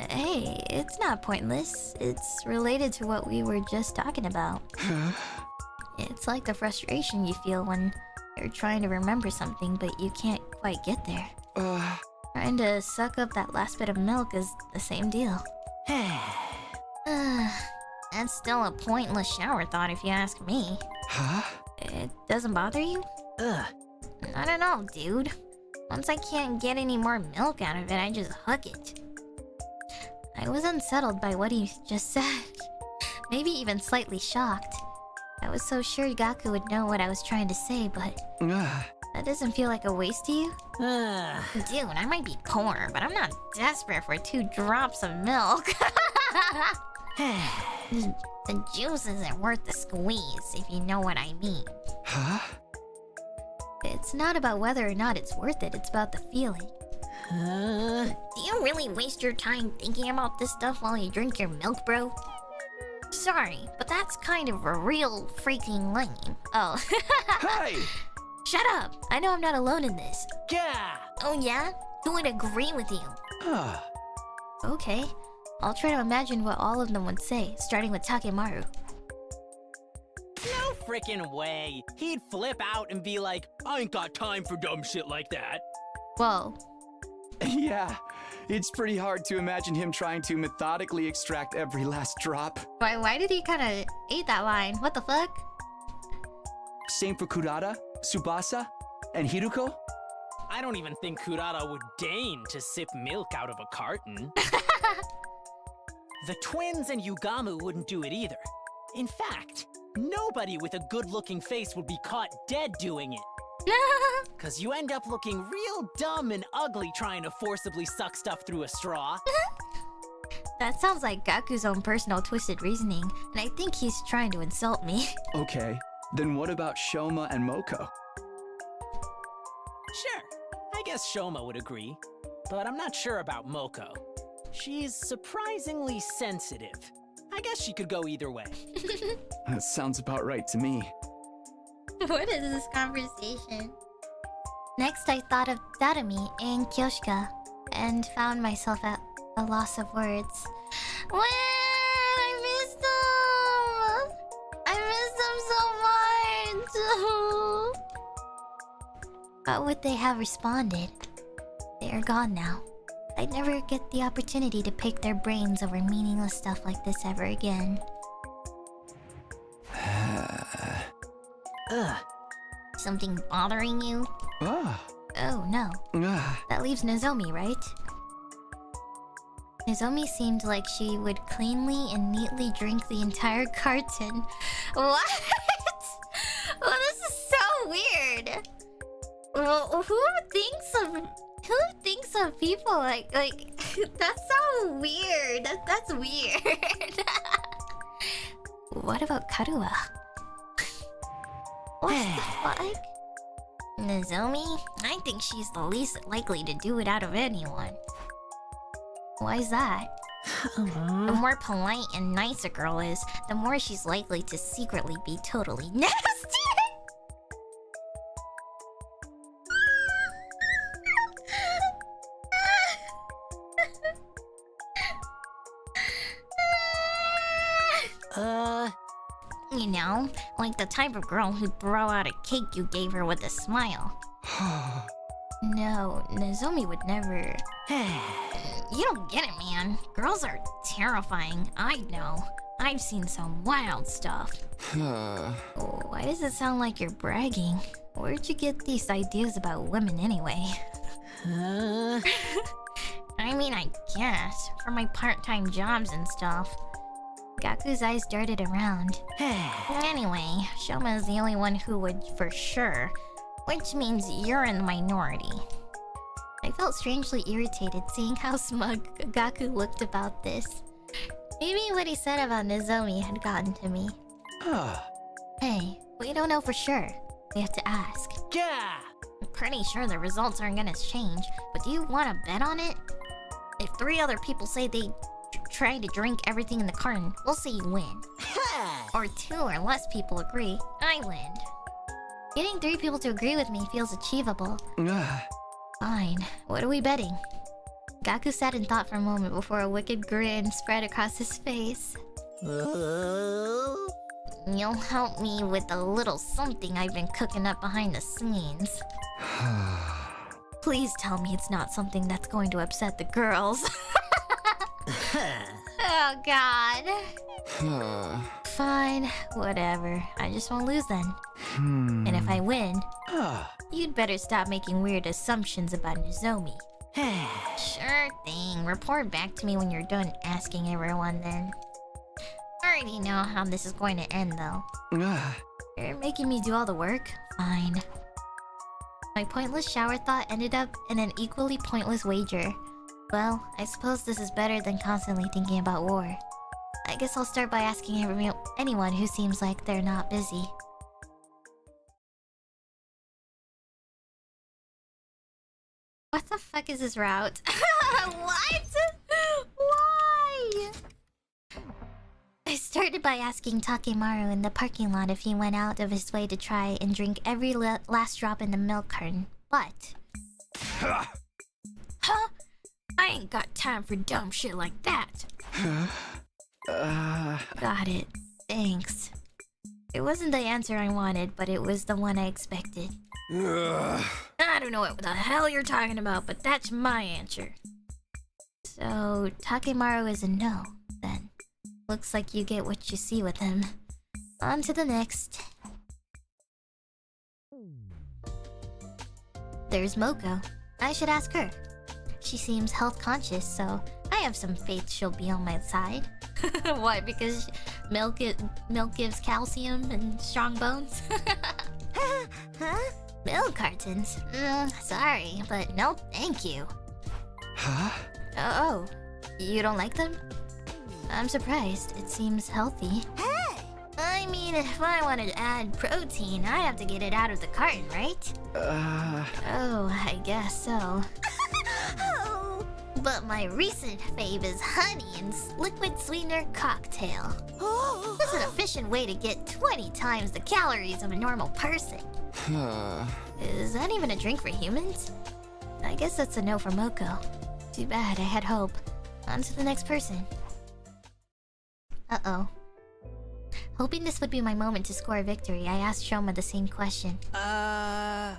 Hey, it's not pointless. It's related to what we were just talking about. It's like the frustration you feel when you're trying to remember something but you can't quite get there. Trying to suck up that last bit of milk is the same deal. That's still a pointless shower thought if you ask me. Huh? It doesn't bother you? I don't know, dude. Once I can't get any more milk out of it, I just hook it. I was unsettled by what he just said. Maybe even slightly shocked. I was so sure Gaku would know what I was trying to say, but... That doesn't feel like a waste to you? Dude, I might be poor, but I'm not desperate for 2 drops of milk. The juice isn't worth the squeeze, if you know what I mean. Huh? It's not about whether or not it's worth it, it's about the feeling. Do you really waste your time thinking about this stuff while you drink your milk, bro? Sorry, but that's kind of a real freaking lame. Oh. Hey! Shut up! I know I'm not alone in this. Yeah. Oh yeah? Who would agree with you? Okay. I'll try to imagine what all of them would say, starting with Takemaru. No frickin' way. He'd flip out and be like, I ain't got time for dumb shit like that. Whoa. Yeah, it's pretty hard to imagine him trying to methodically extract every last drop. Why did he kinda eat that line? What the fuck? Same for Kurara, Tsubasa, and Hiruko? I don't even think Kurara would deign to sip milk out of a carton. The twins and Yugamu wouldn't do it either. In fact, nobody with a good-looking face would be caught dead doing it. Cause you end up looking real dumb and ugly trying to forcibly suck stuff through a straw. That sounds like Gaku's own personal twisted reasoning, and I think he's trying to insult me. Okay, then what about Shoma and Moko? Sure, I guess Shoma would agree. But I'm not sure about Moko. She's surprisingly sensitive. I guess she could go either way. That sounds about right to me. What is this conversation? Next, I thought of Darumi and Kyoshika, and found myself at a loss of words. When I missed them! I missed them so much! How would they have responded? They are gone now. I'd never get the opportunity to pick their brains over meaningless stuff like this ever again. Something bothering you? Oh no. That leaves Nozomi, right? Nozomi seemed like she would cleanly and neatly drink the entire carton. What? Oh, this is so weird. Well, who thinks of people like that's so weird. That's weird. What about Karua? What the fuck? Nozomi? I think she's the least likely to do it out of anyone. Why is that? The more polite and nice a girl is, the more she's likely to secretly be totally nasty. You know, like the type of girl who'd throw out a cake you gave her with a smile. No, Nozomi would never. You don't get it, man. Girls are terrifying. I know. I've seen some wild stuff. Why does it sound like you're bragging? Where'd you get these ideas about women anyway? I mean, I guess. From my part-time jobs and stuff. Gaku's eyes darted around. Anyway, Shoma is the only one who would for sure, which means you're in the minority. I felt strangely irritated seeing how smug Gaku looked about this. Maybe what he said about Nozomi had gotten to me. Hey, we don't know for sure. We have to ask. Yeah! I'm pretty sure the results aren't gonna change, but do you want to bet on it? If 3 other people say they try to drink everything in the carton, we'll say you win. Or 2 or less people agree, I win. Getting 3 people to agree with me feels achievable. Fine, what are we betting? Gaku sat in thought for a moment before a wicked grin spread across his face. You'll help me with a little something I've been cooking up behind the scenes. Please tell me it's not something that's going to upset the girls. Oh god. Fine, whatever. I just won't lose then. And if I win, you'd better stop making weird assumptions about Nozomi. Sure thing. Report back to me when you're done asking everyone then. I already know how this is going to end though. You're making me do all the work? Fine. My pointless shower thought ended up in an equally pointless wager. Well, I suppose this is better than constantly thinking about war. I guess I'll start by asking anyone who seems like they're not busy. What the fuck is this route? What? Why? I started by asking Takemaru in the parking lot if he went out of his way to try and drink every last drop in the milk carton, but... Huh? I ain't got time for dumb shit like that. Got it. Thanks. It wasn't the answer I wanted, but it was the one I expected. I don't know what the hell you're talking about, but that's my answer. So, Takemaru is a no, then. Looks like you get what you see with him. On to the next. There's Moko. I should ask her. She seems health conscious, so I have some faith she'll be on my side. What, because milk gives calcium and strong bones? Huh? Milk cartons? Sorry, but no thank you. Huh? Oh, you don't like them? I'm surprised. It seems healthy. Hey! I mean, if I wanted to add protein, I have to get it out of the carton, right? Oh, I guess so. Oh. But my recent fave is honey and liquid sweetener cocktail. Oh. That's an efficient way to get 20 times the calories of a normal person. Is that even a drink for humans? I guess that's a no for Moko. Too bad, I had hope. On to the next person. Uh-oh. Hoping this would be my moment to score a victory, I asked Shoma the same question. Oh.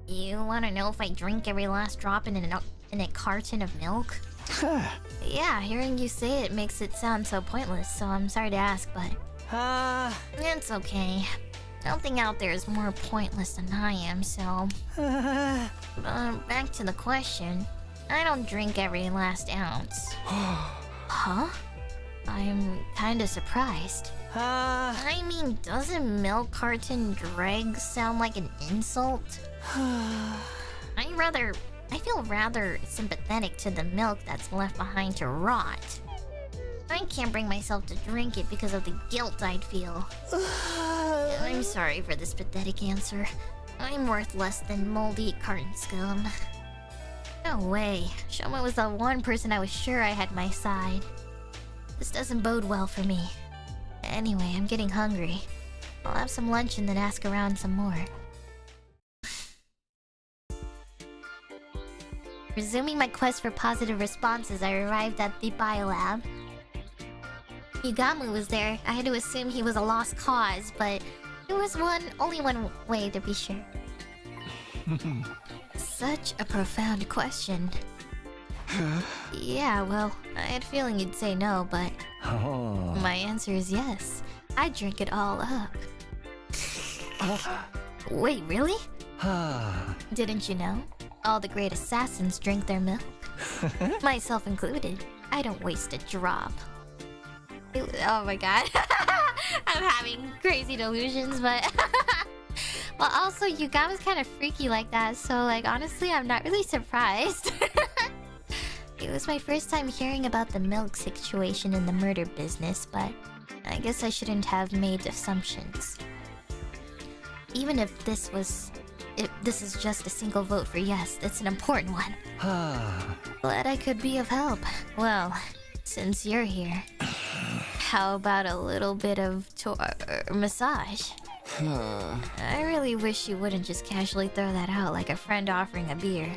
You wanna know if I drink every last drop in a carton of milk? Yeah, hearing you say it makes it sound so pointless, so I'm sorry to ask, but... It's okay. Nothing out there is more pointless than I am, so... back to the question. I don't drink every last ounce. Huh? I'm kinda surprised. I mean, doesn't milk carton dregs sound like an insult? I feel rather sympathetic to the milk that's left behind to rot. I can't bring myself to drink it because of the guilt I'd feel. I'm sorry for this pathetic answer. I'm worth less than moldy carton scum. No way. Shoma was the one person I was sure I had my side. This doesn't bode well for me. Anyway, I'm getting hungry. I'll have some lunch and then ask around some more. Resuming my quest for positive responses, I arrived at the biolab. Yugamu was there. I had to assume he was a lost cause, but there was only one way to be sure. Such a profound question. Yeah, well, I had a feeling you'd say no, but... My answer is yes. I drink it all up. Wait, really? Didn't you know? All the great assassins drink their milk. Myself included. I don't waste a drop. Oh my god. I'm having crazy delusions, but... Well, also, Yugamu's kind of freaky like that, so, like, honestly, I'm not really surprised. It was my first time hearing about the milk situation in the murder business, but I guess I shouldn't have made assumptions. Even if this is just a single vote for yes, it's an important one. Glad I could be of help. Well, since you're here, how about a little bit of massage? I really wish you wouldn't just casually throw that out like a friend offering a beer.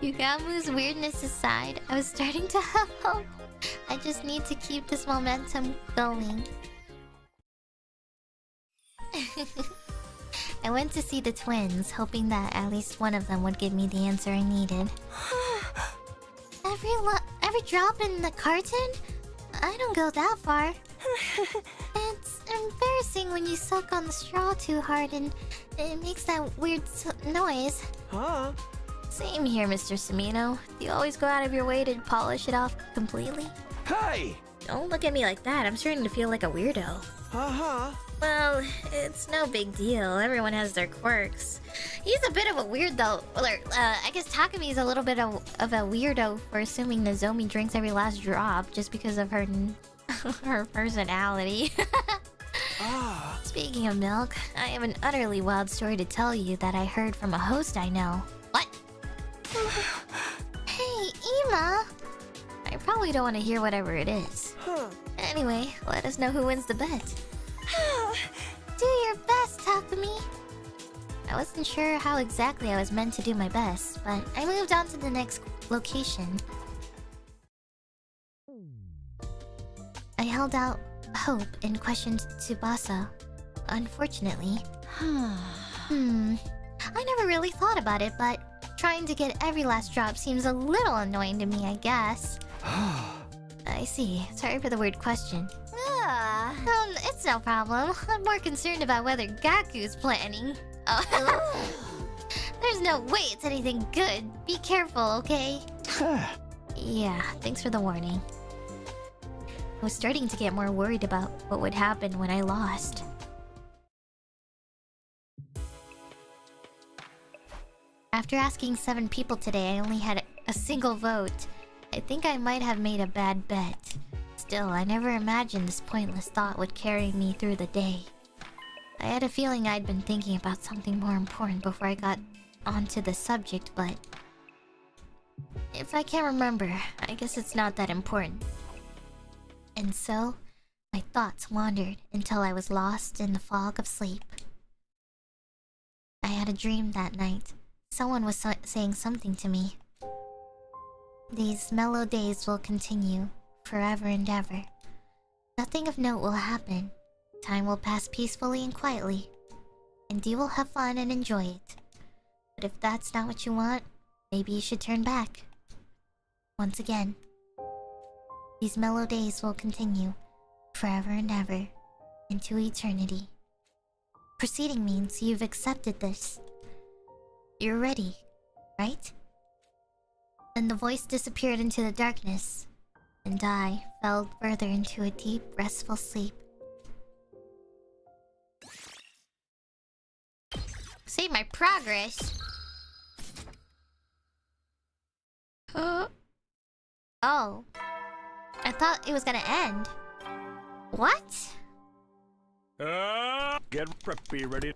Yugamu's weirdness aside, I was starting to have hope. I just need to keep this momentum going. I went to see the twins, hoping that at least one of them would give me the answer I needed. Every drop in the carton? I don't go that far. It's embarrassing when you suck on the straw too hard and it makes that weird noise. Same here, Mr. Sumino. Do you always go out of your way to polish it off completely? Hey! Don't look at me like that. I'm starting to feel like a weirdo. Well, it's no big deal. Everyone has their quirks. He's a bit of a weirdo. I guess Takami's a little bit of a weirdo for assuming Nozomi drinks every last drop just because of her her personality. Speaking of milk, I have an utterly wild story to tell you that I heard from a host I know. What? Hey, Ima! I probably don't want to hear whatever it is. Anyway, let us know who wins the bet. Do your best, Takumi. I wasn't sure how exactly I was meant to do my best, but I moved on to the next location. I held out hope and questioned Tsubasa. Unfortunately... I never really thought about it, but trying to get every last drop seems a little annoying to me, I guess. I see. Sorry for the weird question. It's no problem. I'm more concerned about whether Gaku's planning. Oh. There's no way it's anything good. Be careful, okay? Yeah, thanks for the warning. I was starting to get more worried about what would happen when I lost. After asking 7 people today, I only had a single vote. I think I might have made a bad bet. Still, I never imagined this pointless thought would carry me through the day. I had a feeling I'd been thinking about something more important before I got onto the subject, but... if I can't remember, I guess it's not that important. And so, my thoughts wandered until I was lost in the fog of sleep. I had a dream that night. Someone was saying something to me. These mellow days will continue, forever and ever. Nothing of note will happen. Time will pass peacefully and quietly, and you will have fun and enjoy it. But if that's not what you want, maybe you should turn back. Once again, these mellow days will continue, forever and ever, into eternity. Proceeding means you've accepted this. You're ready, right? Then the voice disappeared into the darkness, and I fell further into a deep, restful sleep. Save my progress. Oh. I thought it was gonna end. What? Get preppy, ready?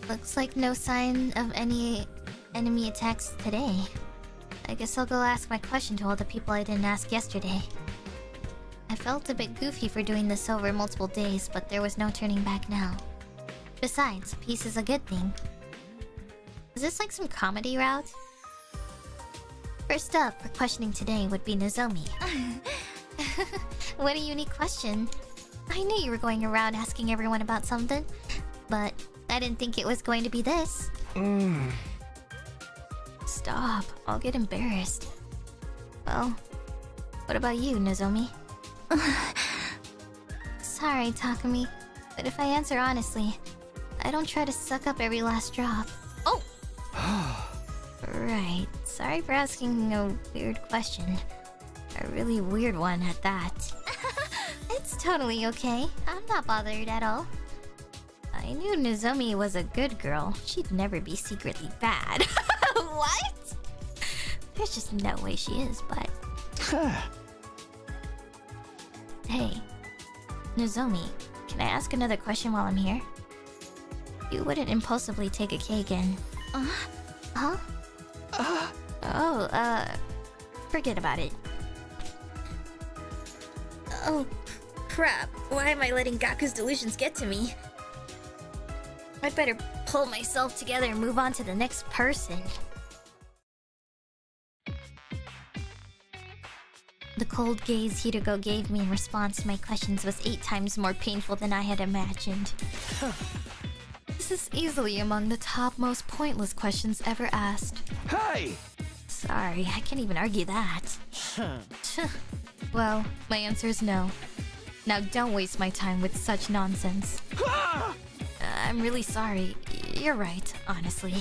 Looks like no sign of any enemy attacks today. I guess I'll go ask my question to all the people I didn't ask yesterday. I felt a bit goofy for doing this over multiple days, but there was no turning back now. Besides, peace is a good thing. Is this like some comedy route? First up for questioning today would be Nozomi. What a unique question. I knew you were going around asking everyone about something, but I didn't think it was going to be this. Stop, I'll get embarrassed. Well, what about you, Nozomi? Sorry, Takumi, but if I answer honestly, I don't try to suck up every last drop. Oh! Right, sorry for asking a weird question. A really weird one at that. It's totally okay, I'm not bothered at all. I knew Nozomi was a good girl. She'd never be secretly bad. What? There's just no way she is, but... Hey, Nozomi, can I ask another question while I'm here? You wouldn't impulsively take a cake and... Huh? Forget about it. Oh, crap. Why am I letting Gaku's delusions get to me? I'd better pull myself together and move on to the next person. The cold gaze Hideko gave me in response to my questions was 8 times more painful than I had imagined. This is easily among the top most pointless questions ever asked. Hey! Sorry, I can't even argue that. Well, my answer is no. Now don't waste my time with such nonsense. I'm really sorry. You're right, honestly.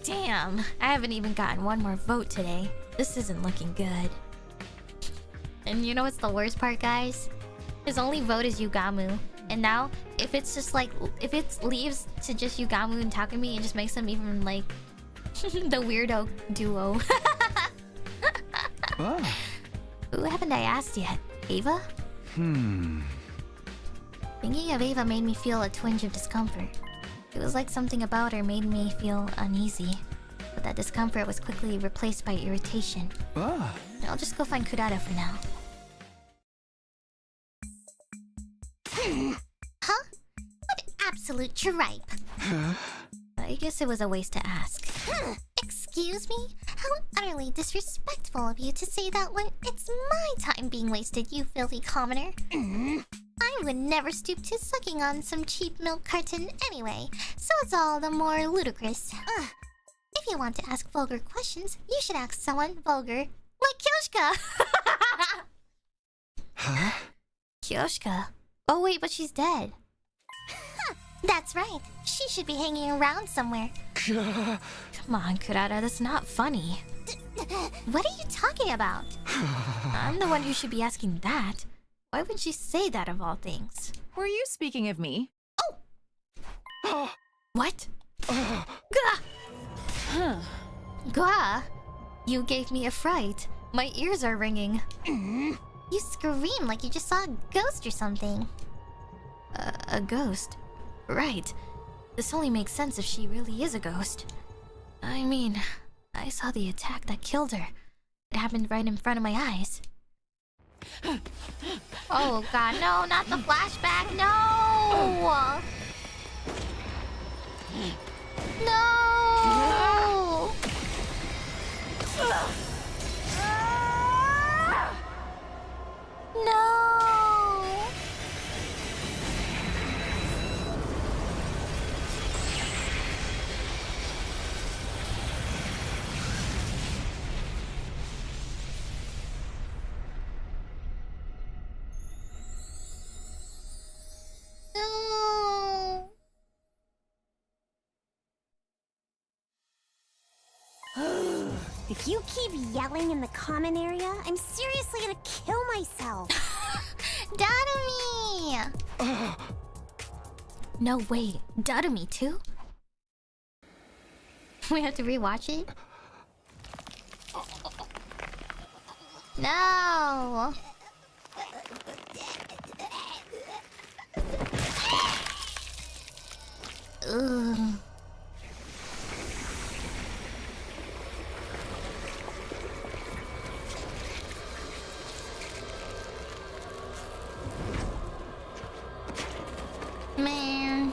Damn, I haven't even gotten one more vote today. This isn't looking good. And you know what's the worst part, guys? His only vote is Yugamu. And now, if it's just like, if it leaves to just Yugamu and Takumi, it just makes them even like the weirdo duo. Who haven't I asked yet? Ava? Thinking of Ava made me feel a twinge of discomfort. It was like something about her made me feel uneasy, but that discomfort was quickly replaced by irritation. I'll just go find KURARA for now. Huh? What absolute tripe! I guess it was a waste to ask. Excuse me? How utterly disrespectful of you to say that when it's my time being wasted, you filthy commoner. I would never stoop to sucking on some cheap milk carton anyway, so it's all the more ludicrous. If you want to ask vulgar questions, you should ask someone vulgar like Kyoshka. Huh? Kyoshka? Oh wait, but she's dead. That's right. She should be hanging around somewhere. Come on, KURARA, that's not funny. What are you talking about? I'm the one who should be asking that. Why would she say that of all things? Were you speaking of me? What? Gah! Gah! You gave me a fright. My ears are ringing. You scream like you just saw a ghost or something. A ghost? Right. This only makes sense if she really is a ghost. I mean, I saw the attack that killed her. It happened right in front of my eyes. Oh god, no, not the flashback, no! No! No! If you keep yelling in the common area, I'm seriously gonna kill myself. Darumi! No, wait. Darumi too? We have to rewatch it? No! Ugh. Man.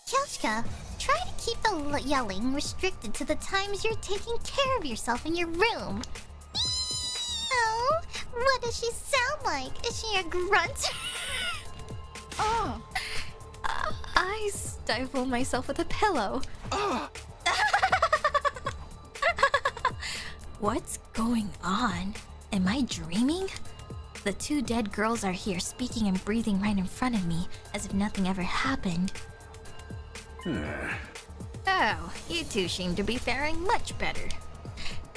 Kyoshka, try to keep the yelling restricted to the times you're taking care of yourself in your room. Oh, what does she sound like? Is she a grunt? Oh. I stifle myself with a pillow. What's going on? Am I dreaming? The two dead girls are here speaking and breathing right in front of me, as if nothing ever happened. Oh, you two seem to be faring much better.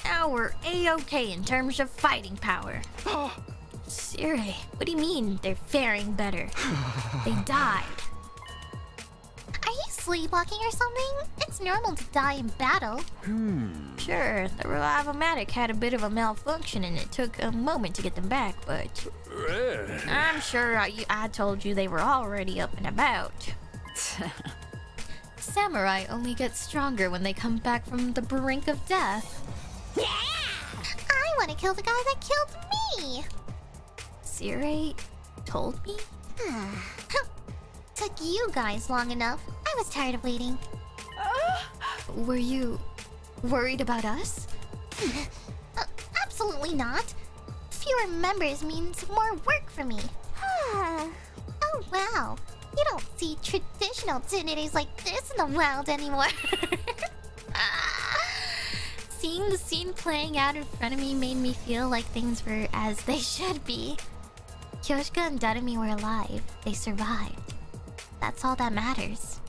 Now we're A-okay in terms of fighting power. Sire, what do you mean they're faring better? They died. Are you sleepwalking or something? It's normal to die in battle. Sure, the Revivomatic had a bit of a malfunction and it took a moment to get them back, but I'm sure I told you they were already up and about. Samurai only get stronger when they come back from the brink of death. Yeah! I want to kill the guy that killed me! Sire told me? Took you guys long enough. I was tired of waiting. Were you worried about us? Absolutely not. Fewer members means more work for me. Oh wow. You don't see traditional tsuneres like this in the wild anymore. Seeing the scene playing out in front of me made me feel like things were as they should be. Kyoshka and Darumi were alive. They survived. That's all that matters.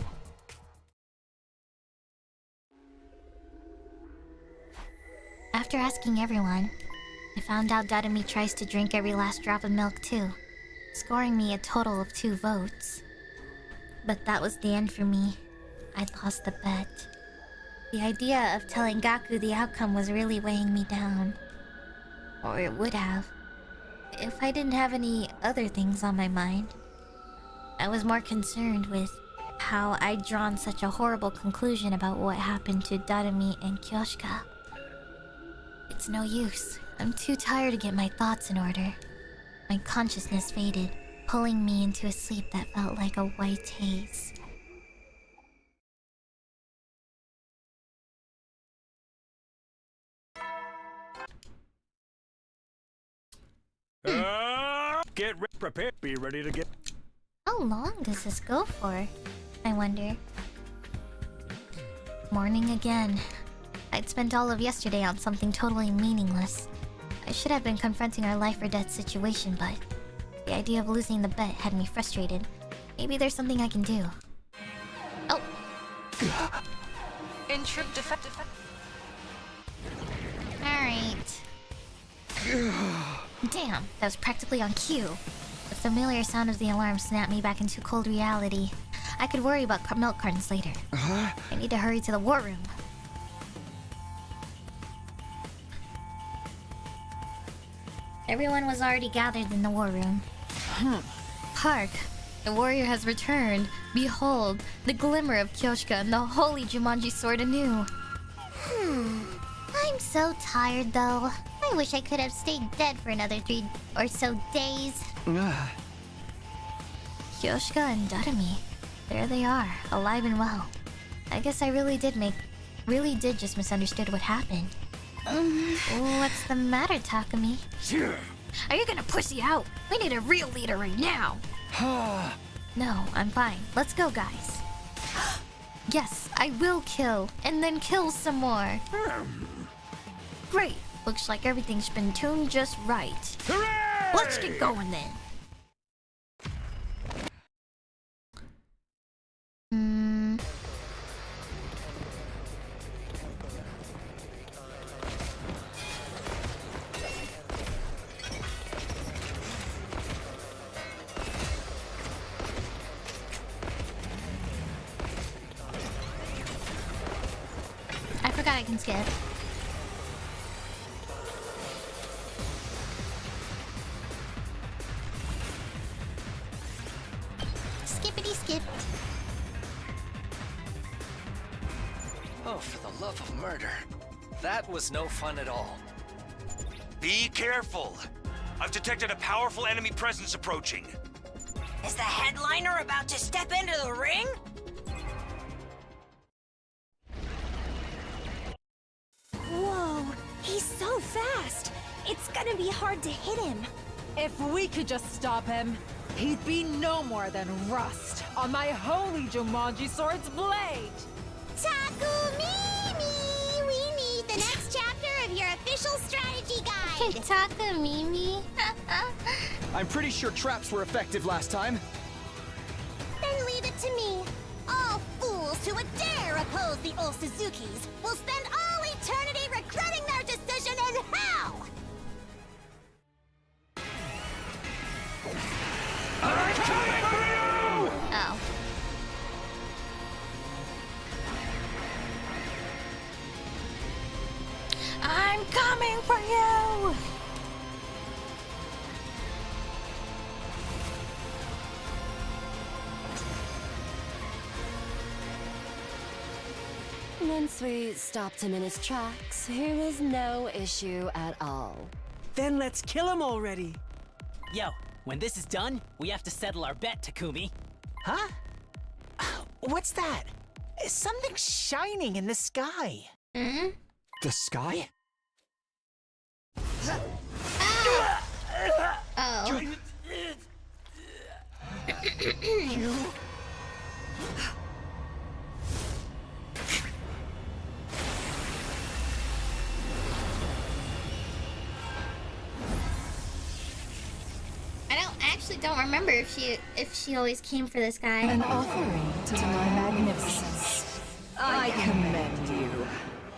After asking everyone, I found out Darumi tries to drink every last drop of milk too, scoring me a total of 2 votes. But that was the end for me. I'd lost the bet. The idea of telling Gaku the outcome was really weighing me down. Or it would have, if I didn't have any other things on my mind. I was more concerned with how I'd drawn such a horrible conclusion about what happened to Darumi and Kyoshika. It's no use. I'm too tired to get my thoughts in order. My consciousness faded, pulling me into a sleep that felt like a white haze. Get prepared. Be ready to get. How long does this go for? I wonder. Morning again. I'd spent all of yesterday on something totally meaningless. I should have been confronting our life or death situation, but the idea of losing the bet had me frustrated. Maybe there's something I can do. Oh! Intrude defective. Alright. Damn, that was practically on cue. The familiar sound of the alarm snapped me back into cold reality. I could worry about milk cartons later. I need to hurry to the war room. Everyone was already gathered in the war room. Hark! The warrior has returned. Behold, the glimmer of Kyoshika and the holy Jumanji sword anew. I'm so tired though. I wish I could have stayed dead for another 3 or so days. Kyoshika and Darumi. There they are, alive and well. I guess I really did just misunderstood what happened. What's the matter, Takumi? Are you gonna pussy out? We need a real leader right now. No, I'm fine. Let's go, guys. Yes, I will kill, and then kill some more. Great. Looks like everything's been tuned just right. Hooray! Let's get going then. I forgot I can skip. Skippity skip. Oh, for the love of murder. That was no fun at all. Be careful. I've detected a powerful enemy presence approaching. Is the headliner about to step into the ring? Whoa, he's so fast. It's gonna be hard to hit him. If we could just stop him, he'd be no more than rust on my holy Jumanji sword's blade. Takumimi! We need the next chapter of your official strategy guide. Takumimi? I'm pretty sure traps were effective last time. Then leave it to me. All fools who would dare oppose the old Suzukis will spend all eternity regretting their decision in hell! I'm coming for you! Oh. I'm coming for you! Once we stopped him in his tracks, he was no issue at all. Then let's kill him already. Yo, when this is done, we have to settle our bet, Takumi. Huh? What's that? Something shining in the sky. The sky? Oh. You? I don't remember if she always came for this guy. An offering to my magnificence. I commend you.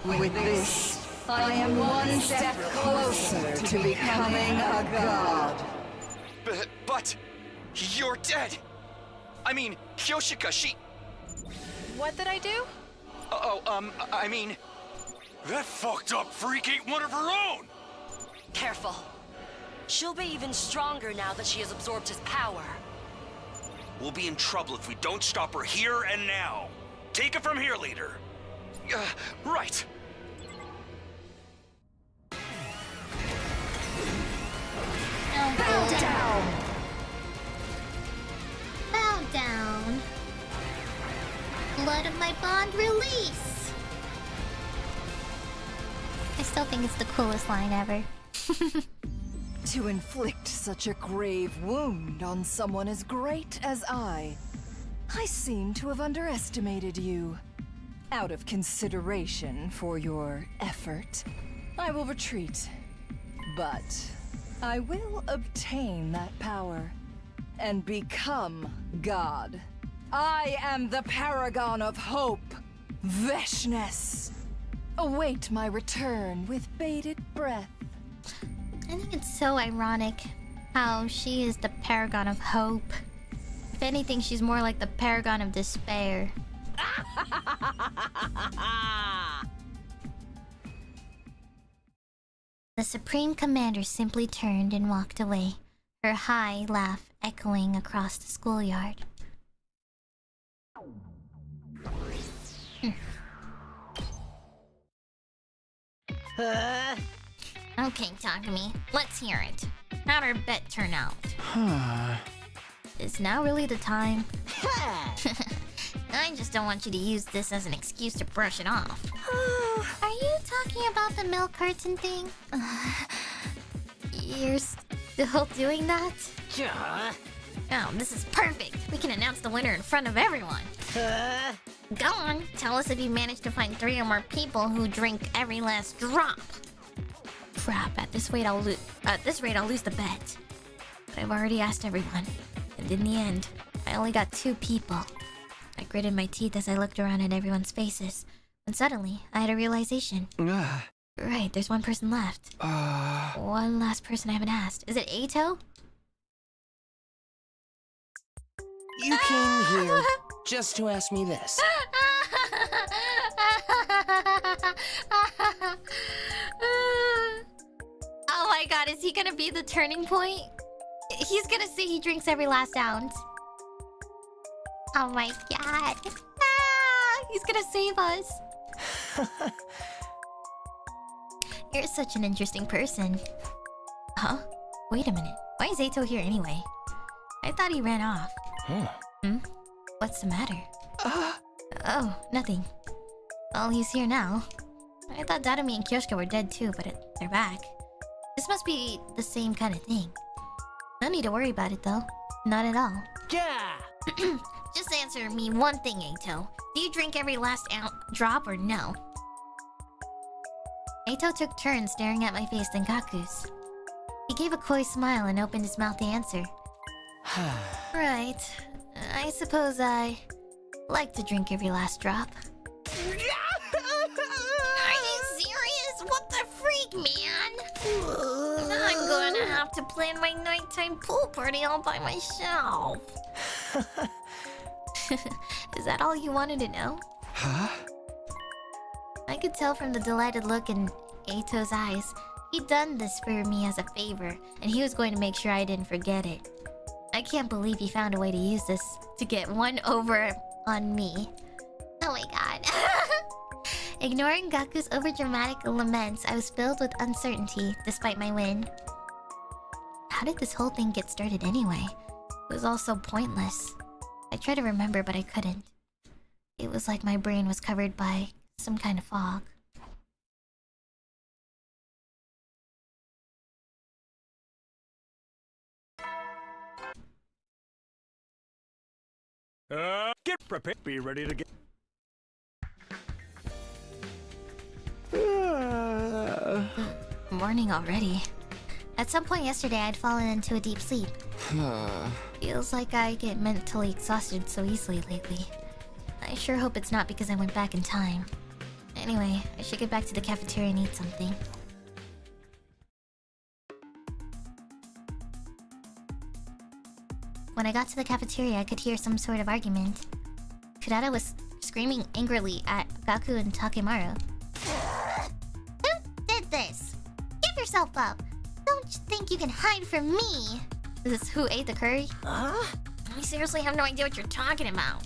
With this, I am one step closer to becoming a god. But you're dead. I mean, Kyoshika, she... What did I do? I mean... That fucked up freak ain't one of her own! Careful. She'll be even stronger now that she has absorbed his power. We'll be in trouble if we don't stop her here and now. Take it from here, leader. Right. Bow down! Bow down! Blood of my bond, release! I still think it's the coolest line ever. To inflict such a grave wound on someone as great as I seem to have underestimated you. Out of consideration for your effort, I will retreat. But I will obtain that power and become God. I am the paragon of hope, Veshness. Await my return with bated breath. I think it's so ironic how she is the paragon of hope. If anything, she's more like the paragon of despair. The Supreme Commander simply turned and walked away, her high laugh echoing across the schoolyard. Okay, Takumi, let's hear it. How'd our bet turn out? Is now really the time? I just don't want you to use this as an excuse to brush it off. Are you talking about the milk carton thing? You're still doing that? Oh, this is perfect. We can announce the winner in front of everyone. Go on, tell us if you managed to find 3 or more people who drink every last drop. Crap, at this rate I'll lose the bet. But I've already asked everyone. And in the end, I only got 2 people. I gritted my teeth as I looked around at everyone's faces. When suddenly, I had a realization. Right, there's 1 person left. One last person I haven't asked. Is it Eito? You came here just to ask me this. Oh my god, is he gonna be the turning point? He's gonna say he drinks every last ounce. Oh my god. He's gonna save us. You're such an interesting person. Huh? Wait a minute. Why is Eito here anyway? I thought he ran off. What's the matter? Oh, nothing. Well, he's here now. I thought Dadami and Kyoshika were dead too, but they're back. This must be the same kind of thing. No need to worry about it though. Not at all. Yeah! Just answer me one thing, Eito. Do you drink every last drop or no? Eito took turns staring at my face then Kaku's. He gave a coy smile and opened his mouth to answer. Right. I suppose I like to drink every last drop. Are you serious? What the freak, man? I'm gonna have to plan my nighttime pool party all by myself. Is that all you wanted to know? I could tell from the delighted look in Eito's eyes. He'd done this for me as a favor, and he was going to make sure I didn't forget it. I can't believe he found a way to use this to get one over on me. Oh my god. Ignoring Gaku's overdramatic laments, I was filled with uncertainty despite my win. How did this whole thing get started anyway? It was all so pointless. I tried to remember, but I couldn't. It was like my brain was covered by some kind of fog. Get prepared. Be ready to get... Morning already. At some point yesterday, I'd fallen into a deep sleep. Feels like I get mentally exhausted so easily lately. I sure hope it's not because I went back in time. Anyway, I should get back to the cafeteria and eat something. When I got to the cafeteria, I could hear some sort of argument. Kurara was screaming angrily at Gaku and Takemaru. Who did this? Give yourself up! Don't you think you can hide from me? Is this who ate the curry? I seriously have no idea what you're talking about.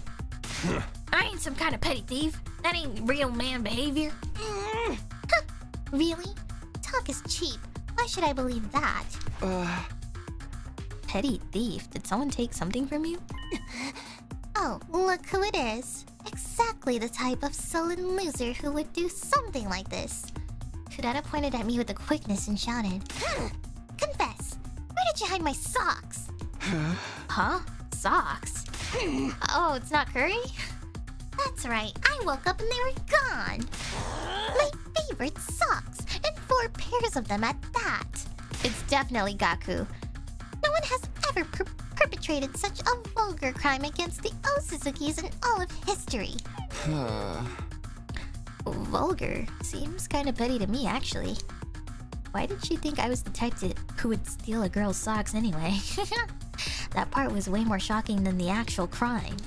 I ain't some kind of petty thief. That ain't real man behavior. Really? Talk is cheap. Why should I believe that? Petty thief? Did someone take something from you? Oh, look who it is. Exactly the type of sullen loser who would do something like this. Kurara pointed at me with a quickness and shouted, Confess! Where did you hide my socks? Huh? Socks? Oh, it's not curry? That's right, I woke up and they were gone! My favorite socks, and 4 pairs of them at that! It's definitely Gaku. No one has ever perpetrated such a vulgar crime against the Osuzukis in all of history. Vulgar? Seems kinda petty to me, actually. Why did she think I was the type who would steal a girl's socks anyway? That part was way more shocking than the actual crime.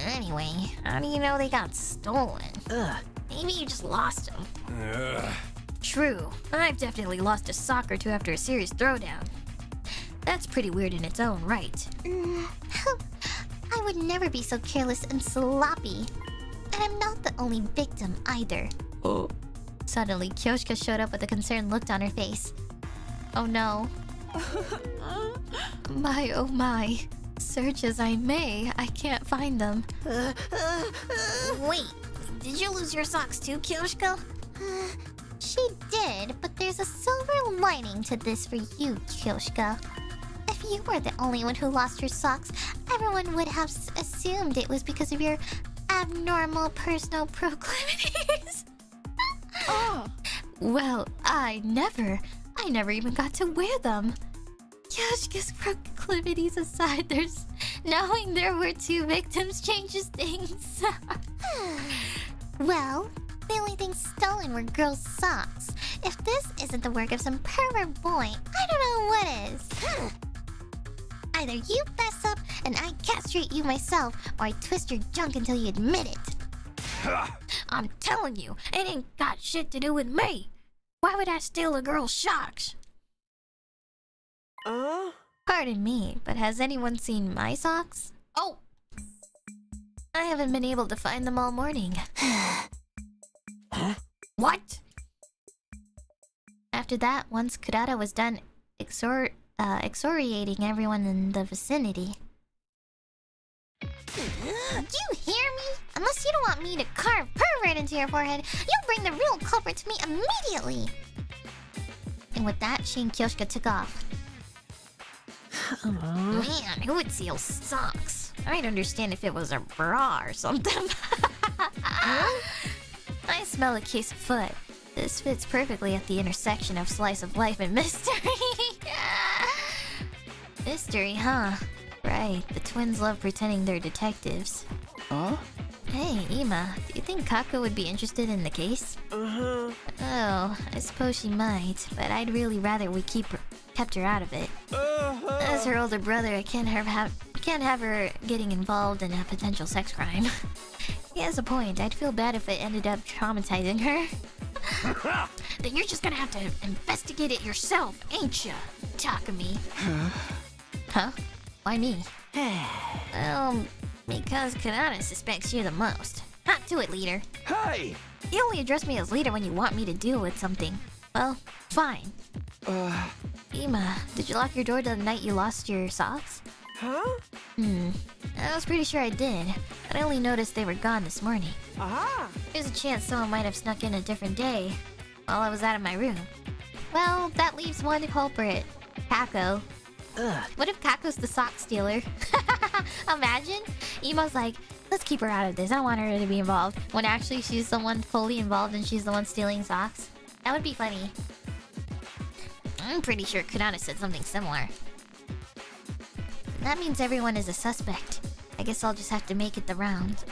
Anyway, how do you know they got stolen? Maybe you just lost them. True, I've definitely lost a sock or two after a serious throwdown. That's pretty weird in its own right. I would never be so careless and sloppy. And I'm not the only victim either. Suddenly, Kyoshika showed up with a concerned look on her face. Oh no. My oh my. Search as I may, I can't find them. Wait, did you lose your socks too, Kyoshika? She did, but there's a silver lining to this for you, Kyoshika. If you were the only one who lost your socks, everyone would have assumed it was because of your abnormal personal proclivities. Well, I never even got to wear them. Kyoshika's proclivities aside, knowing there were 2 victims changes things. Well, the only thing stolen were girls' socks. If this isn't the work of some pervert boy, I don't know what is. Either you fess up and I castrate you myself, or I twist your junk until you admit it. I'm telling you, it ain't got shit to do with me. Why would I steal a girl's socks? Pardon me, but has anyone seen my socks? Oh! I haven't been able to find them all morning. What? After that, once Kurara was done excoriating everyone in the vicinity. You hear me? Unless you don't want me to carve pervert into your forehead, you'll bring the real culprit to me immediately! And with that, she and Kyoshika took off. Man, who would steal socks? I'd understand if it was a bra or something. I smell a case of foot. This fits perfectly at the intersection of slice of life and mystery. Mystery, huh? Right, the twins love pretending they're detectives. Hey, Ima, do you think Kako would be interested in the case? Oh, I suppose she might, but I'd really rather we kept her out of it. As her older brother, I can't have her getting involved in a potential sex crime. He has a point. I'd feel bad if it ended up traumatizing her. Then you're just gonna have to investigate it yourself, ain't ya, Takumi? Huh? Why me? Well, because Kanata suspects you the most. Hot to it, leader. Hey! You only address me as leader when you want me to deal with something. Well, fine. Ima, did you lock your door the night you lost your socks? I was pretty sure I did, but I only noticed they were gone this morning. There's a chance someone might have snuck in a different day while I was out of my room. Well, that leaves one culprit. Kako. What if Kako's the sock stealer? Imagine? Ima's like, let's keep her out of this. I don't want her to be involved. When actually she's the one fully involved and she's the one stealing socks. That would be funny. I'm pretty sure Kurara said something similar. That means everyone is a suspect. I guess I'll just have to make the rounds.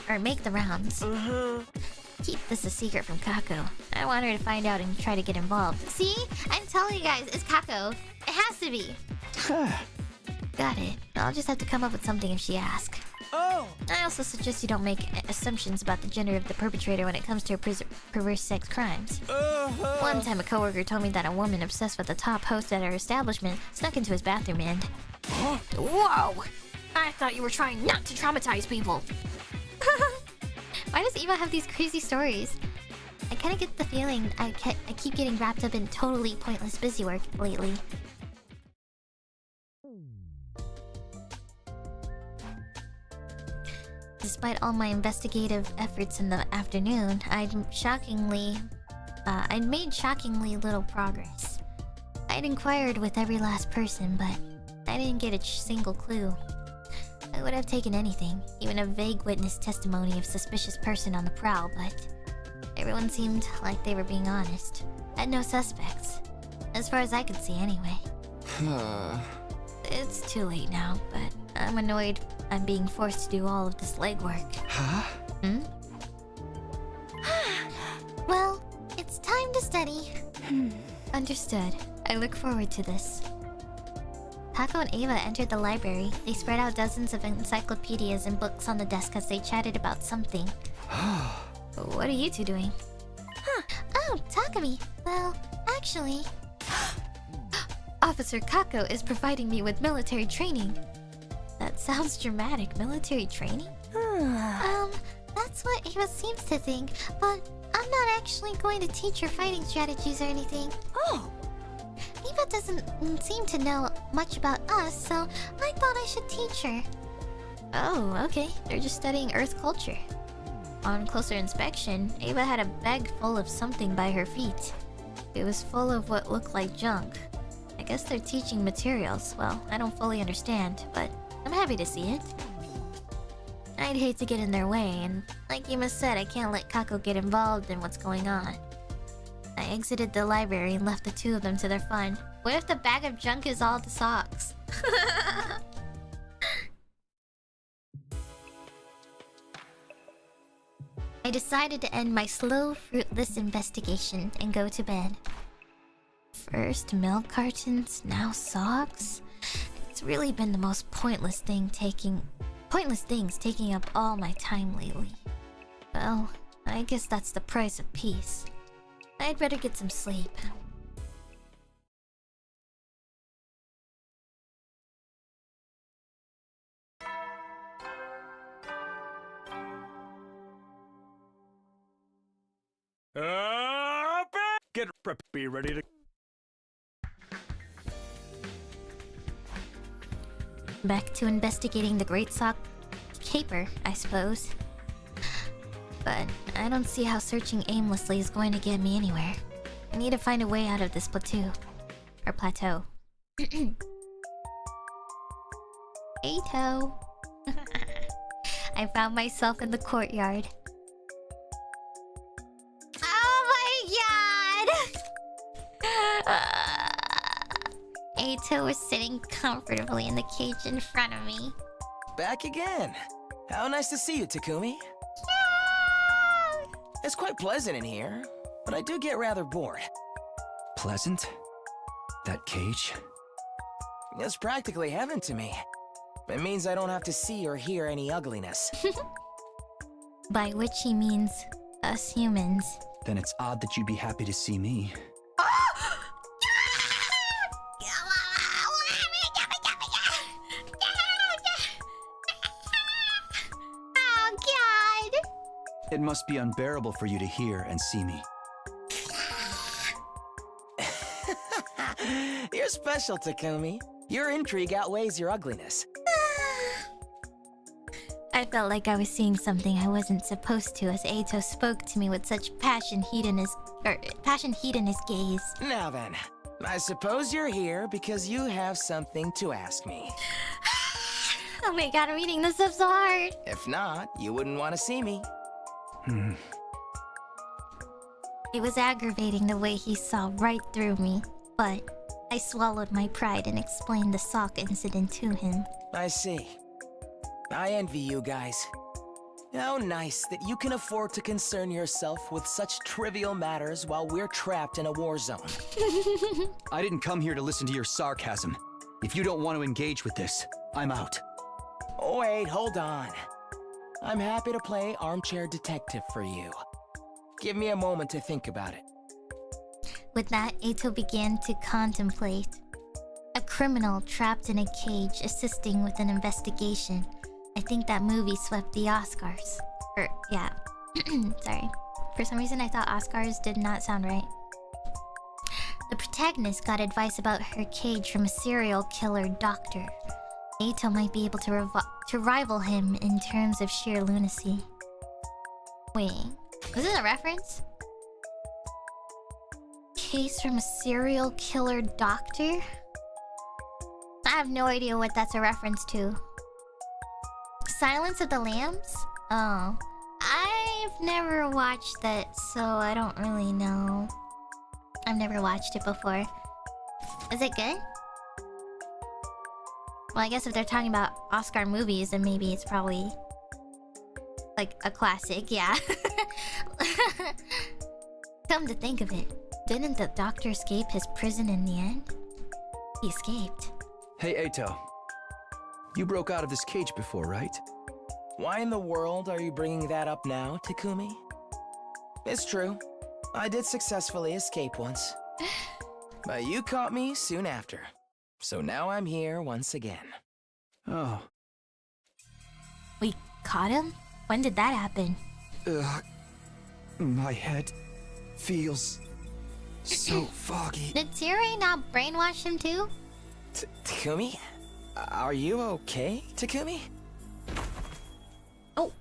Keep this a secret from Kako. I want her to find out and try to get involved. See? I'm telling you guys, it's Kako. It has to be. Got it. I'll just have to come up with something if she asks. I also suggest you don't make assumptions about the gender of the perpetrator when it comes to perverse sex crimes. One time a coworker told me that a woman obsessed with the top host at her establishment snuck into his bathroom and... Whoa! I thought you were trying not to traumatize people. Why does Eva have these crazy stories? I kind of get the feeling I keep getting wrapped up in totally pointless busy work lately. Despite all my investigative efforts in the afternoon, I'd made shockingly little progress. I'd inquired with every last person, but I didn't get a single clue. I would have taken anything, even a vague witness testimony of suspicious person on the prowl, but everyone seemed like they were being honest. I had no suspects, as far as I could see anyway. It's too late now, but I'm annoyed I'm being forced to do all of this legwork. Huh? Well, it's time to study. Understood. I look forward to this. Taco and Ava entered the library. They spread out dozens of encyclopedias and books on the desk as they chatted about something. What are you two doing? Oh, Takumi. Well, actually... Officer Kako is providing me with military training. That sounds dramatic. Military training? That's what Ava seems to think, but I'm not actually going to teach her fighting strategies or anything. Eva doesn't seem to know much about us, so I thought I should teach her. Oh, okay. They're just studying Earth culture. On closer inspection, Ava had a bag full of something by her feet. It was full of what looked like junk. I guess they're teaching materials. Well, I don't fully understand, but I'm happy to see it. I'd hate to get in their way, and like Ema said, I can't let Kako get involved in what's going on. I exited the library and left the two of them to their fun. What if the bag of junk is all the socks? I decided to end my slow, fruitless investigation and go to bed. First milk cartons, now socks. It's really been the most pointless things taking up all my time lately. Well, I guess that's the price of peace. I'd better get some sleep. Get prepped, be ready to... Back to investigating the Great Sock Caper, I suppose. But I don't see how searching aimlessly is going to get me anywhere. I need to find a way out of this plateau. Or plateau. Ato. I found myself in the courtyard. Oh my god! Ato was sitting comfortably in the cage in front of me. Back again. How nice to see you, Takumi. It's quite pleasant in here, but I do get rather bored. Pleasant? That cage? It's practically heaven to me. It means I don't have to see or hear any ugliness. By which he means us humans. Then it's odd that you'd be happy to see me. It must be unbearable for you to hear and see me. You're special, Takumi. Your intrigue outweighs your ugliness. I felt like I was seeing something I wasn't supposed to as Ato spoke to me with such passion heat in his gaze. Now then, I suppose you're here because you have something to ask me. Oh my god, I'm eating this up so hard. If not, you wouldn't want to see me. It was aggravating the way he saw right through me, but I swallowed my pride and explained the sock incident to him. I see. I envy you guys. How nice that you can afford to concern yourself with such trivial matters while we're trapped in a war zone. I didn't come here to listen to your sarcasm. If you don't want to engage with this, I'm out. Wait, hold on. I'm happy to play armchair detective for you. Give me a moment to think about it. With that, Eito began to contemplate. A criminal trapped in a cage assisting with an investigation. I think that movie swept the Oscars. Yeah. Sorry. For some reason I thought Oscars did not sound right. The protagonist got advice about her cage from a serial killer doctor. Eito might be able to rival him in terms of sheer lunacy. Wait, was this a reference? Case from a serial killer doctor? I have no idea what that's a reference to. Silence of the Lambs? Oh. I've never watched that, so I don't really know. I've never watched it before. Is it good? Well, I guess if they're talking about Oscar movies, then maybe it's probably like a classic, yeah. Come to think of it, didn't the doctor escape his prison in the end? He escaped. Hey, Eito. You broke out of this cage before, right? Why in the world are you bringing that up now, Takumi? It's true. I did successfully escape once. But you caught me soon after. So now I'm here once again. Oh. We caught him? When did that happen? My head feels so foggy. Did Tsuri not brainwash him too? Takumi? Are you okay, Takumi? Oh.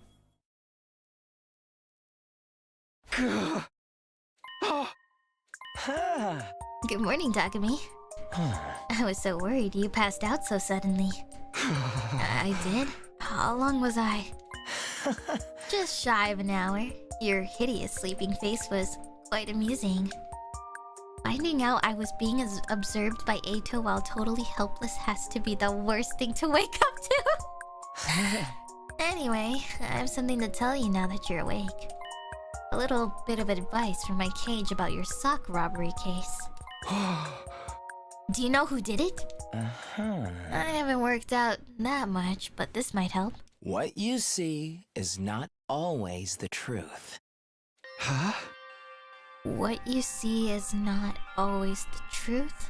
Good morning, Takumi. I was so worried you passed out so suddenly. I did? How long was I? Just shy of an hour. Your hideous sleeping face was quite amusing. Finding out I was being observed by Eito while totally helpless has to be the worst thing to wake up to. Anyway, I have something to tell you now that you're awake. A little bit of advice from my cage about your sock robbery case. Do you know who did it? I haven't worked out that much, but this might help. What you see is not always the truth. Huh? What you see is not always the truth?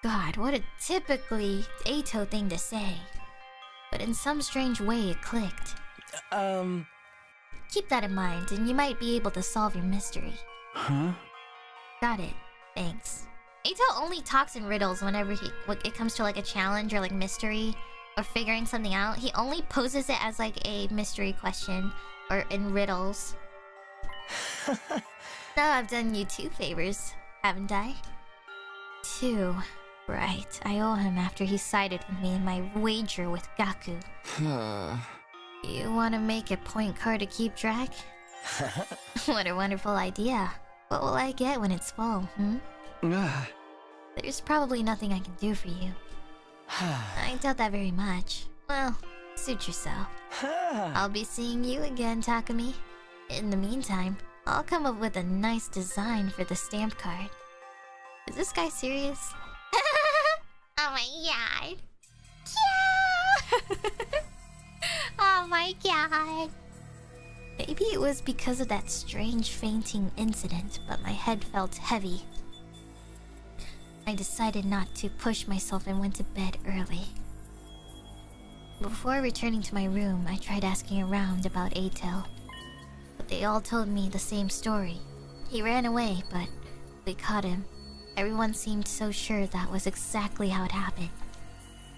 God, what a typically Eito thing to say. But in some strange way it clicked. Keep that in mind, and you might be able to solve your mystery. Huh? Got it. Thanks. Eito only talks in riddles whenever it comes to like a challenge or like mystery or figuring something out. He only poses it as like a mystery question or in riddles. Now I've done you 2 favors, haven't I? 2. Right, I owe him after he sided with me in my wager with Gaku. You want to make a point card to keep track? What a wonderful idea. What will I get when it's full, There's probably nothing I can do for you. I doubt that very much. Well, suit yourself. I'll be seeing you again, Takumi. In the meantime, I'll come up with a nice design for the stamp card. Is this guy serious? Oh my god. Yeah! Oh my god. Maybe it was because of that strange fainting incident, but my head felt heavy. I decided not to push myself and went to bed early. Before returning to my room, I tried asking around about Eito. But they all told me the same story. He ran away, but we caught him. Everyone seemed so sure that was exactly how it happened.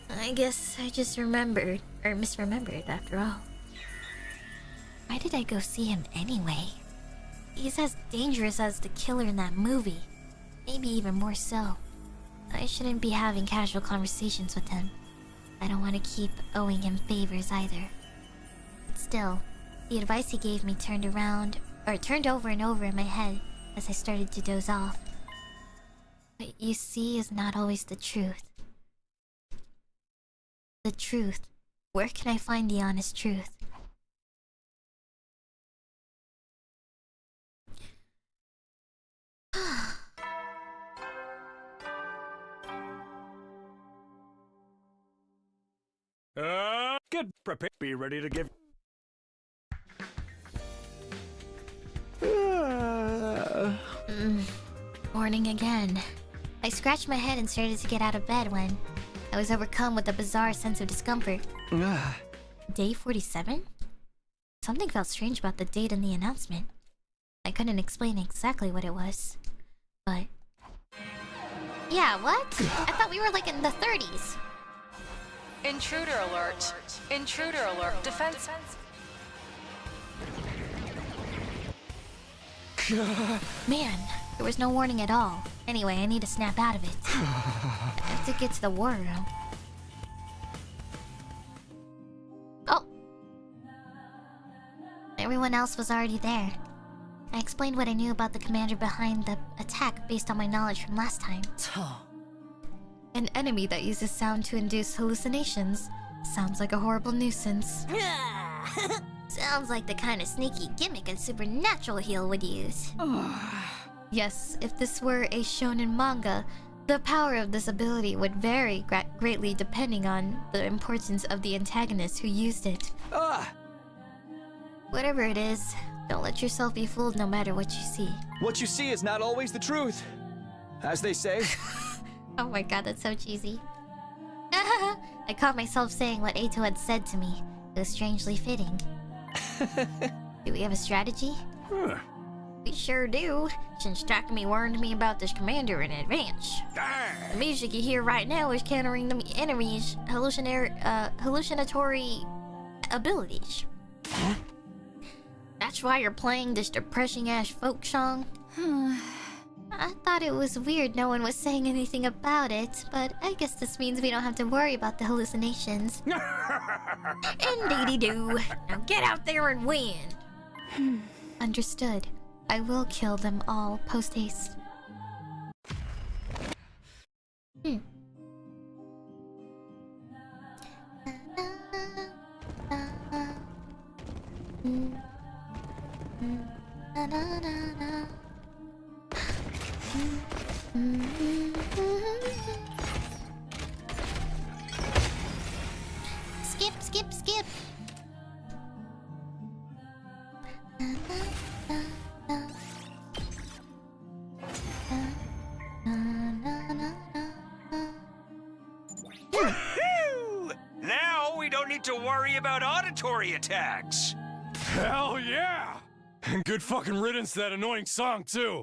I guess I just remembered, or misremembered after all. Why did I go see him anyway? He's as dangerous as the killer in that movie. Maybe even more so. I shouldn't be having casual conversations with him. I don't want to keep owing him favors either. But still, the advice he gave me turned over and over in my head as I started to doze off. What you see is not always the truth. The truth. Where can I find the honest truth? Get prepared. Be ready to give. Morning again. I scratched my head and started to get out of bed when I was overcome with a bizarre sense of discomfort. Day 47? Something felt strange about the date and the announcement. I couldn't explain exactly what it was, but... Yeah, what? I thought we were like in the 30s. Intruder alert. Intruder alert. Defense. Man, there was no warning at all. Anyway, I need to snap out of it. I have to get to the war room. Oh! Everyone else was already there. I explained what I knew about the commander behind the attack based on my knowledge from last time. An enemy that uses sound to induce hallucinations. Sounds like a horrible nuisance. Sounds like the kind of sneaky gimmick a supernatural heel would use. Yes, if this were a shonen manga, the power of this ability would vary greatly depending on the importance of the antagonist who used it. Whatever it is, don't let yourself be fooled no matter what you see. What you see is not always the truth, as they say. Oh my god, that's so cheesy. I caught myself saying what Eito had said to me. It was strangely fitting. Do we have a strategy? We sure do, since Takumi warned me about this commander in advance. The music you hear right now is countering the enemy's hallucinatory abilities. That's why you're playing this depressing-ass folk song? I thought it was weird no one was saying anything about it, but I guess this means we don't have to worry about the hallucinations. Indeedy-doo. Now get out there and win. Understood. I will kill them all post-haste. Skip, skip, skip. Now we don't need to worry about auditory attacks. Hell yeah! And good fucking riddance to that annoying song, too.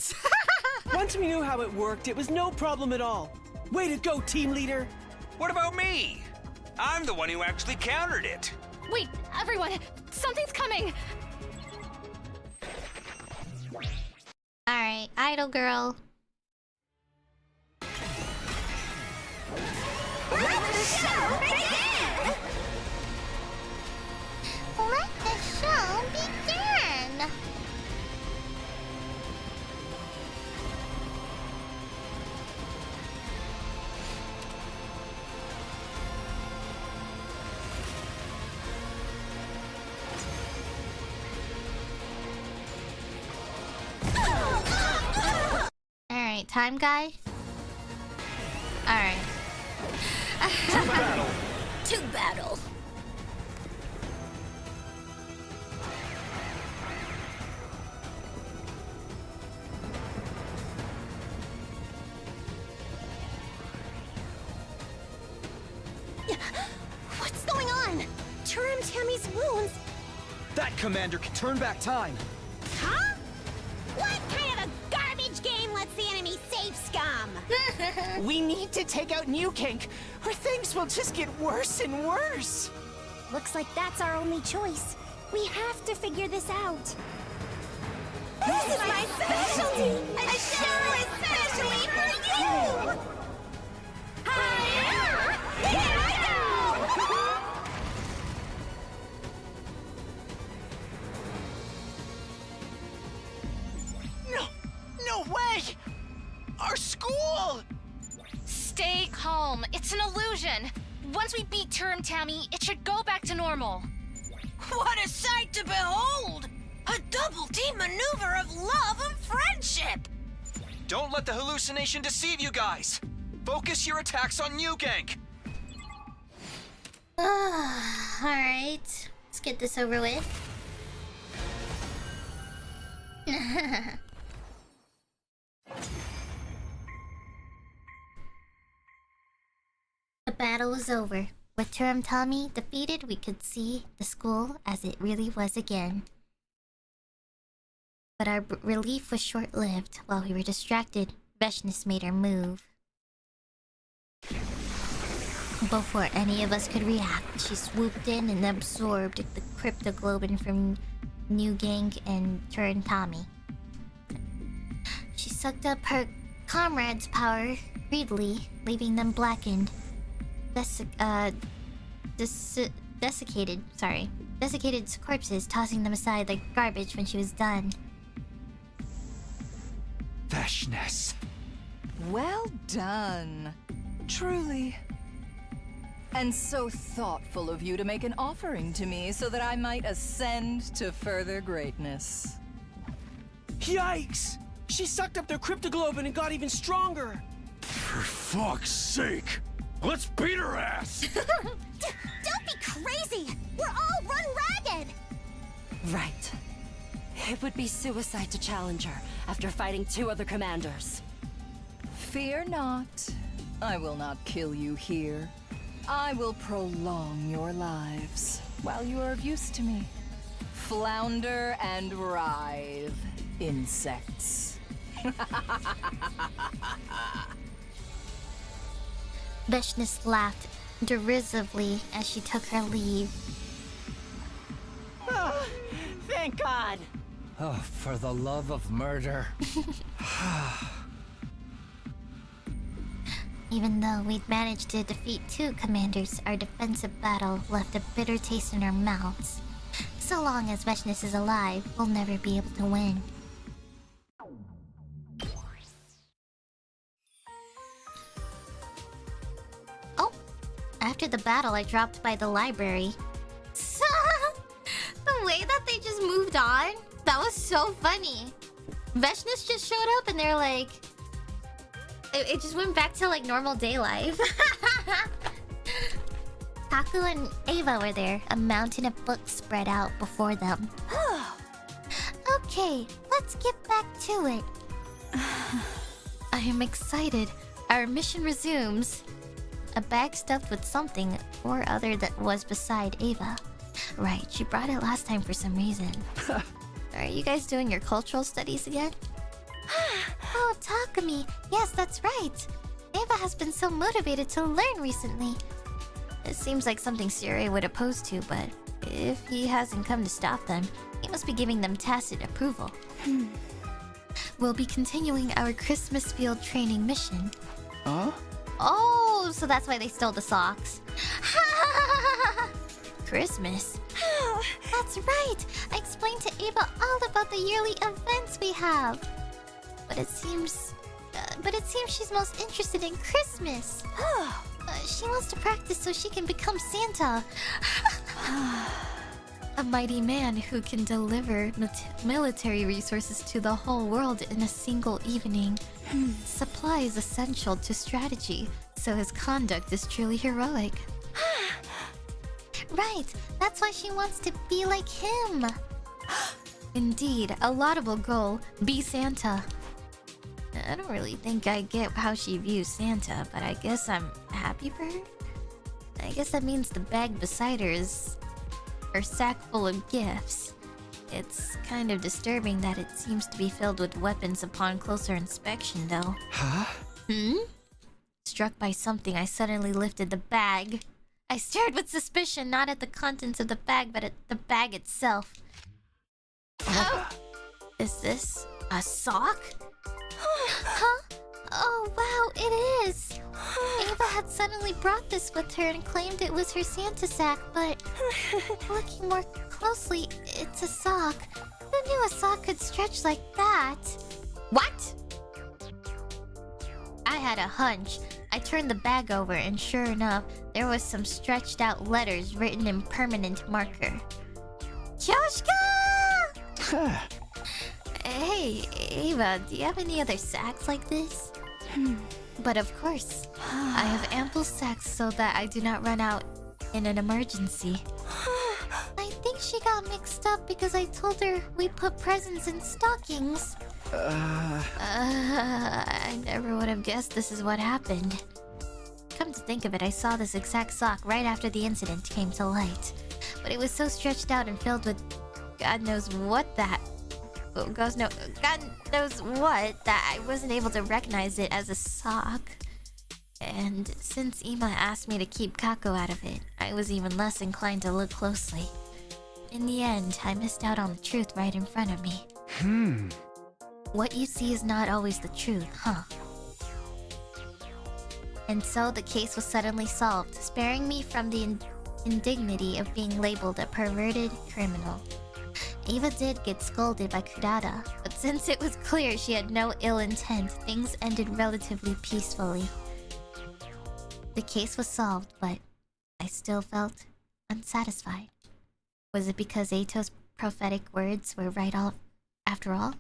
Once we knew how it worked, it was no problem at all. Way to go, team leader! What about me? I'm the one who actually countered it. Wait, everyone! Something's coming! Alright, idol girl. Let the show begin! Let the show begin! Alright, time guy? Alright. To battle! To battle! What's going on? Turum Tammy's wounds. That commander can turn back time. Huh? What kind of a garbage game lets the enemy save scum? We need to take out New Kink, or things will just get worse and worse. Looks like that's our only choice. We have to figure this out. This is my specialty! A show especially for you! Hi-ya! Here I No! No way! Our school! Stay calm. It's an illusion. Once we beat Turum Tammy, it should go back to normal. What a sight to behold! A double-team maneuver of love and friendship! Don't let the hallucination deceive you guys. Focus your attacks on New Gank. Alright, let's get this over with. The battle was over. With Term Tommy defeated, we could see the school as it really was again. But our relief was short-lived. While we were distracted, Veshness made her move. Before any of us could react, she swooped in and absorbed the cryptoglobin from New Gang and Term Tommy. She sucked up her comrades' power greedily, leaving them blackened. Desiccated corpses, tossing them aside like garbage when she was done. Veshness. Well done. Truly. And so thoughtful of you to make an offering to me so that I might ascend to further greatness. Yikes! She sucked up their cryptoglobin and got even stronger! For fuck's sake! Let's beat her ass! Don't be crazy! We're all run ragged! Right. It would be suicide to challenge her after fighting 2 other commanders. Fear not. I will not kill you here. I will prolong your lives while you are of use to me. Flounder and writhe, insects. Veshness laughed derisively as she took her leave. Oh, thank God! Oh, for the love of murder. Even though we'd managed to defeat 2 commanders, our defensive battle left a bitter taste in our mouths. So long as Veshness is alive, we'll never be able to win. Oh! After the battle, I dropped by the library. The way that they just moved on, that was so funny. Veshness just showed up and they're like... It just went back to like normal day life. Taku and Ava were there, a mountain of books spread out before them. Okay, let's get back to it. I am excited. Our mission resumes. A bag stuffed with something or other that was beside Ava. Right, she brought it last time for some reason. Are you guys doing your cultural studies again? Oh, Takumi. Yes, that's right. Ava has been so motivated to learn recently. It seems like something Siri would oppose to, but if he hasn't come to stop them, he must be giving them tacit approval. We'll be continuing our Christmas field training mission. Huh? Oh, so that's why they stole the socks. Christmas? That's right. I explained to Ava all about the yearly events we have. But it seems she's most interested in Christmas. She wants to practice so she can become Santa. A mighty man who can deliver military resources to the whole world in a single evening. Supply is essential to strategy, so his conduct is truly heroic. Right, that's why she wants to be like him. Indeed, a laudable goal. Be Santa. I don't really think I get how she views Santa, but I guess I'm happy for her. I guess that means the bag beside her is her sack full of gifts. It's kind of disturbing that it seems to be filled with weapons upon closer inspection, though. Huh? Struck by something, I suddenly lifted the bag. I stared with suspicion, not at the contents of the bag, but at the bag itself. Oh! Is this a sock? Huh? Oh, wow, it is! Ava had suddenly brought this with her and claimed it was her Santa sack, but looking more closely, it's a sock. Who knew a sock could stretch like that? What? I had a hunch. I turned the bag over and sure enough, there was some stretched out letters written in permanent marker. Kyoshka! Hey, Ava, do you have any other sacks like this? But of course, I have ample sacks so that I do not run out in an emergency. I think she got mixed up because I told her we put presents in stockings. I never would have guessed this is what happened. Come to think of it, I saw this exact sock right after the incident came to light. But it was so stretched out and filled with God knows what that I wasn't able to recognize it as a sock. And since Ima asked me to keep Kako out of it, I was even less inclined to look closely. In the end, I missed out on the truth right in front of me. What you see is not always the truth, huh? And so the case was suddenly solved, sparing me from the indignity of being labeled a perverted criminal. Eva did get scolded by KURARA, but since it was clear she had no ill intent, things ended relatively peacefully. The case was solved, but I still felt unsatisfied. Was it because Eito's prophetic words were right after all?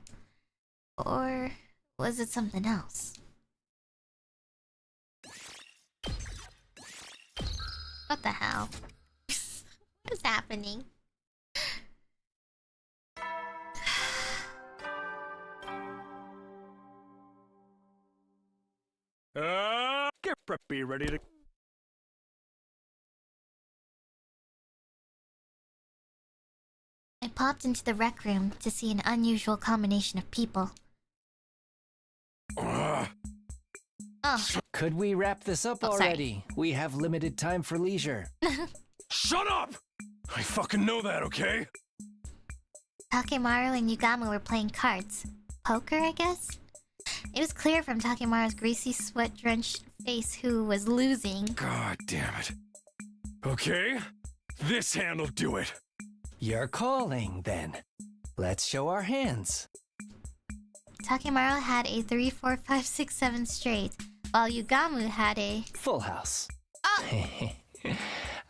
Or was it something else? What the hell? What is happening? Get preppy, ready to... I popped into the rec room to see an unusual combination of people. Oh. Could we wrap this up already? We have limited time for leisure. Shut up! I fucking know that, okay? Takemaru and Yugamo were playing cards. Poker, I guess? It was clear from Takemaru's greasy, sweat-drenched face who was losing. God damn it. Okay, this hand'll do it. You're calling, then. Let's show our hands. Takemaru had a 3, 4, 5, 6, 7 straight, while Yugamo had a... Full house.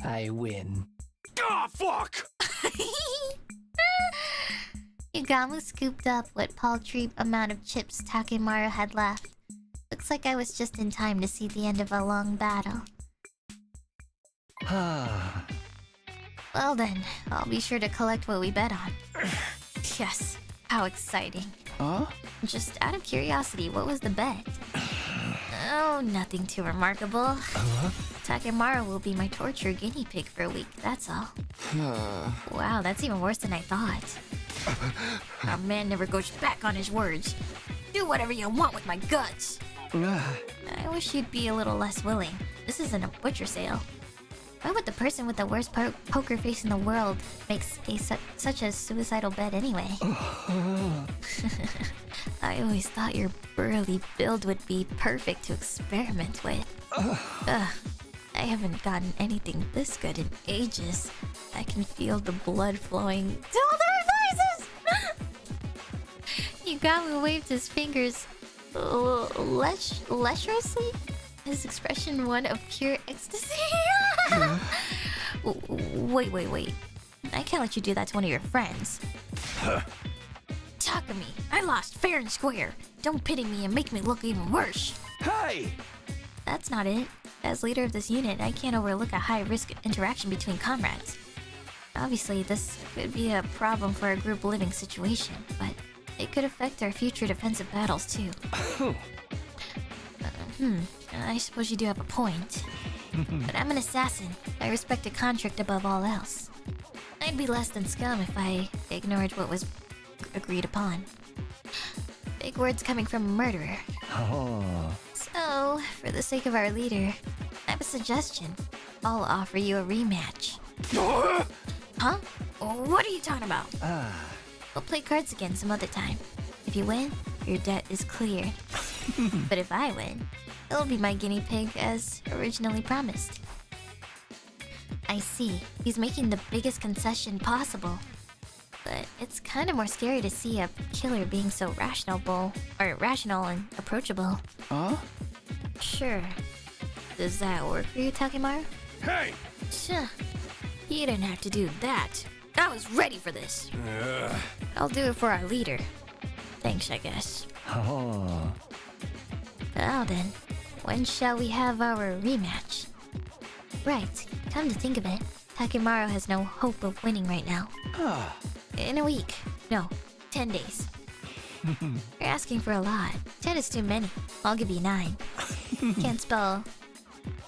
I win. Ah, fuck! Yugamo scooped up what paltry amount of chips Takemaru had left. Looks like I was just in time to see the end of a long battle. Well then, I'll be sure to collect what we bet on. Yes, how exciting. Huh? Just out of curiosity, what was the bet? Oh, nothing too remarkable. Takemaru will be my torture guinea pig for a week, that's all. Wow, that's even worse than I thought. A man never goes back on his words. Do whatever you want with my guts. I wish you'd be a little less willing. This isn't a butcher sale. Why would the person with the worst poker face in the world make such a suicidal bet anyway? I always thought your burly build would be perfect to experiment with. I haven't gotten anything this good in ages. I can feel the blood flowing to all the orifices! Yugamo waved his fingers lecherously, his expression one of pure ecstasy. Wait. I can't let you do that to one of your friends. Talk to me. I lost fair and square. Don't pity me and make me look even worse. Hey! That's not it. As leader of this unit, I can't overlook a high-risk interaction between comrades. Obviously, this could be a problem for a group living situation, but it could affect our future defensive battles too. I suppose you do have a point. But I'm an assassin. I respect a contract above all else. I'd be less than scum if I ignored what was agreed upon. Big words coming from a murderer. So, for the sake of our leader, I have a suggestion. I'll offer you a rematch. Huh? What are you talking about? We'll play cards again some other time. If you win, your debt is cleared. But if I win, it'll be my guinea pig as originally promised. I see. He's making the biggest concession possible. But it's kind of more scary to see a killer being so rational and approachable. Huh? Sure. Does that work for you, Takemaru? Hey! You didn't have to do that. I was ready for this. I'll do it for our leader. Thanks, I guess. Now then, when shall we have our rematch? Right. Come to think of it, Takemaru has no hope of winning right now. In a week. No, 10 days. You're asking for a lot. 10 is too many. I'll give you 9. Can't spell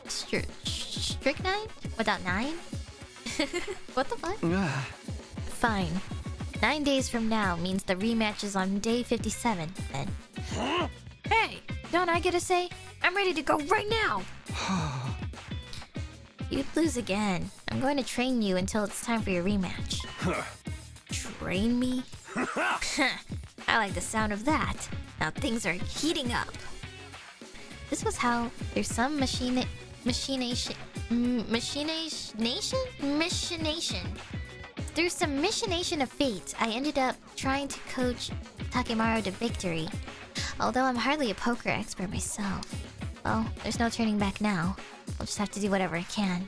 strychnine without 9? What the fuck? Fine. 9 days from now means the rematch is on day 57, then. Hey! Don't I get a say? I'm ready to go right now! You'd lose again. I'm going to train you until it's time for your rematch. Train me? I like the sound of that. Now things are heating up. This was how there's some machination. Through some machination of fate, I ended up trying to coach Takemaru to victory. Although I'm hardly a poker expert myself. Well, there's no turning back now. I'll just have to do whatever I can.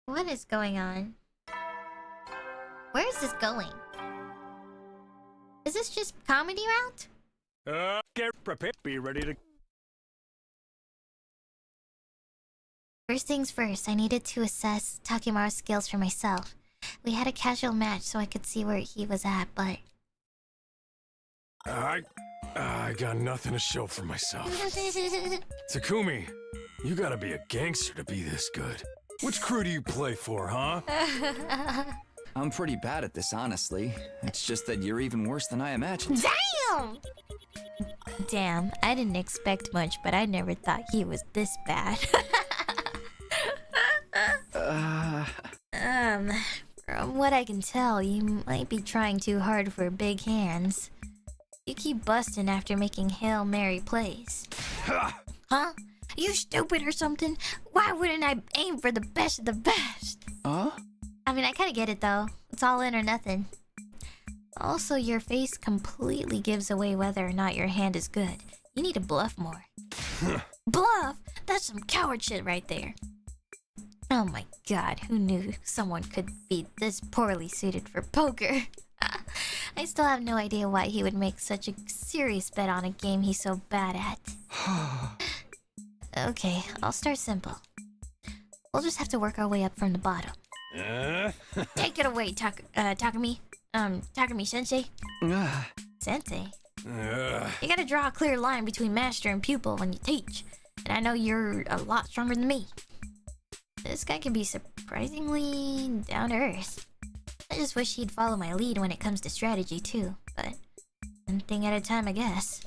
What is going on? Where is this going? Is this just comedy route? Get prepared. Be ready to... First things first, I needed to assess Takemaru's skills for myself. We had a casual match so I could see where he was at, but... I got nothing to show for myself. Takumi, you gotta be a gangster to be this good. Which crew do you play for, huh? I'm pretty bad at this, honestly. It's just that you're even worse than I imagined. Damn! Damn, I didn't expect much, but I never thought he was this bad. From what I can tell, you might be trying too hard for big hands. You keep busting after making Hail Mary plays. Huh? You stupid or something? Why wouldn't I aim for the best of the best? Huh? I mean, I kinda get it though. It's all in or nothing. Also, your face completely gives away whether or not your hand is good. You need to bluff more. Bluff? That's some coward shit right there. Oh my god, who knew someone could be this poorly suited for poker? I still have no idea why he would make such a serious bet on a game he's so bad at. Okay, I'll start simple. We'll just have to work our way up from the bottom. Take it away, Takumi. Takumi Sensei. Sensei? You gotta draw a clear line between master and pupil when you teach. And I know you're a lot stronger than me. This guy can be surprisingly down to earth. I just wish he'd follow my lead when it comes to strategy too, but one thing at a time, I guess.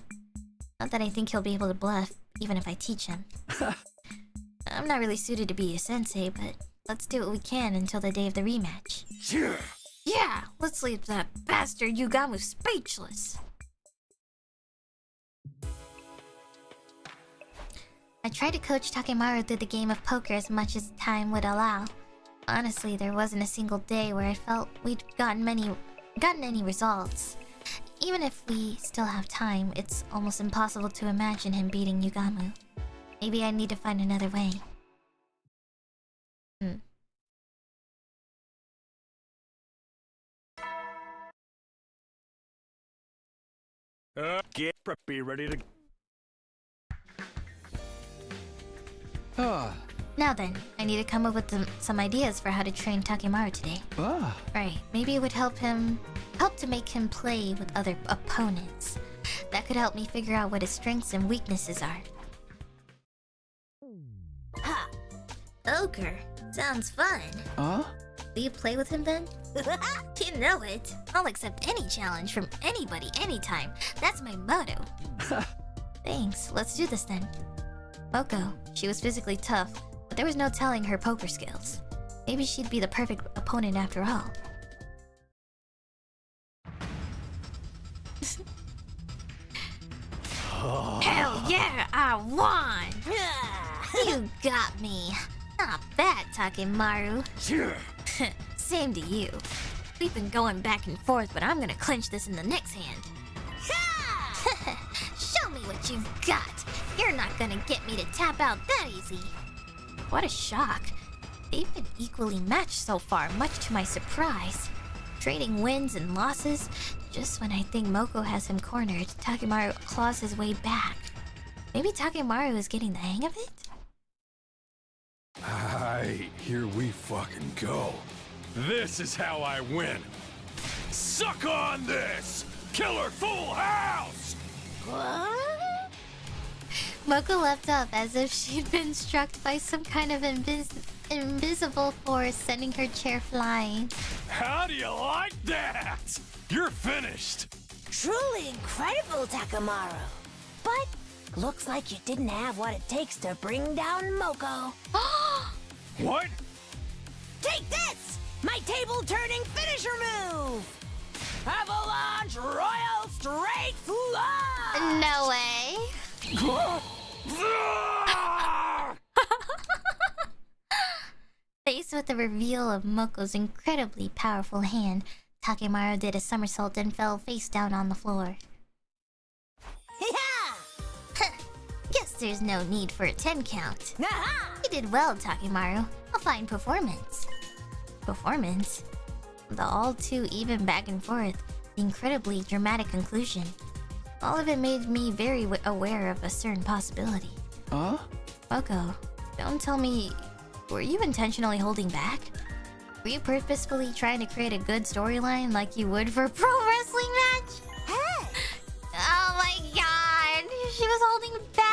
Not that I think he'll be able to bluff, even if I teach him. I'm not really suited to be a sensei, but let's do what we can until the day of the rematch. Yeah, let's leave that bastard Yugamu speechless. I tried to coach Takemaru through the game of poker as much as time would allow. Honestly, there wasn't a single day where I felt we'd gotten any results. Even if we still have time, it's almost impossible to imagine him beating Yugamu. Maybe I need to find another way. Get prepped. Be ready to... Now then, I need to come up with some ideas for how to train Takemaru today. Right, maybe it would help to make him play with other opponents. That could help me figure out what his strengths and weaknesses are. Ha! Poker. Sounds fun. Will you play with him then? You know it. I'll accept any challenge from anybody, anytime. That's my motto. Thanks, let's do this then. Moko, she was physically tough, but there was no telling her poker skills. Maybe she'd be the perfect opponent after all. Hell yeah, I won! You got me. Not bad, Takemaru. Same to you. We've been going back and forth, but I'm gonna clinch this in the next hand. Show me what you've got. You're not gonna get me to tap out that easy. What a shock. They've been equally matched so far, much to my surprise. Trading wins and losses. Just when I think Moko has him cornered, Takemaru claws his way back. Maybe Takemaru is getting the hang of it? Aight, here we fucking go. This is how I win. Suck on this! Killer Full House! What? Moko leapt up as if she'd been struck by some kind of invisible force, sending her chair flying. How do you like that? You're finished. Truly incredible, Takemaru. But looks like you didn't have what it takes to bring down Moko. What? Take this! My table-turning finisher move! Avalanche Royal Straight Flush! No way. Faced with the reveal of Moko's incredibly powerful hand, Takemaru did a somersault and fell face down on the floor. Guess there's no need for a 10 count. You did well, Takemaru. A fine performance. Performance? The all too even back and forth, the incredibly dramatic conclusion. All of it made me very aware of a certain possibility. Huh? Moko, don't tell me... Were you intentionally holding back? Were you purposefully trying to create a good storyline like you would for a pro wrestling match? Hey! Oh my god! She was holding back!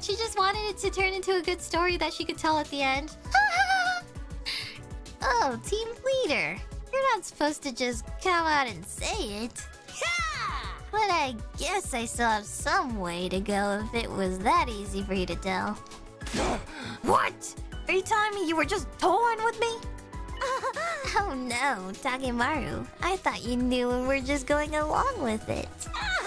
She just wanted it to turn into a good story that she could tell at the end. Oh, team leader. You're not supposed to just come out and say it. But I guess I still have some way to go if it was that easy for you to tell. What? Are you telling me you were just toying with me? Oh no, Takemaru. I thought you knew and were just going along with it.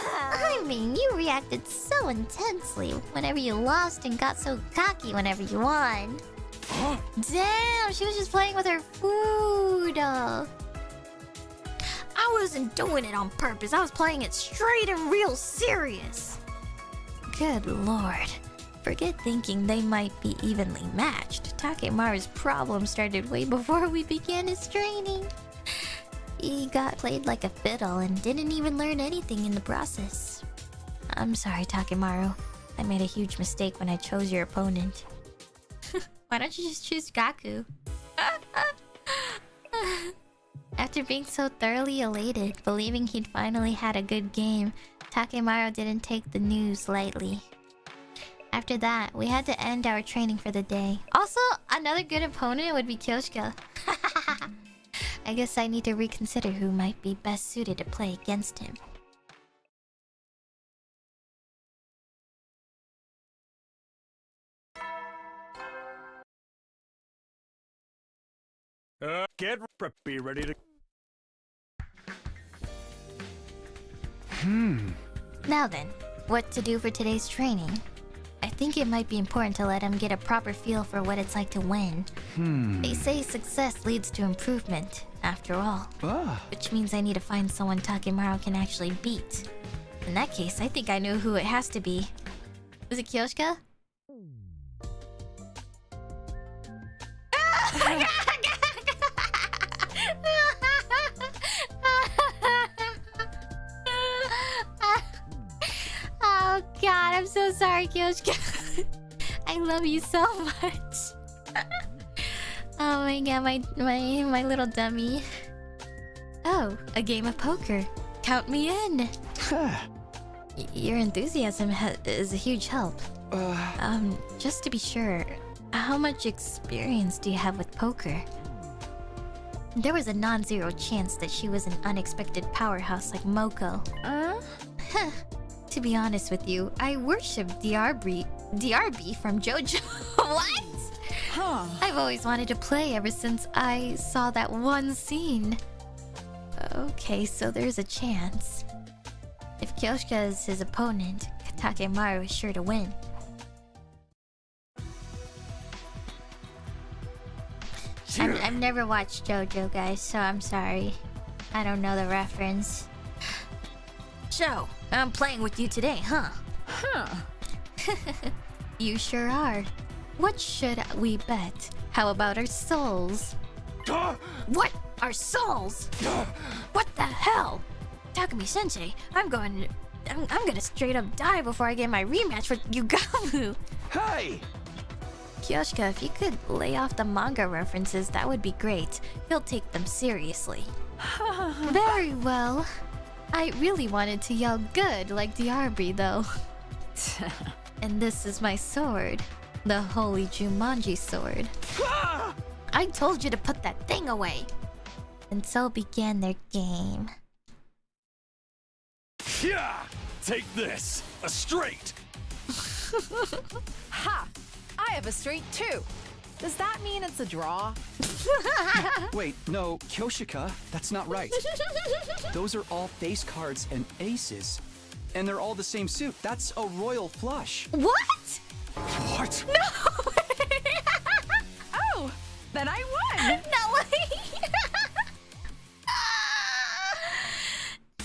I mean, you reacted so intensely whenever you lost and got so cocky whenever you won. Damn, she was just playing with her food. I wasn't doing it on purpose. I was playing it straight and real serious. Good lord. Forget thinking they might be evenly matched. Takemaru's problem started way before we began his training. He got played like a fiddle and didn't even learn anything in the process. I'm sorry, Takemaru. I made a huge mistake when I chose your opponent. Why don't you just choose Gaku? After being so thoroughly elated, believing he'd finally had a good game, Takemaru didn't take the news lightly. After that, we had to end our training for the day. Also, another good opponent would be Kyoshika. I guess I need to reconsider who might be best suited to play against him. Be ready to... Now then, what to do for today's training? I think it might be important to let him get a proper feel for what it's like to win. They say success leads to improvement, after all. Which means I need to find someone Takemaru can actually beat. In that case, I think I know who it has to be. Is it Kyoshika? Oh god, I'm so sorry, Kyoshika. I love you so much. Oh my god, my little dummy. Oh, a game of poker. Count me in. Your enthusiasm is a huge help. Just to be sure, how much experience do you have with poker? There was a non-zero chance that she was an unexpected powerhouse like Moko. To be honest with you, I worship DRB from JoJo. What? I've always wanted to play ever since I saw that one scene. Okay, so there's a chance. If Kyoshika is his opponent, Takemaru is sure to win. I've never watched JoJo, guys, so I'm sorry. I don't know the reference. So, I'm playing with you today, huh? You sure are. What should we bet? How about our souls? What? Our souls? What the hell? Takumi-sensei, I'm going I'm gonna straight up die before I get my rematch with Yugamu. Hey! Kyoshka, if you could lay off the manga references, that would be great. He'll take them seriously. Very well. I really wanted to yell good like Diarby, though. And this is my sword. The Holy Jumanji sword. I told you to put that thing away! And so began their game. Yeah! Take this! A straight! Ha! I have a straight too. Does that mean it's a draw? Wait, no, Kyoshika, that's not right. Those are all face cards and aces. And they're all the same suit. That's a royal flush. What? What? No! Oh! Then I won! No way!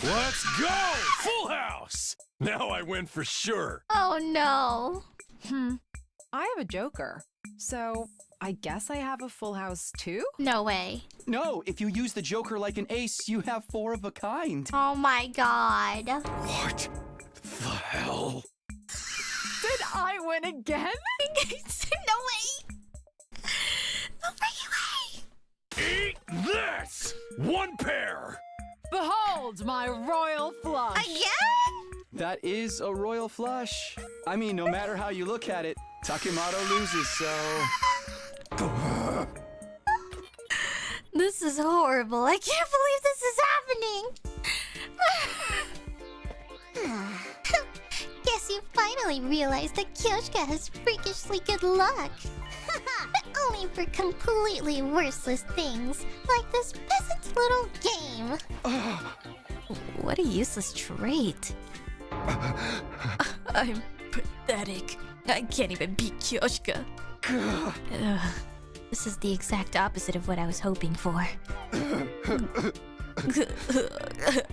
Let's go! Full house! Now I win for sure. Oh no. I have a joker. So, I guess I have a full house too? No way. No, if you use the Joker like an ace, you have 4 of a kind. Oh my god. What the hell? Did I win again? No way. No freaking way. Eat this! 1 pair! Behold my royal flush! Again? That is a royal flush. I mean, no matter how you look at it, Takemoto loses, so... This is horrible. I can't believe this is happening. Guess you finally realized that Kyoshka has freakishly good luck. Only for completely worthless things, like this peasant little game. What a useless trait. I'm pathetic. I can't even beat Kyoshka. This is the exact opposite of what I was hoping for.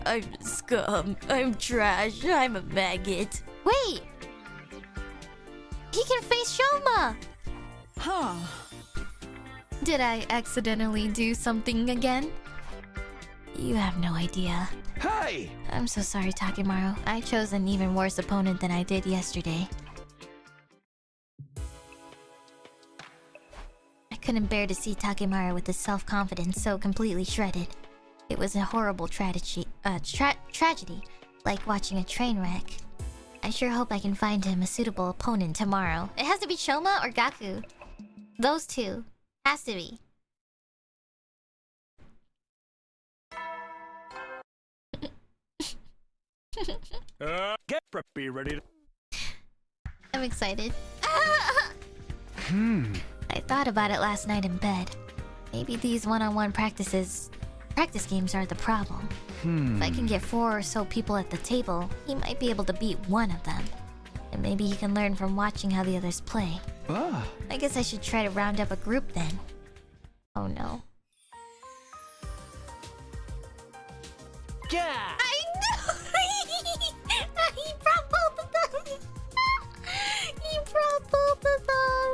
I'm scum. I'm trash. I'm a maggot. Wait! He can face Shoma! Huh. Did I accidentally do something again? You have no idea. Hey! I'm so sorry, Takemaru. I chose an even worse opponent than I did yesterday. I couldn't bear to see Takemaru with his self-confidence so completely shredded. It was a horrible tragedy, like watching a train wreck. I sure hope I can find him a suitable opponent tomorrow. It has to be Shoma or Gaku. Those two. Has to be. Get preppy, ready to... I'm excited. I thought about it last night in bed. Maybe these one-on-one practice games are the problem. If I can get 4 or so people at the table, he might be able to beat one of them. And maybe he can learn from watching how the others play. I guess I should try to round up a group then. Oh no. Yeah! I know! He brought both of them! He brought both of them!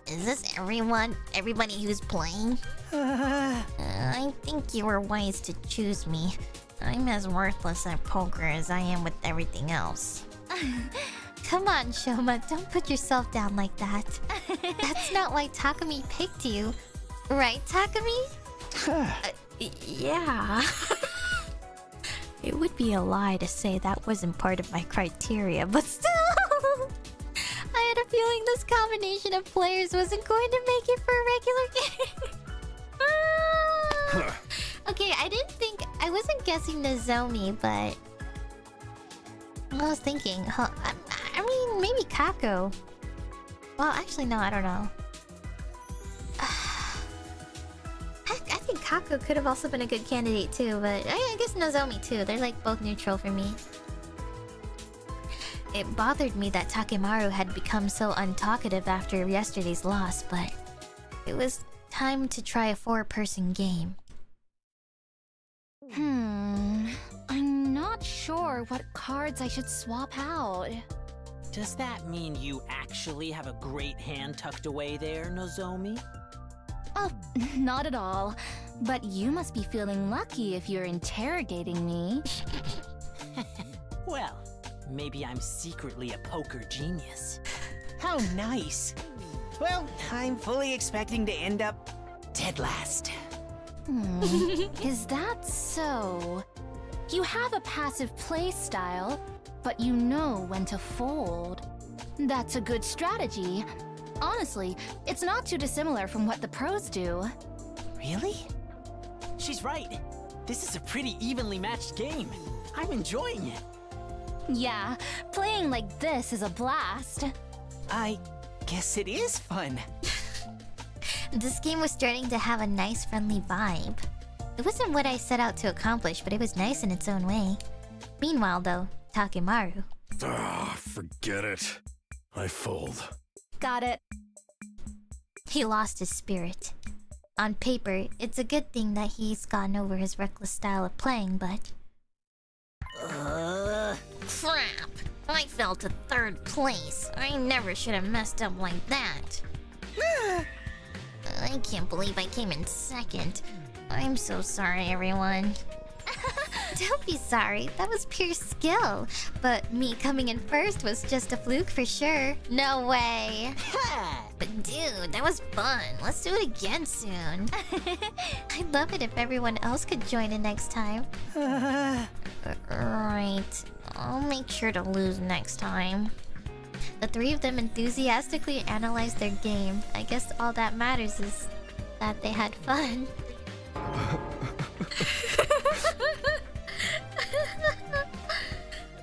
Is this everybody who's playing? I think you were wise to choose me. I'm as worthless at poker as I am with everything else. Come on, Shoma, don't put yourself down like that. That's not why Takumi picked you. Right, Takumi? Yeah. It would be a lie to say that wasn't part of my criteria, but still! I had a feeling this combination of players wasn't going to make it for a regular game. Okay, I wasn't guessing Nozomi, but... I was thinking, I mean, maybe Kako. Well, actually, no, I don't know. I think Kako could have also been a good candidate too, but I guess Nozomi too. They're like both neutral for me. It bothered me that Takemaru had become so untalkative after yesterday's loss, but it was time to try a 4-person game. I'm not sure what cards I should swap out. Does that mean you actually have a great hand tucked away there, Nozomi? Oh, not at all. But you must be feeling lucky if you're interrogating me. Well, maybe I'm secretly a poker genius. How nice. Well, I'm fully expecting to end up dead last. Is that so? You have a passive play style, but you know when to fold. That's a good strategy. Honestly, it's not too dissimilar from what the pros do. Really? She's right. This is a pretty evenly matched game. I'm enjoying it. Yeah, playing like this is a blast. I guess it is fun. This game was starting to have a nice friendly vibe. It wasn't what I set out to accomplish, but it was nice in its own way. Meanwhile though, Takemaru. Forget it. I fold. Got it. He lost his spirit. On paper, it's a good thing that he's gotten over his reckless style of playing, but... Crap! I fell to 3rd place. I never should have messed up like that. I can't believe I came in 2nd. I'm so sorry, everyone. Don't be sorry, that was pure skill. But me coming in 1st was just a fluke for sure. No way. But dude, that was fun. Let's do it again soon. I'd love it if everyone else could join in next time. Right. I'll make sure to lose next time. The 3 of them enthusiastically analyzed their game. I guess all that matters is that they had fun.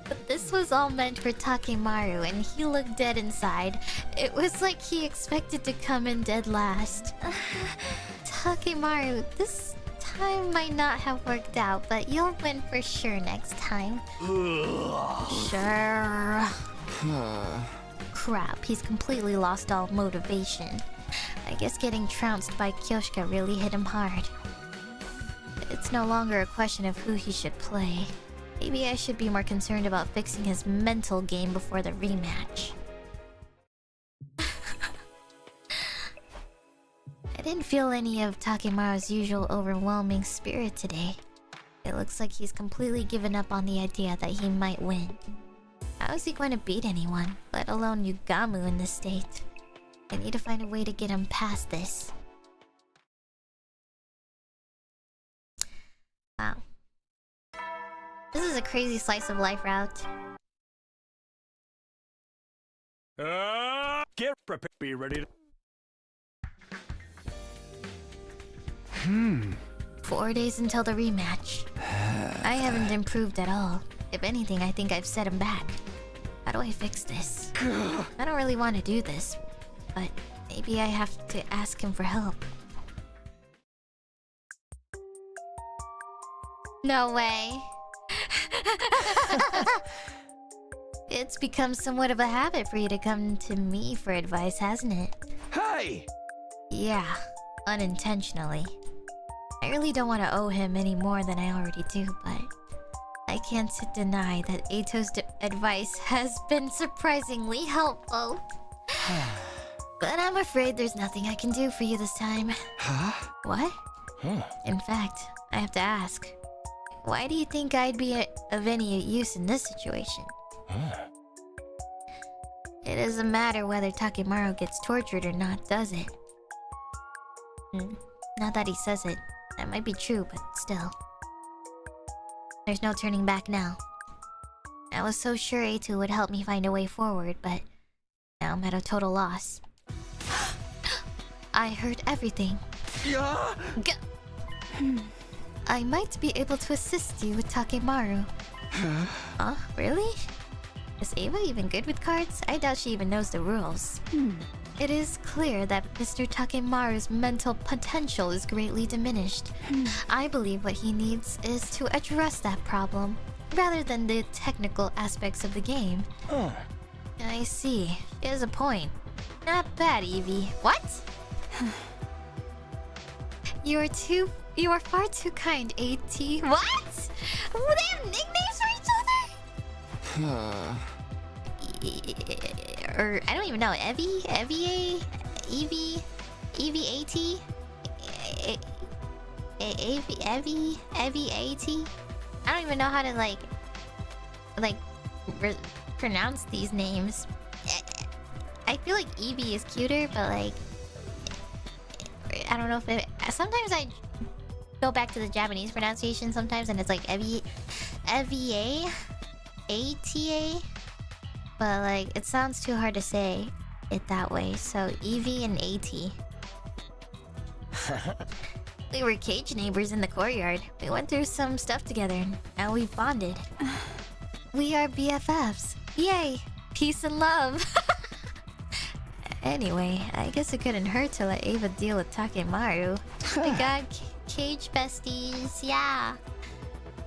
But this was all meant for Takemaru, and he looked dead inside. It was like he expected to come in dead last. Takemaru, this time might not have worked out, but you'll win for sure next time. Sure. Crap, he's completely lost all motivation. I guess getting trounced by Kyoshika really hit him hard. It's no longer a question of who he should play. Maybe I should be more concerned about fixing his mental game before the rematch. I didn't feel any of Takemaru's usual overwhelming spirit today. It looks like he's completely given up on the idea that he might win. How is he going to beat anyone, let alone Yugamu in this state? I need to find a way to get him past this. Wow. This is a crazy slice of life route. Get prepared. Be ready to... 4 days until the rematch. I haven't improved at all. If anything, I think I've set him back. How do I fix this? I don't really want to do this, but maybe I have to ask him for help. No way. It's become somewhat of a habit for you to come to me for advice, hasn't it? Hey! Yeah, unintentionally. I really don't want to owe him any more than I already do, but I can't deny that Ato's advice has been surprisingly helpful. But I'm afraid there's nothing I can do for you this time. Huh? What? In fact, I have to ask. Why do you think I'd be of any use in this situation? It doesn't matter whether Takemaru gets tortured or not, does it? Not that he says it. That might be true, but still. There's no turning back now. I was so sure Ato would help me find a way forward, but now I'm at a total loss. I heard everything. I might be able to assist you with Takemaru. Huh? Really? Is Ava even good with cards? I doubt she even knows the rules. It is clear that Mr. Takemaru's mental potential is greatly diminished. I believe what he needs is to address that problem, rather than the technical aspects of the game. I see. She has a point. Not bad, Evie. What? You are far too kind, AT. What? They have nicknames for each other? Or I don't even know. Evie, AT, Evie, AT. I don't even know how to like pronounce these names. I feel like Evie is cuter, but like I don't know if it. Sometimes I go back to the Japanese pronunciation sometimes, and it's like Evie, A-T-A. But like it sounds too hard to say it that way. So Evie and A-T. We were cage neighbors in the courtyard. We went through some stuff together, and now we've bonded. We are BFFs. Yay! Peace and love. Anyway, I guess it couldn't hurt to let Ava deal with Takemaru. My god, cage besties, yeah.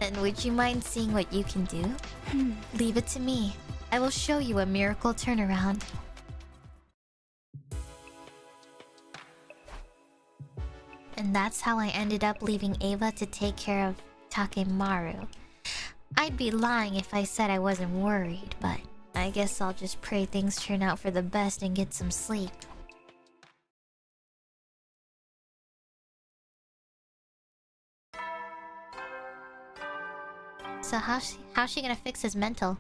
And would you mind seeing what you can do? Leave it to me. I will show you a miracle turnaround. And that's how I ended up leaving Ava to take care of Takemaru. I'd be lying if I said I wasn't worried, but I guess I'll just pray things turn out for the best and get some sleep. So how's she gonna fix his mental?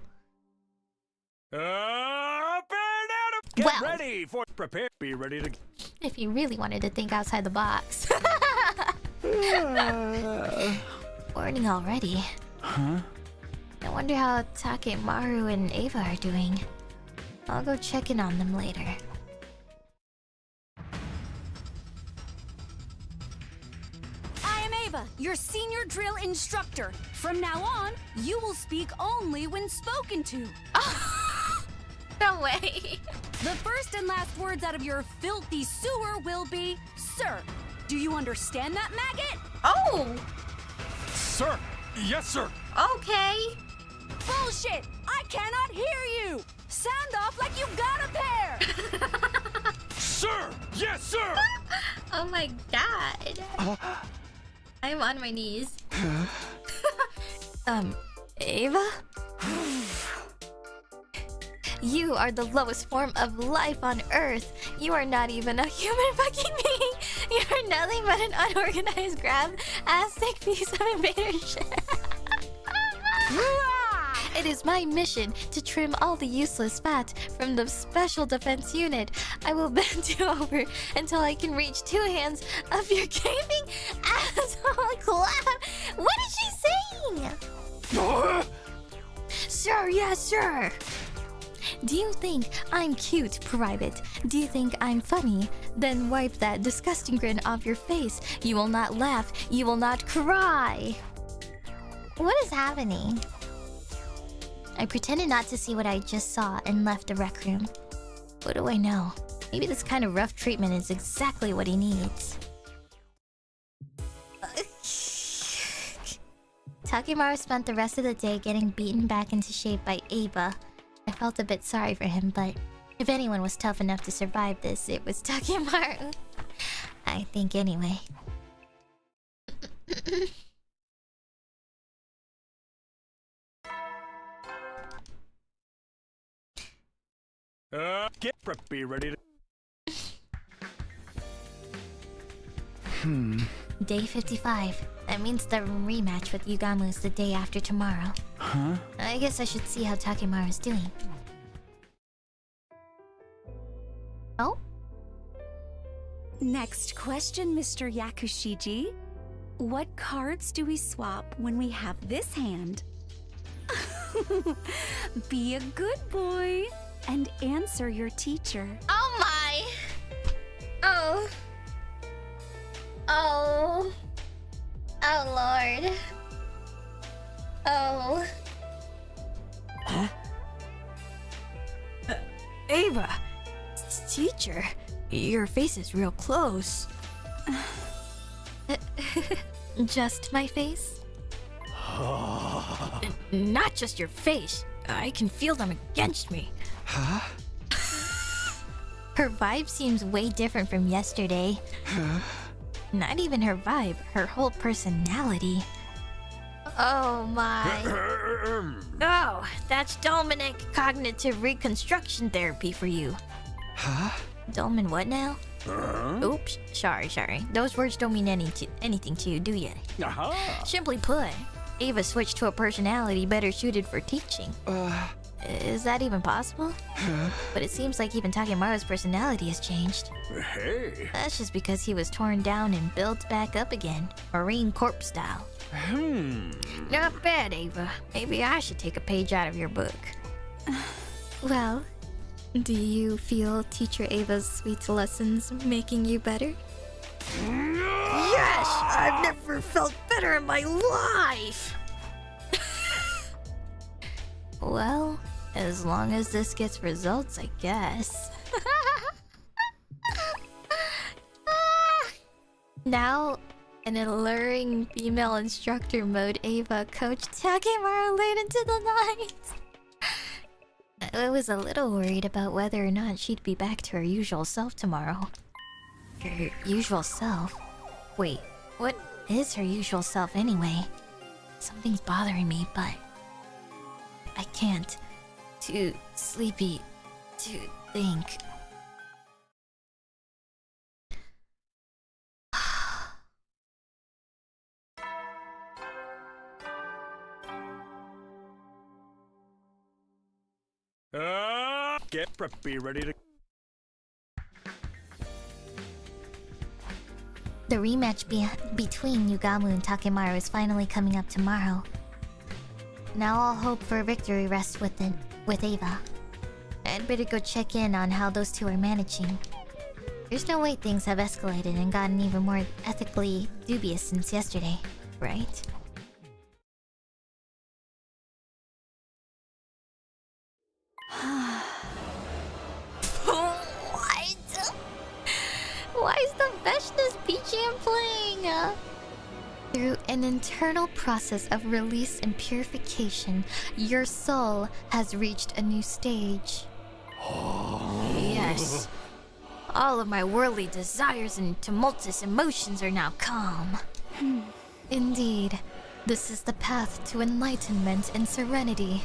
Get ready for prepare. Be ready to. If he really wanted to think outside the box. Morning already. Huh? I wonder how Takemaru and Ava are doing. I'll go check in on them later. I am Ava, your senior drill instructor. From now on, you will speak only when spoken to. No way. The first and last words out of your filthy sewer will be, sir. Do you understand that, maggot? Oh! Sir! Yes, sir! Okay. Bullshit! I cannot hear you! Sound off like you got a pair! Sir! Yes, sir! Oh my god. I'm on my knees. Ava? You are the lowest form of life on Earth. You are not even a human fucking being. You are nothing but an unorganized grab-astic piece of invader shit. It is my mission to trim all the useless fat from the Special Defense Unit. I will bend you over until I can reach 2 hands of your gaping asshole clap. What is she saying? Sir, yes, sir. Do you think I'm cute, Private? Do you think I'm funny? Then wipe that disgusting grin off your face. You will not laugh. You will not cry. What is happening? I pretended not to see what I just saw and left the rec room. What do I know? Maybe this kind of rough treatment is exactly what he needs. Takemaru spent the rest of the day getting beaten back into shape by Ava. I felt a bit sorry for him, but if anyone was tough enough to survive this, it was Takemaru. I think anyway. Get be ready to. Day 55. That means the rematch with Yugamu's the day after tomorrow. Huh? I guess I should see how Takemaru's doing. Oh? Next question, Mr. Yakushiji. What cards do we swap when we have this hand? Be a good boy and answer your teacher. Oh my! Oh. Oh. Oh lord. Oh. Huh? Ava! Teacher, your face is real close. Just my face? Not just your face. I can feel them against me. Huh? Her vibe seems way different from yesterday. Not even her vibe, her whole personality. Oh my. Oh, that's Dominic Cognitive Reconstruction Therapy for you. Huh? Dolman what now? Oops, sorry. Those words don't mean anything to you, do you? Simply put, Ava switched to a personality better suited for teaching. Is that even possible? But it seems like even Takemaru's personality has changed. Hey. That's just because he was torn down and built back up again, Marine Corps style. Not bad, Ava. Maybe I should take a page out of your book. Well, do you feel Teacher Ava's sweet lessons making you better? Yes! I've never felt better in my life! Well, as long as this gets results, I guess. Now, in alluring female instructor mode, Ava coached Takemaru late into the night. I was a little worried about whether or not she'd be back to her usual self tomorrow. Her usual self? Wait, what is her usual self anyway? Something's bothering me, but I can't. Too sleepy to think. Get preppy, ready to... The rematch between Yugamu and Takemaru is finally coming up tomorrow. Now all hope for victory rests with Ava. I'd better go check in on how those two are managing. There's no way things have escalated and gotten even more ethically dubious since yesterday, right? What? Why is the Veshna's BGM playing? Through an internal process of release and purification, your soul has reached a new stage. Yes. All of my worldly desires and tumultuous emotions are now calm. Indeed, this is the path to enlightenment and serenity.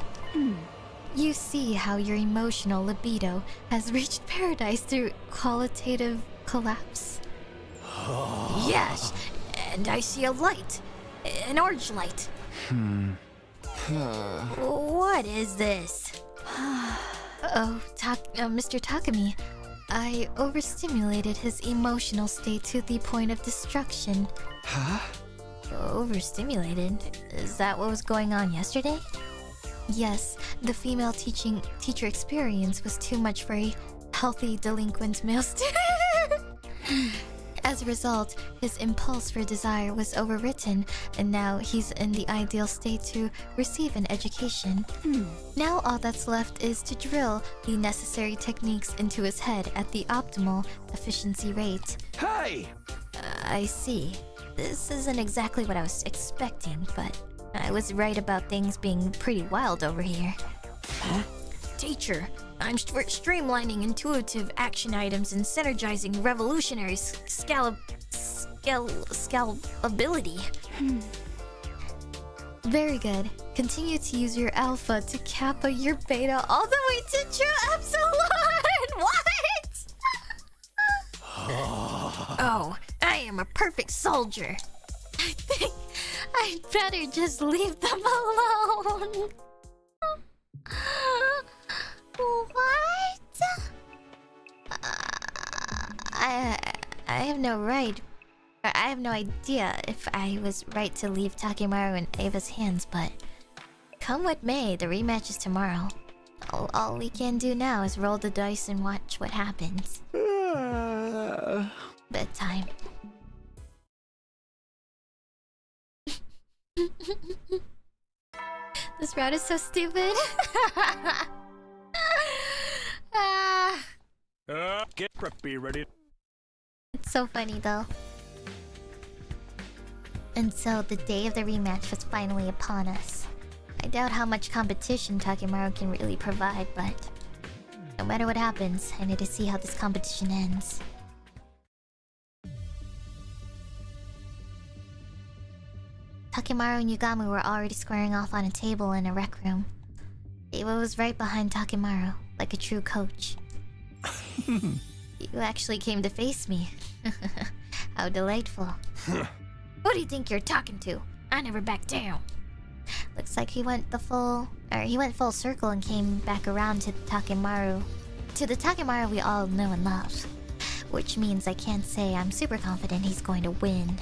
You see how your emotional libido has reached paradise through qualitative collapse? Yes, and I see a light. An orange light. What is this? Oh, Mr. Takumi. I overstimulated his emotional state to the point of destruction. Huh? Overstimulated? Is that what was going on yesterday? Yes, the female teacher experience was too much for a healthy delinquent male student. As a result, his impulse for desire was overwritten, and now he's in the ideal state to receive an education. Now all that's left is to drill the necessary techniques into his head at the optimal efficiency rate. Hey! I see. This isn't exactly what I was expecting, but I was right about things being pretty wild over here. Huh? Teacher, I'm streamlining intuitive action items and synergizing revolutionary scalability. Very good. Continue to use your alpha to kappa your beta all the way to true epsilon! What? Oh, I am a perfect soldier. I think I'd better just leave them alone. What? I have no right. I have no idea if I was right to leave Takemaru in Ava's hands, but come what may, the rematch is tomorrow. All we can do now is roll the dice and watch what happens. Bedtime. This route is so stupid. Get preppy, ready. It's so funny though. And so the day of the rematch was finally upon us. I doubt how much competition Takemaru can really provide, but no matter what happens, I need to see how this competition ends. Takemaru and Yugamu were already squaring off on a table in a rec room. Ava was right behind Takemaru, like a true coach. You actually came to face me. How delightful. Who do you think you're talking to? I never back down. Looks like he went the full Or he went full circle and came back around to Takemaru. To the Takemaru we all know and love. Which means I can't say I'm super confident he's going to win.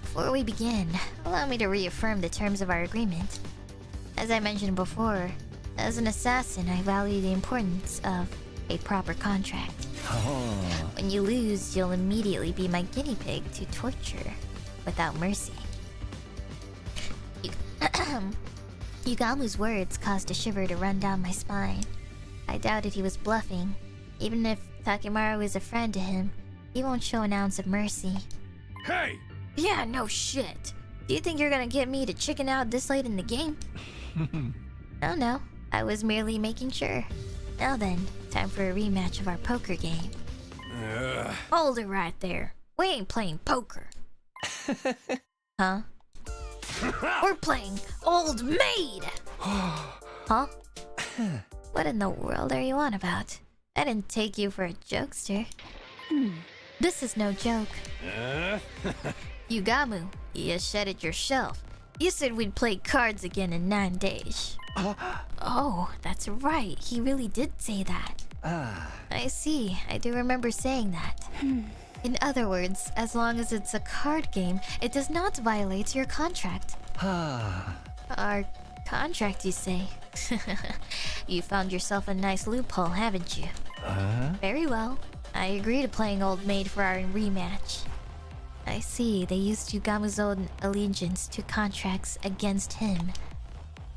Before we begin, allow me to reaffirm the terms of our agreement. As I mentioned before, as an assassin, I value the importance of a proper contract. When you lose, you'll immediately be my guinea pig to torture without mercy. Yugamu's words caused a shiver to run down my spine. I doubted he was bluffing. Even if Takemaru is a friend to him, he won't show an ounce of mercy. Hey! Yeah, no shit. Do you think you're gonna get me to chicken out this late in the game? No. I was merely making sure. Now then, time for a rematch of our poker game. Hold it right there. We ain't playing poker. Huh? We're playing Old Maid! Huh? What in the world are you on about? I didn't take you for a jokester. This is no joke. Yugamu, you said it yourself. You said we'd play cards again in 9 days. Oh, that's right. He really did say that. I see. I do remember saying that. In other words, as long as it's a card game, it does not violate your contract. Our contract, you say? You found yourself a nice loophole, haven't you? Very well. I agree to playing Old Maid for our rematch. I see. They used Yugamu's own allegiance to contracts against him.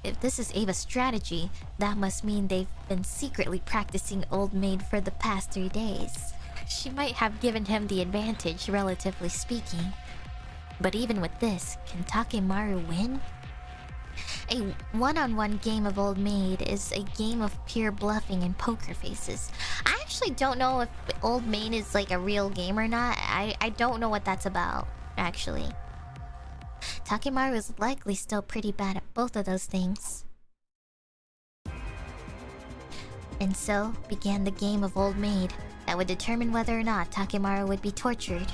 If this is Ava's strategy, that must mean they've been secretly practicing Old Maid for the past 3 days. She might have given him the advantage, relatively speaking. But even with this, can Takemaru win? A one-on-one game of Old Maid is a game of pure bluffing and poker faces. I actually don't know if Old Maid is like a real game or not. I don't know what that's about, actually. Takemaru is likely still pretty bad at both of those things. And so began the game of Old Maid that would determine whether or not Takemaru would be tortured.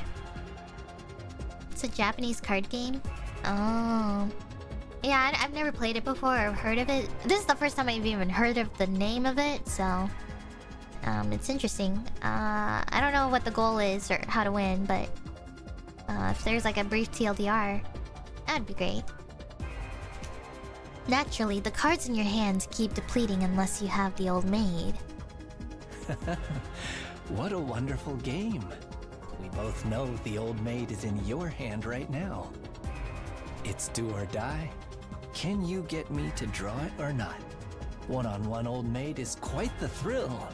It's a Japanese card game? Oh. Yeah, I've never played it before or heard of it. This is the first time I've even heard of the name of it, so... it's interesting. I don't know what the goal is or how to win, but... if there's like a brief TLDR, that'd be great. Naturally, the cards in your hands keep depleting unless you have the Old Maid. What a wonderful game. We both know the Old Maid is in your hand right now. It's do or die. Can you get me to draw it or not? One-on-one Old Maid is quite the thrill.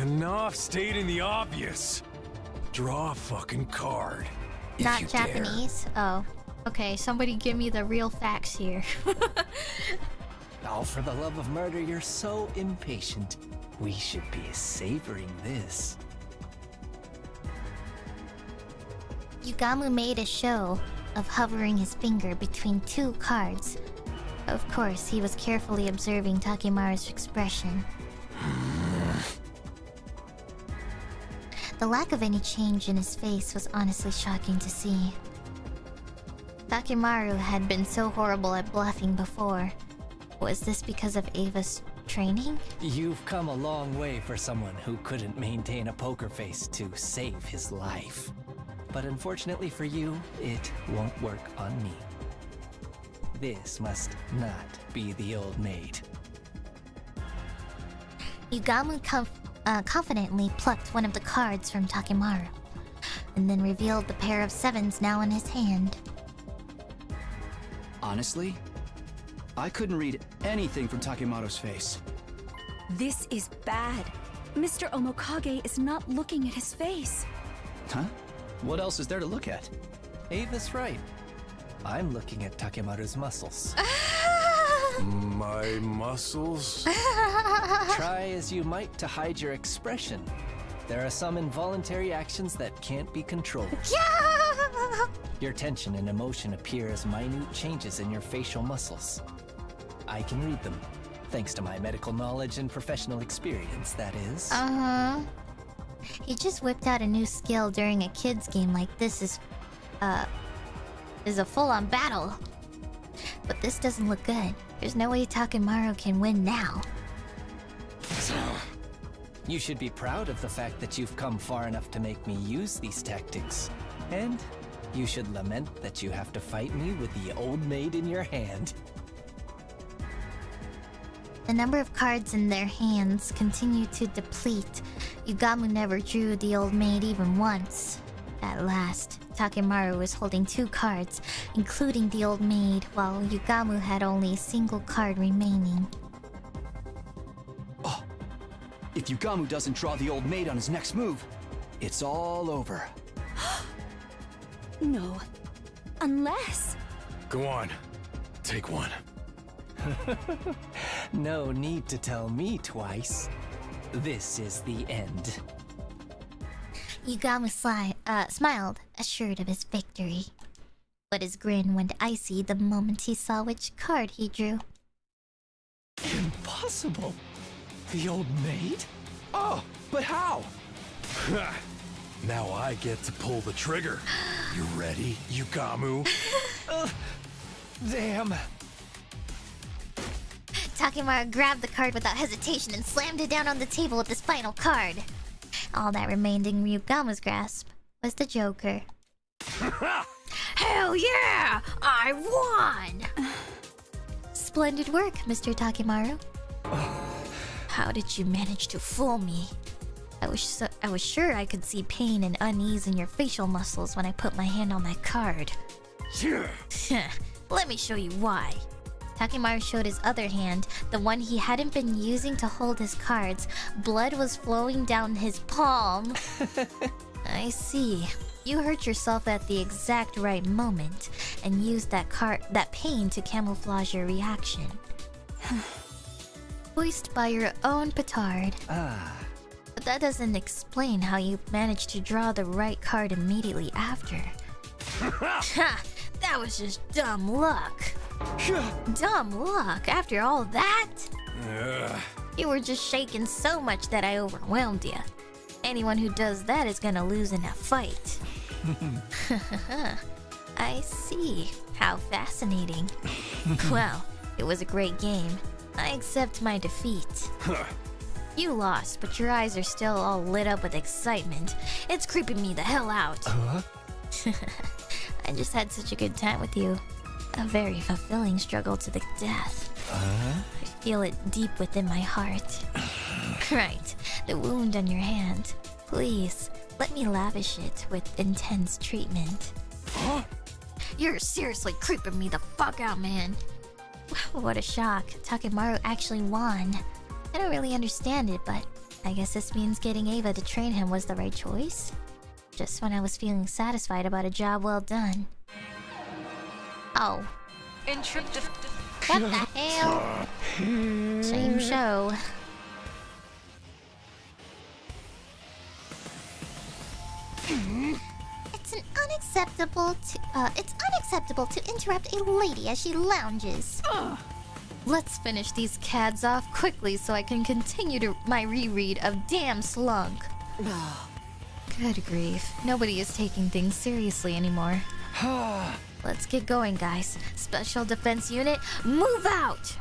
Enough stating the obvious. Draw a fucking card. Not Japanese? Oh. Okay, somebody give me the real facts here. Oh, for the love of murder, you're so impatient. We should be savoring this. Yugamu made a show of hovering his finger between 2 cards. Of course, he was carefully observing Takemaru's expression. The lack of any change in his face was honestly shocking to see. Takemaru had been so horrible at bluffing before. Was this because of Ava's training? You've come a long way for someone who couldn't maintain a poker face to save his life. But unfortunately for you, it won't work on me. This must not be the Old Maid. Yugamu confidently plucked one of the cards from Takemaru, and then revealed the pair of 7s now in his hand. Honestly, I couldn't read anything from Takemaru's face. This is bad. Mr. Omokage is not looking at his face. Huh? What else is there to look at? Ava's right. I'm looking at Takemaru's muscles. My muscles? Try as you might to hide your expression. There are some involuntary actions that can't be controlled. Your tension and emotion appear as minute changes in your facial muscles. I can read them, thanks to my medical knowledge and professional experience, that is. He just whipped out a new skill during a kid's game like this is a full-on battle. But this doesn't look good. There's no way Takemaru can win now. You should be proud of the fact that you've come far enough to make me use these tactics. And you should lament that you have to fight me with the old maid in your hand. The number of cards in their hands continued to deplete. Yugamu never drew the old maid even once. At last, Takemaru was holding 2 cards, including the old maid, while Yugamu had only a single card remaining. Oh, if Yugamu doesn't draw the old maid on his next move, it's all over. No. Unless... Go on. Take one. No need to tell me twice. This is the end. Yugamu smiled, assured of his victory. But his grin went icy the moment he saw which card he drew. Impossible! The old maid? Oh, but how? Now I get to pull the trigger. You ready, Yugamu? Damn. Takemaru grabbed the card without hesitation and slammed it down on the table with his final card. All that remained in Ryugamu's grasp was the Joker. Hell yeah! I won! Splendid work, Mr. Takemaru. How did you manage to fool me? I was sure I could see pain and unease in your facial muscles when I put my hand on that card. Let me show you why. Takemaru showed his other hand, the one he hadn't been using to hold his cards. Blood was flowing down his palm. I see. You hurt yourself at the exact right moment and used that pain to camouflage your reaction. Voiced by your own petard. But that doesn't explain how you managed to draw the right card immediately after. That was just dumb luck. Dumb luck after all that? You were just shaking so much that I overwhelmed you. Anyone who does that is gonna lose in a fight. I see. How fascinating. Well, it was a great game. I accept my defeat. You lost, but your eyes are still all lit up with excitement. It's creeping me the hell out. I just had such a good time with you. A very fulfilling struggle to the death. I feel it deep within my heart. Right, the wound on your hand. Please, let me lavish it with intense treatment. You're seriously creeping me the fuck out, man. What a shock. Takemaru actually won. I don't really understand it, but I guess this means getting Ava to train him was the right choice. Just when I was feeling satisfied about a job well done. Oh. What the hell? Same show. It's unacceptable to interrupt a lady as she lounges. Let's finish these cads off quickly so I can continue my reread of Damn Slunk. Good grief. Nobody is taking things seriously anymore. Let's get going, guys. Special Defense Unit, move out!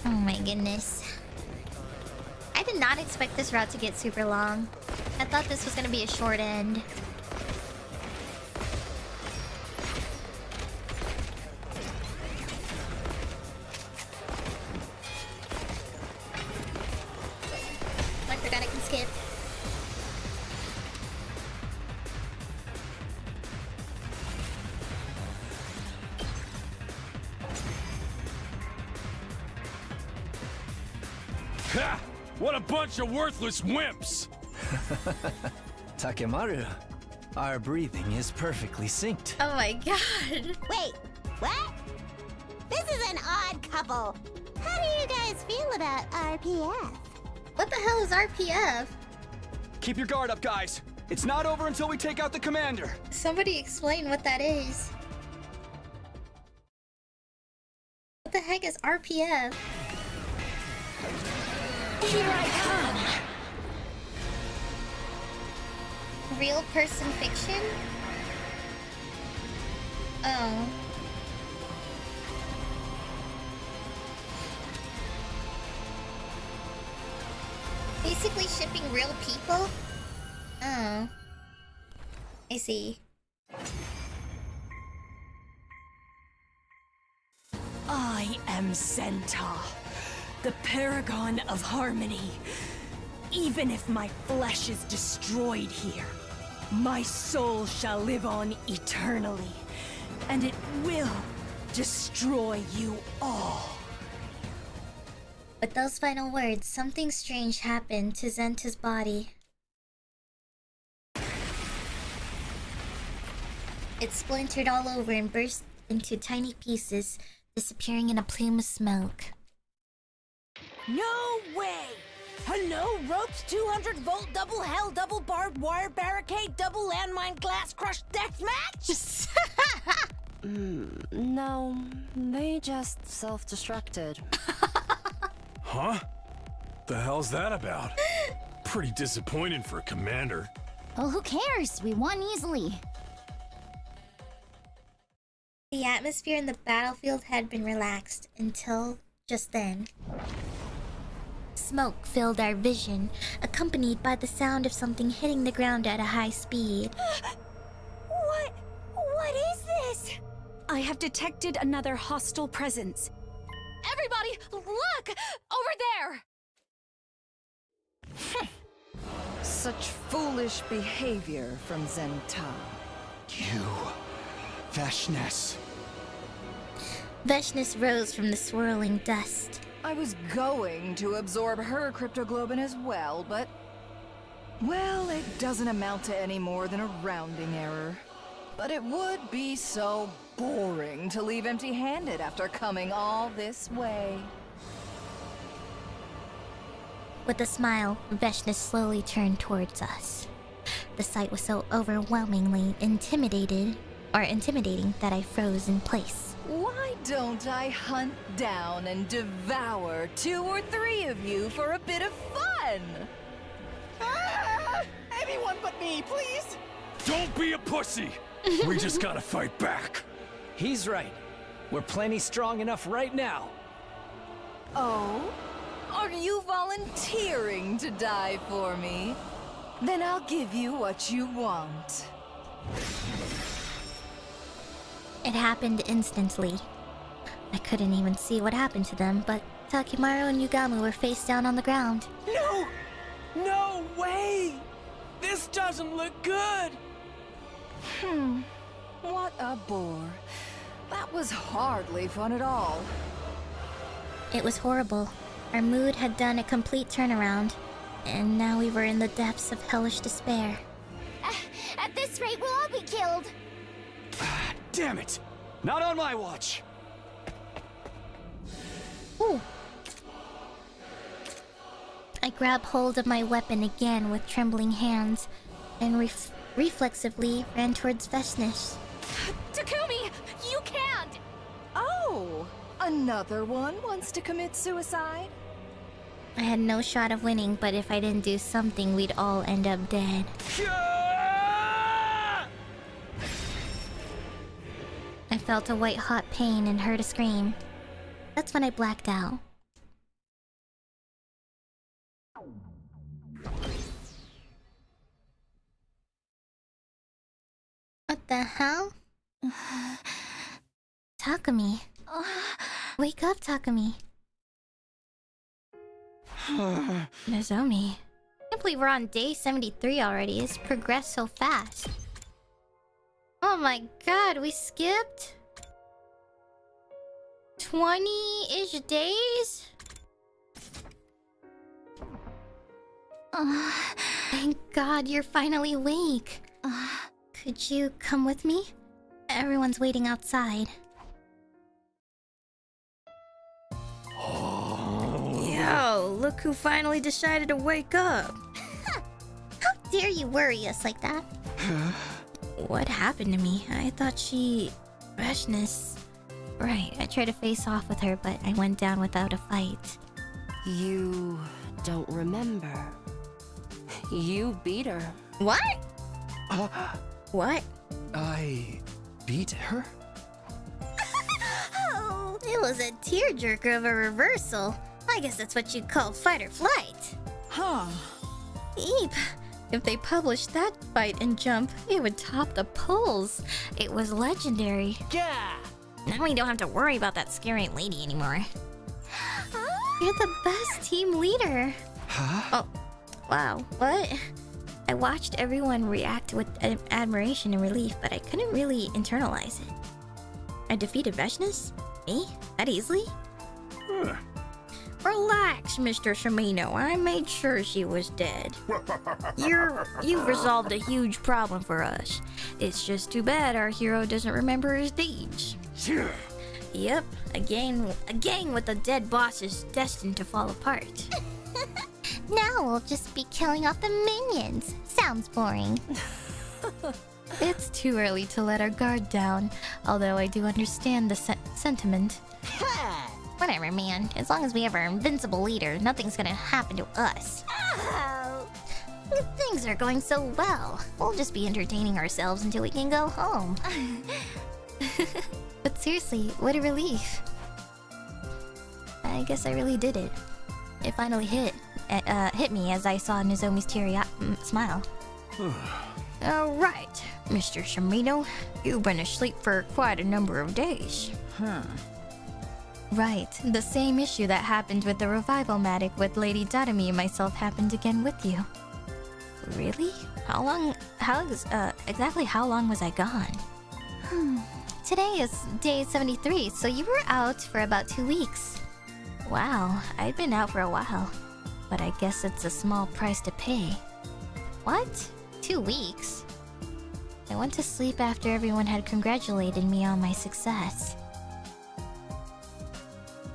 Oh my goodness. I did not expect this route to get super long. I thought this was gonna be a short end. I forgot I can skip. Ha! What a bunch of worthless wimps! Takemaru, our breathing is perfectly synced. Oh my god. Wait, what? This is an odd couple. How do you guys feel about RPF? What the hell is RPF? Keep your guard up, guys. It's not over until we take out the commander. Somebody explain what that is. What the heck is RPF? Here I come! Real person fiction? Oh. Basically shipping real people? Oh. I see. I am Zenta, the paragon of harmony. Even if my flesh is destroyed here, my soul shall live on eternally, and it will destroy you all. With those final words, something strange happened to Zenta's body. It splintered all over and burst into tiny pieces, disappearing in a plume of smoke. No way! Hello, ropes, 200-volt, double hell, double barbed wire barricade, double landmine glass crush deathmatch? No, they just self-destructed. Huh? The hell's that about? Pretty disappointing for a commander. Well, who cares? We won easily. The atmosphere in the battlefield had been relaxed until just then. Smoke filled our vision, accompanied by the sound of something hitting the ground at a high speed. What is this? I have detected another hostile presence. Everybody, look! Over there! Such foolish behavior from Zenta. You... Veshness. Veshness rose from the swirling dust. I was going to absorb her cryptoglobin as well, but... well, it doesn't amount to any more than a rounding error. But it would be so boring to leave empty-handed after coming all this way. With a smile, Veshness slowly turned towards us. The sight was so overwhelmingly intimidating that I froze in place. Why don't I hunt down and devour 2 or 3 of you for a bit of fun? Anyone but me, please! Don't be a pussy! We just gotta fight back. He's right. We're plenty strong enough right now. Oh? Are you volunteering to die for me? Then I'll give you what you want. It happened instantly. I couldn't even see what happened to them, but Takimaru and Yugamu were face down on the ground. No! No way! This doesn't look good! What a bore. That was hardly fun at all. It was horrible. Our mood had done a complete turnaround, and now we were in the depths of hellish despair. At this rate, we'll all be killed. Damn it! Not on my watch! Ooh. I grabbed hold of my weapon again with trembling hands, and reflexively ran towards Veshness. Takumi, you can't! Oh! Another one wants to commit suicide? I had no shot of winning, but if I didn't do something, we'd all end up dead. I felt a white-hot pain and heard a scream. That's when I blacked out. What the hell? Takumi. Wake up, Takumi. Nozomi. I can't believe we're on day 73 already. It's progressed so fast. Oh my god, we skipped 20-ish days? Thank god you're finally awake. Could you come with me? Everyone's waiting outside. Yo, look who finally decided to wake up. How dare you worry us like that? What happened to me? I thought Veshness... Right, I tried to face off with her, but I went down without a fight. You don't remember. You beat her. What? What? I beat her? Oh. It was a tearjerker of a reversal. I guess that's what you'd call fight or flight. Huh. Eep. If they published that fight and jump, it would top the polls. It was legendary. Yeah! Now we don't have to worry about that scary lady anymore. You're the best team leader. Huh? Oh, wow. What? I watched everyone react with admiration and relief, but I couldn't really internalize it. I defeated Veshness? Me? That easily? Relax, Mr. Shimino. I made sure she was dead. You've resolved a huge problem for us. It's just too bad our hero doesn't remember his deeds. Yep, a gang with a dead boss is destined to fall apart. Now we'll just be killing off the minions. Sounds boring. It's too early to let our guard down, although I do understand the sentiment. Whatever, man. As long as we have our invincible leader, nothing's gonna happen to us. Oh. Things are going so well. We'll just be entertaining ourselves until we can go home. But seriously, what a relief. I guess I really did it. It finally hit me as I saw Nozomi's teary smile. Alright, Mr. Shimino. You've been asleep for quite a number of days. Right, the same issue that happened with the revival-matic with Lady Dadami and myself happened again with you. Really? Exactly how long was I gone? Today is day 73, so you were out for about 2 weeks. Wow, I'd been out for a while. But I guess it's a small price to pay. What? 2 weeks? I went to sleep after everyone had congratulated me on my success.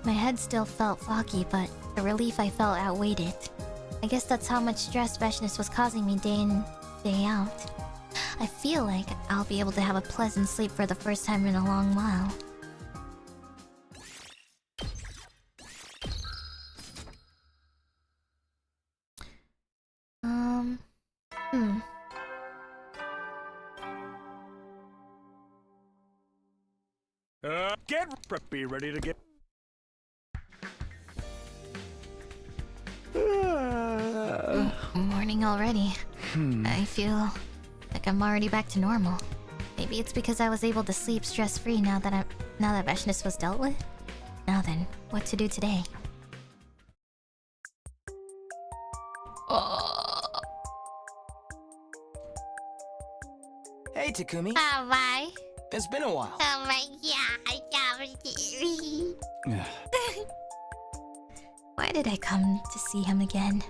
My head still felt foggy, but the relief I felt outweighed it. I guess that's how much stress Veshness was causing me day in, day out. I feel like I'll be able to have a pleasant sleep for the first time in a long while. Be ready to get. Morning already. I feel like I'm already back to normal. Maybe it's because I was able to sleep stress-free now that Veshness was dealt with. Now then, what to do today? Hey, Takumi. Oh my. It's been a while. Oh my god. Why did I come to see him again?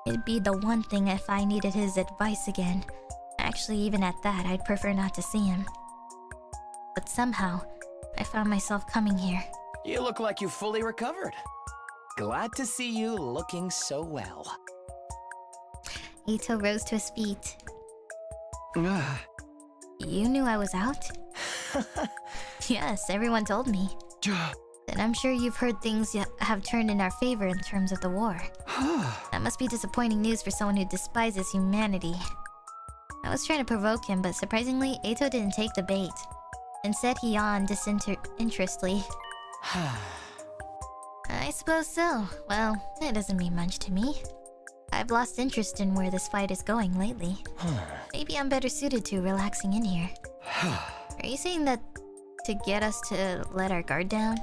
It'd be the one thing if I needed his advice again. Actually, even at that, I'd prefer not to see him. But somehow, I found myself coming here. You look like you fully recovered. Glad to see you looking so well. Ito rose to his feet. You knew I was out? Yes, everyone told me. And I'm sure you've heard things have turned in our favor in terms of the war. That must be disappointing news for someone who despises humanity. I was trying to provoke him, but surprisingly, Ito didn't take the bait. Instead, he yawned disinterestedly. I suppose so. Well, it doesn't mean much to me. I've lost interest in where this fight is going lately. Maybe I'm better suited to relaxing in here. Are you saying that to get us to let our guard down?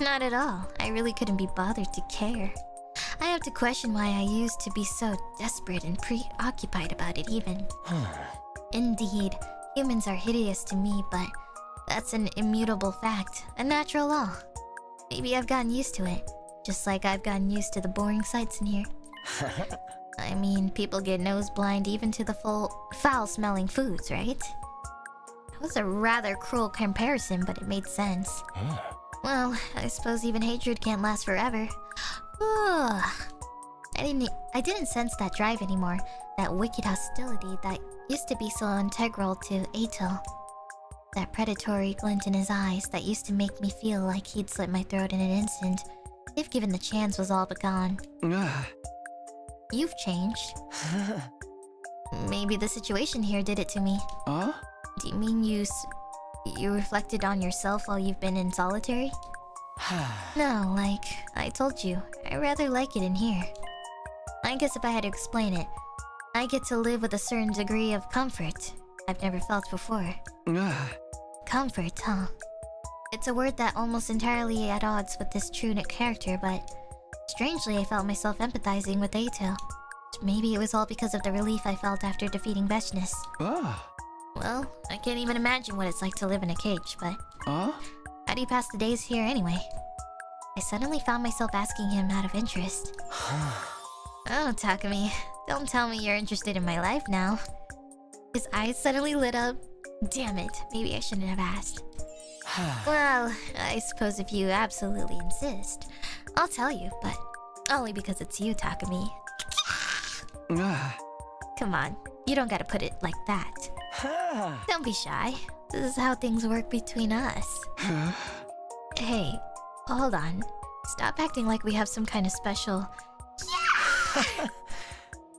Not at all. I really couldn't be bothered to care. I have to question why I used to be so desperate and preoccupied about it even. Indeed, humans are hideous to me, but that's an immutable fact, a natural law. Maybe I've gotten used to it, just like I've gotten used to the boring sights in here. I mean, people get nose blind even to the foul-smelling foods, right? That was a rather cruel comparison, but it made sense. Well, I suppose even hatred can't last forever. I didn't sense that drive anymore, that wicked hostility that used to be so integral to Ito. That predatory glint in his eyes that used to make me feel like he'd slit my throat in an instant, if given the chance, was all but gone. You've changed. maybe the situation here did it to me. Huh? Do you mean you reflected on yourself while you've been in solitary? No, like, I told you, I rather like it in here. I guess if I had to explain it, I get to live with a certain degree of comfort I've never felt before. Comfort, huh? It's a word that almost entirely at odds with this true character, but strangely I felt myself empathizing with Eito. Maybe it was all because of the relief I felt after defeating Betchness. Well, I can't even imagine what it's like to live in a cage, but... How do you pass the days here anyway? I suddenly found myself asking him out of interest. Oh, Takumi, don't tell me you're interested in my life now. His eyes suddenly lit up. Damn it, maybe I shouldn't have asked. Well, I suppose if you absolutely insist, I'll tell you, but only because it's you, Takumi. Come on, you don't gotta put it like that. Don't be shy. This is how things work between us. Hey, hold on. Stop acting like we have some kind of special...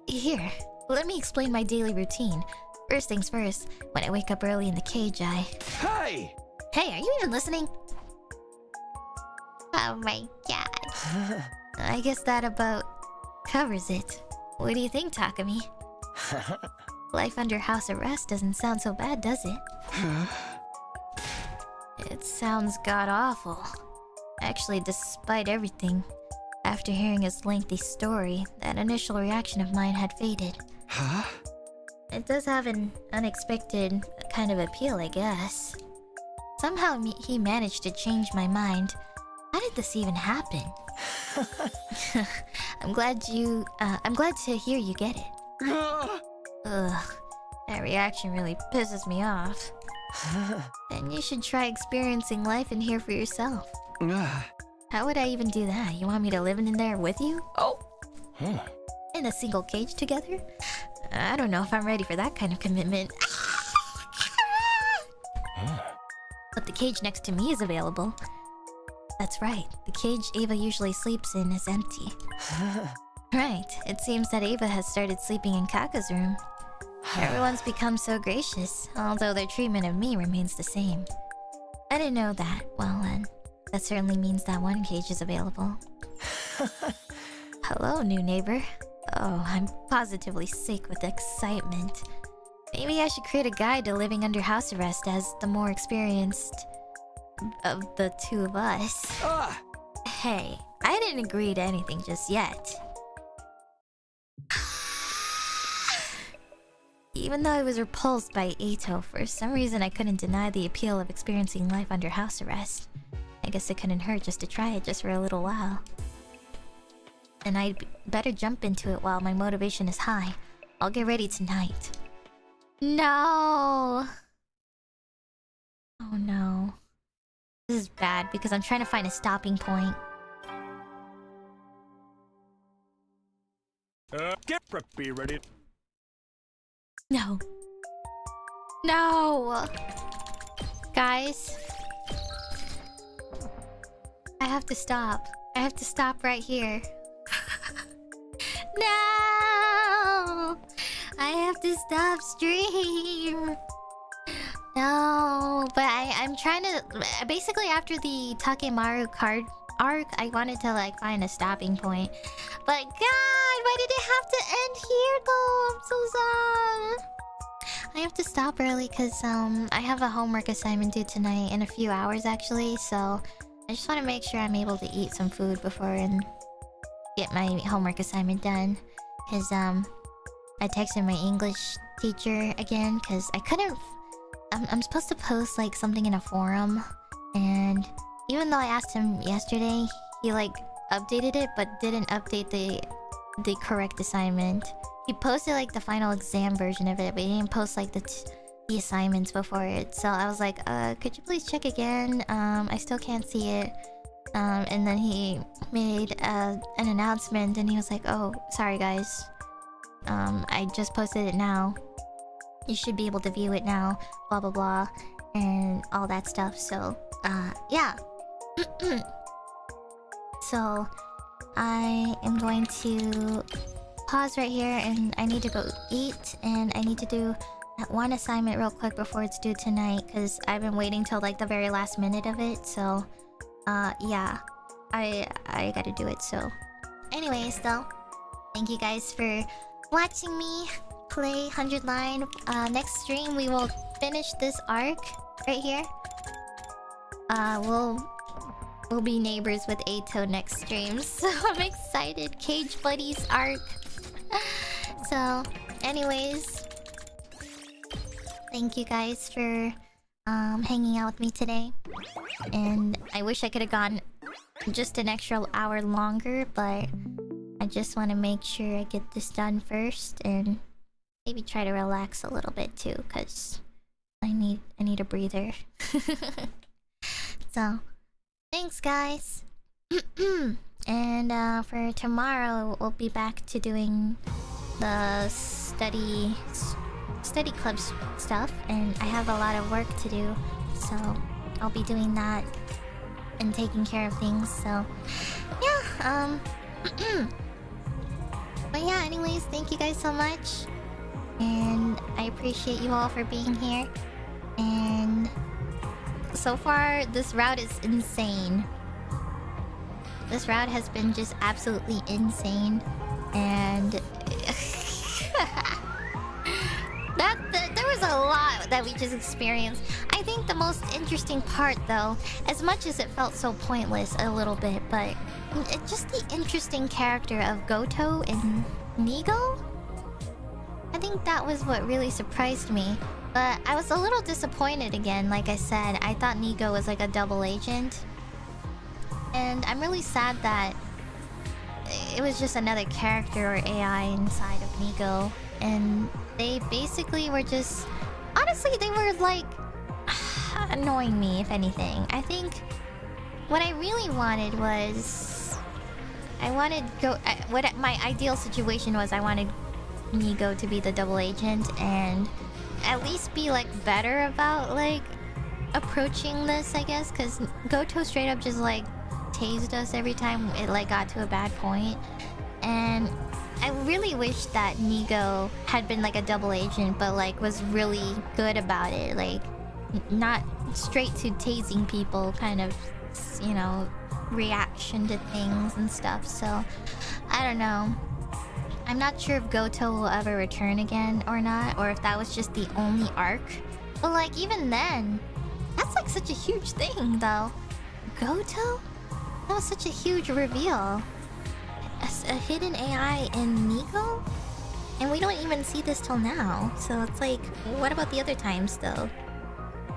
Here, let me explain my daily routine. First things first, when I wake up early in the cage, I... Hey! Hey, are you even listening? Oh my god. I guess that about covers it. What do you think, Takumi? Life under house arrest doesn't sound so bad, does it? It sounds god-awful. Actually, despite everything, after hearing his lengthy story, that initial reaction of mine had faded. It does have an unexpected kind of appeal, I guess. Somehow he managed to change my mind. How did this even happen? I'm glad to hear you get it. Ugh, that reaction really pisses me off. Then you should try experiencing life in here for yourself. How would I even do that? You want me to live in there with you? Oh. In a single cage together? I don't know if I'm ready for that kind of commitment. But the cage next to me is available. That's right, the cage Ava usually sleeps in is empty. Right, it seems that Ava has started sleeping in Kaka's room. Everyone's become so gracious, although their treatment of me remains the same. I didn't know that. Well then, that certainly means that one cage is available. Hello, new neighbor. Oh, I'm positively sick with excitement. Maybe I should create a guide to living under house arrest as the more experienced of the two of us. Hey, I didn't agree to anything just yet. Even though I was repulsed by Eito, for some reason I couldn't deny the appeal of experiencing life under house arrest. I guess it couldn't hurt just to try it just for a little while. And I'd better jump into it while my motivation is high. I'll get ready tonight. No! Oh no. This is bad because I'm trying to find a stopping point. Get preppy, ready? No. No! Guys. I have to stop. I have to stop right here. No! I have to stop stream. No, but I'm trying to... Basically, after the Takemaru card arc, I wanted to, like, find a stopping point. But, God, why did it have to end here, though? I'm so sad. I have to stop early because, I have a homework assignment due tonight in a few hours, actually. So, I just want to make sure I'm able to eat some food before and get my homework assignment done. Because, I texted my English teacher again because I couldn't... I'm supposed to post, like, something in a forum. And even though I asked him yesterday, he, like, updated it but didn't update the correct assignment. He posted, like, the final exam version of it, but he didn't post, like, the assignments before it. So I was like, could you please check again? I still can't see it. And then he made an announcement and he was like, oh, sorry guys. I just posted it now. You should be able to view it now, blah blah blah, and all that stuff. So, yeah. So, I am going to pause right here, and I need to go eat, and I need to do that one assignment real quick before it's due tonight, because I've been waiting till like the very last minute of it. So, yeah, I gotta do it. So, anyways, though, thank you guys for watching me play 100 Line. Next stream we will finish this arc right here. We'll be neighbors with Ato next stream, so I'm excited. Cage Buddies arc. So, anyways, thank you guys for hanging out with me today. And I wish I could have gone just an extra hour longer, but I just want to make sure I get this done first and maybe try to relax a little bit too, cause I need a breather. So, thanks guys. And for tomorrow we'll be back to doing the study club stuff, and I have a lot of work to do, so I'll be doing that and taking care of things. So yeah, but yeah, anyways, thank you guys so much, and I appreciate you all for being here. And so far this route is insane. This route has been just absolutely insane, and there was a lot that we just experienced. I think the most interesting part, though, as much as it felt so pointless a little bit, but just the interesting character of Goto and Nigo. I think that was what really surprised me. But I was a little disappointed again. Like I said, I thought Nigo was like a double agent. And I'm really sad that it was just another character or AI inside of Nigo. And they basically were just... Honestly, they were like... annoying me, if anything. I think what I really wanted was... what my ideal situation was, I wanted Nigo to be the double agent and at least be like better about like approaching this, I guess, because Goto straight up just like tased us every time it like got to a bad point. And I really wish that Nigo had been like a double agent, but like was really good about it, like not straight to tasing people kind of, you know, reaction to things and stuff. So I don't know. I'm not sure if Goto will ever return again or not, or if that was just the only arc. But like even then, that's like such a huge thing though. Goto? That was such a huge reveal. A hidden AI in Nigo? And we don't even see this till now. So it's like, what about the other times though?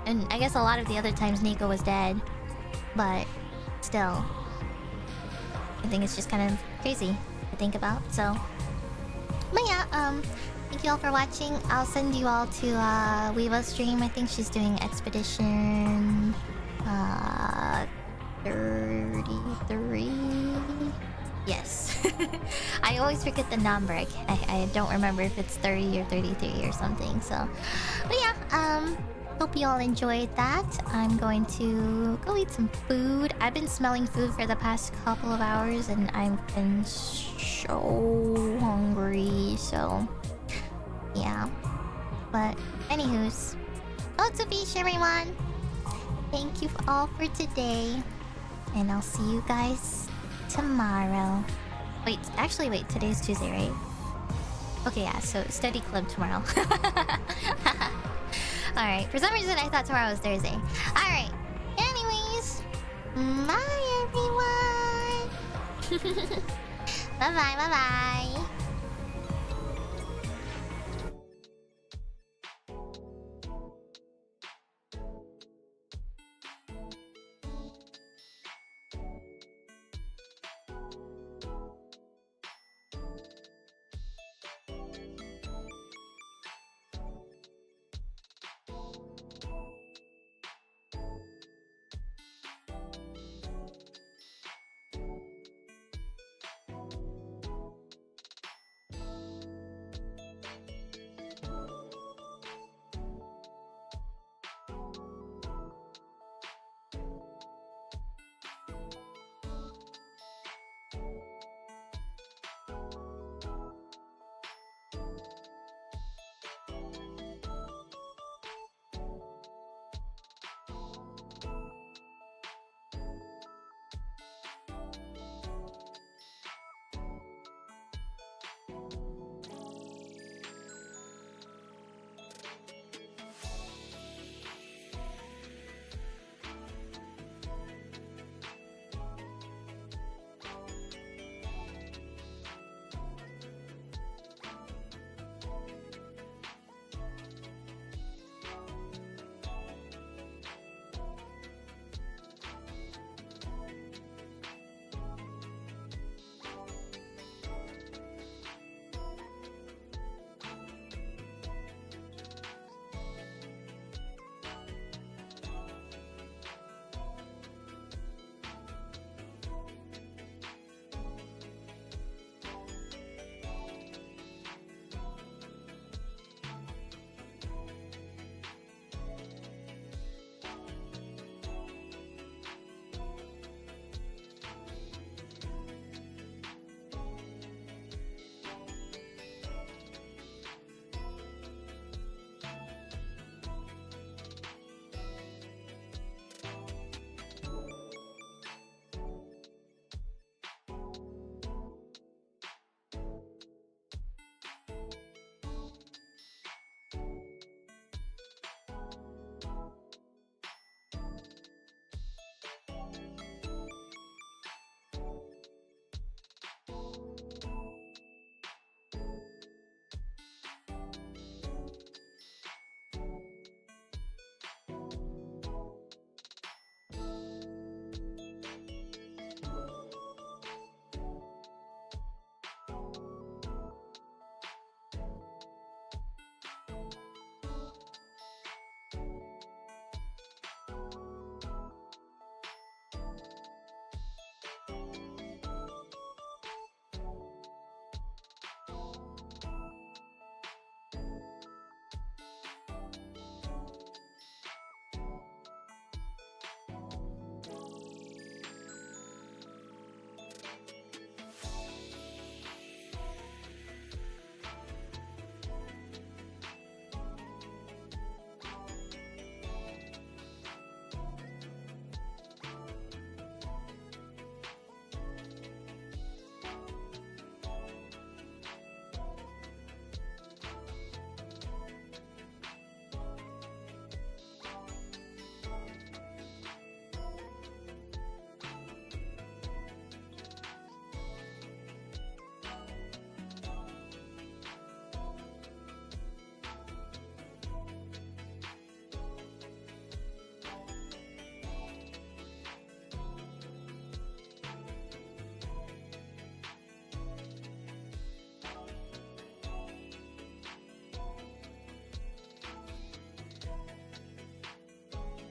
And I guess a lot of the other times Nigo was dead. But still, I think it's just kind of crazy to think about, so... But yeah, thank you all for watching. I'll send you all to Weeva's stream. I think she's doing Expedition 33. Yes. I always forget the number. I don't remember if it's 30 or 33 or something. So, but yeah, hope you all enjoyed that. I'm going to go eat some food. I've been smelling food for the past couple of hours, and I've been so hungry. So, yeah. But anywho's, Otsubish everyone. Thank you all for today, and I'll see you guys tomorrow. Wait, actually, wait. Today's Tuesday, right? Okay, yeah. So study club tomorrow. All right. For some reason, I thought tomorrow was Thursday. All right. Anyways, bye everyone. Bye bye. Bye bye.